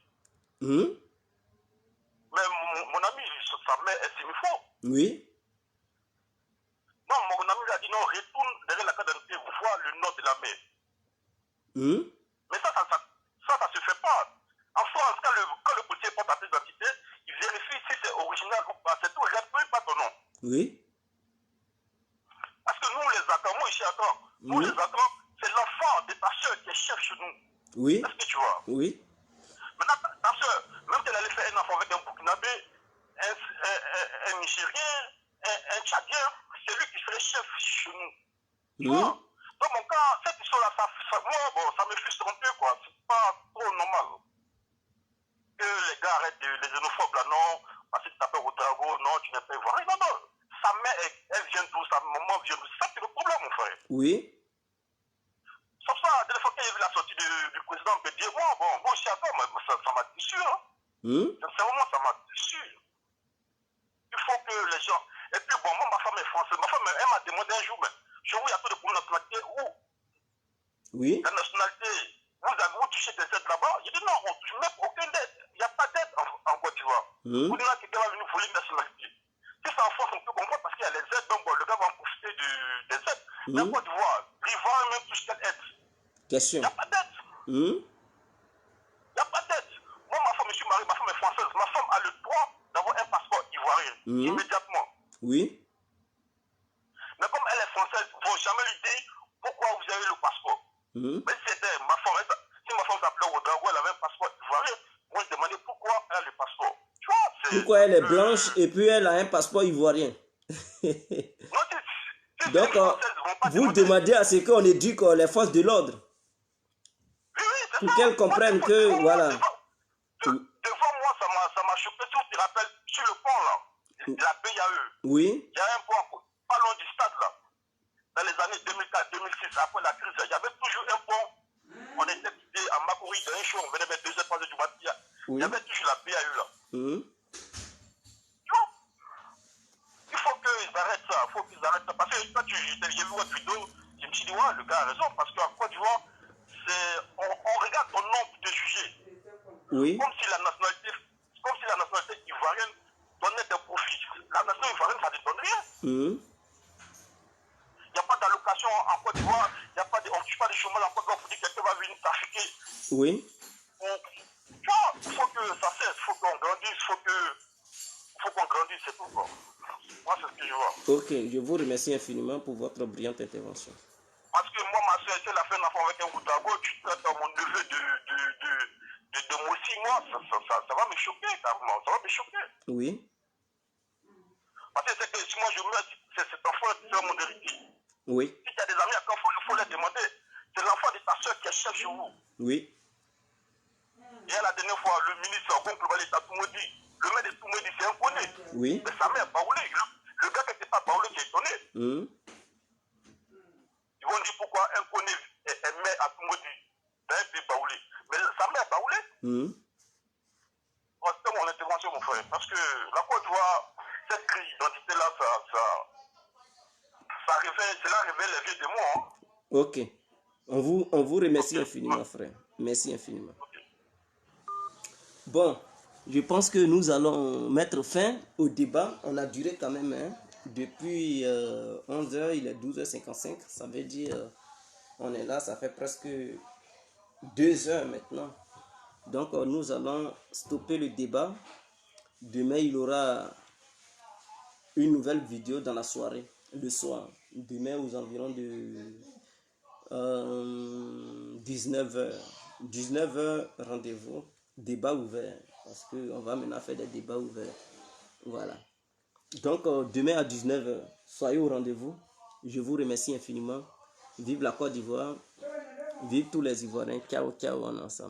S3: Mais mon ami, sa mère est semi-faux.
S2: Oui.
S3: Non, mon ami lui a dit non, retourne derrière la carte d'identité, vois le nom de la mère. Mais ça se fait pas. En France, quand le policier porte la carte d'identité, il vient
S2: Oui.
S3: Parce que nous, les Akans, moi, ici, nous, les Akans, c'est l'enfant de ta soeur qui est chef chez nous.
S2: Oui.
S3: Est-ce que tu vois?
S2: Oui.
S3: Maintenant, ta soeur, même si elle allait faire un enfant avec un Burkinabé, un Nigérien, un Tchadien, c'est lui qui serait chef chez nous. Tu vois? Dans mon cas, cette histoire-là, moi, bon, ça me frustre un peu, quoi. C'est pas trop normal. Que les gars arrêtent les xénophobes, là, non, parce que tu t'appelles au dragon, non, tu n'es pas ivoirien. Non, non. Sa mère, elle vient d'où? Sa maman vient d'où? C'est ça qui est le problème, mon frère.
S2: Oui.
S3: Sauf ça, la dernière fois qu'il y a eu la sortie du président Bédier, bon, je suis d'accord, mais ça m'a déçu, hein. Sincèrement, ça m'a déçu. Il faut que les gens... Et puis, bon, moi, ma femme est française. Ma femme, elle m'a demandé un jour, mais je vois, il y a peu de problèmes de nationalité. Où?
S2: Oui.
S3: La nationalité, vous touchez des aides là-bas? J'ai dit non, on ne touche même aucune aide. Il n'y a pas d'aide en Côte d'Ivoire. Vous dites là que quelqu'un va venir voler une nationalité. Si c'est en France, on peut comprendre parce qu'il y a les aides, donc bon, le gars va en profiter des aides. Mais en Côte d'Ivoire, l'Ivoire même touche quelle aide?
S2: Question.
S3: Il n'y a pas d'aide. Il n'y a pas d'aide. Moi, ma femme, je suis marié, ma femme est française. Ma femme a le droit d'avoir un passeport ivoirien immédiatement.
S2: Oui.
S3: Mais comme elle est française, il ne faut jamais lui dire pourquoi vous avez le passeport. Mais si c'était ma femme, si ma femme s'appelait Ouedraogo, elle avait un passeport ivoirien, moi je demandais pourquoi elle a le passeport. Tu vois,
S2: pourquoi elle est blanche et puis elle a un passeport ivoirien.
S3: Non,
S2: donc, vous demandez à ce qu'on éduque les forces de l'ordre.
S3: Oui, c'est
S2: pour
S3: ça.
S2: qu'elles comprennent que, voilà.
S3: Devant moi, ça m'a choqué. Tu te rappelles, sur le pont là, la BAE.
S2: Oui.
S3: Il y a un pont pas loin du stade là. Dans les années 2004-2006, après la crise, il y avait toujours un pont. On était quitté à Makori dans un show, on venait vers 2h, 3h du matin. Il y avait toujours la BAE là. Tu vois? Il faut qu'ils arrêtent ça. Il faut qu'ils arrêtent ça. Parce que quand j'ai vu votre vidéo, je me suis dit, ouais, le gars a raison. Parce qu'en Côte d'Ivoire, on regarde ton nombre de jugés.
S2: Oui.
S3: Comme si la nationalité ivoirienne donnait des profits. La nationalité ivoirienne, ça ne donne rien. Il n'y a pas d'allocation en Côte d'Ivoire, on ne touche pas de chômage en Côte d'Ivoire pour dire que quelqu'un va venir trafiquer.
S2: Oui.
S3: Tu vois, il faut que ça cesse, il faut qu'on grandisse, il faut qu'on grandisse, c'est tout. Quoi. Moi, c'est ce que je vois.
S2: Ok, je vous remercie infiniment pour votre brillante intervention.
S3: Parce que moi, ma soeur, si elle a fait un enfant avec un Ouedraogo, tu traites mon neveu de Mossi, moi, ça va me choquer, carrément, ça va me choquer.
S2: Oui.
S3: Parce que c'est que si moi je meurs, c'est cet enfant qui sera mon héritier.
S2: Oui.
S3: Si tu as des amis à quand il faut les demander. C'est l'enfant de ta soeur qui est chef chez vous.
S2: Oui.
S3: Et la dernière fois, le ministre, Goncle Valeta Toumoudi, le maire de Toumoudi, c'est un connu.
S2: Oui.
S3: Mais sa mère, Baoulé, le gars qui n'était pas Baoulé, qui est étonné. Ils vont dire pourquoi un connu est maire à Toumoudi, dans un pays Baoulé. Mais sa mère, Baoulé, c'était mon intervention, mon frère. Parce que la Côte d'Ivoire, cette crise d'identité-là, cela révèle les vieux démons. Hein.
S2: Ok. On vous remercie infiniment, frère. Merci infiniment. Bon, je pense que nous allons mettre fin au débat. On a duré quand même, hein, depuis 11h, il est 12h55. Ça veut dire, on est là, ça fait presque 2 heures maintenant. Donc, nous allons stopper le débat. Demain, il y aura une nouvelle vidéo dans la soirée, le soir. Demain, aux environs de 19h. 19h, rendez-vous. Débat ouvert. Parce qu'on va maintenant faire des débats ouverts. Voilà. Donc, demain à 19h, soyez au rendez-vous. Je vous remercie infiniment. Vive la Côte d'Ivoire. Vive tous les Ivoiriens. Ciao, ciao, on est ensemble.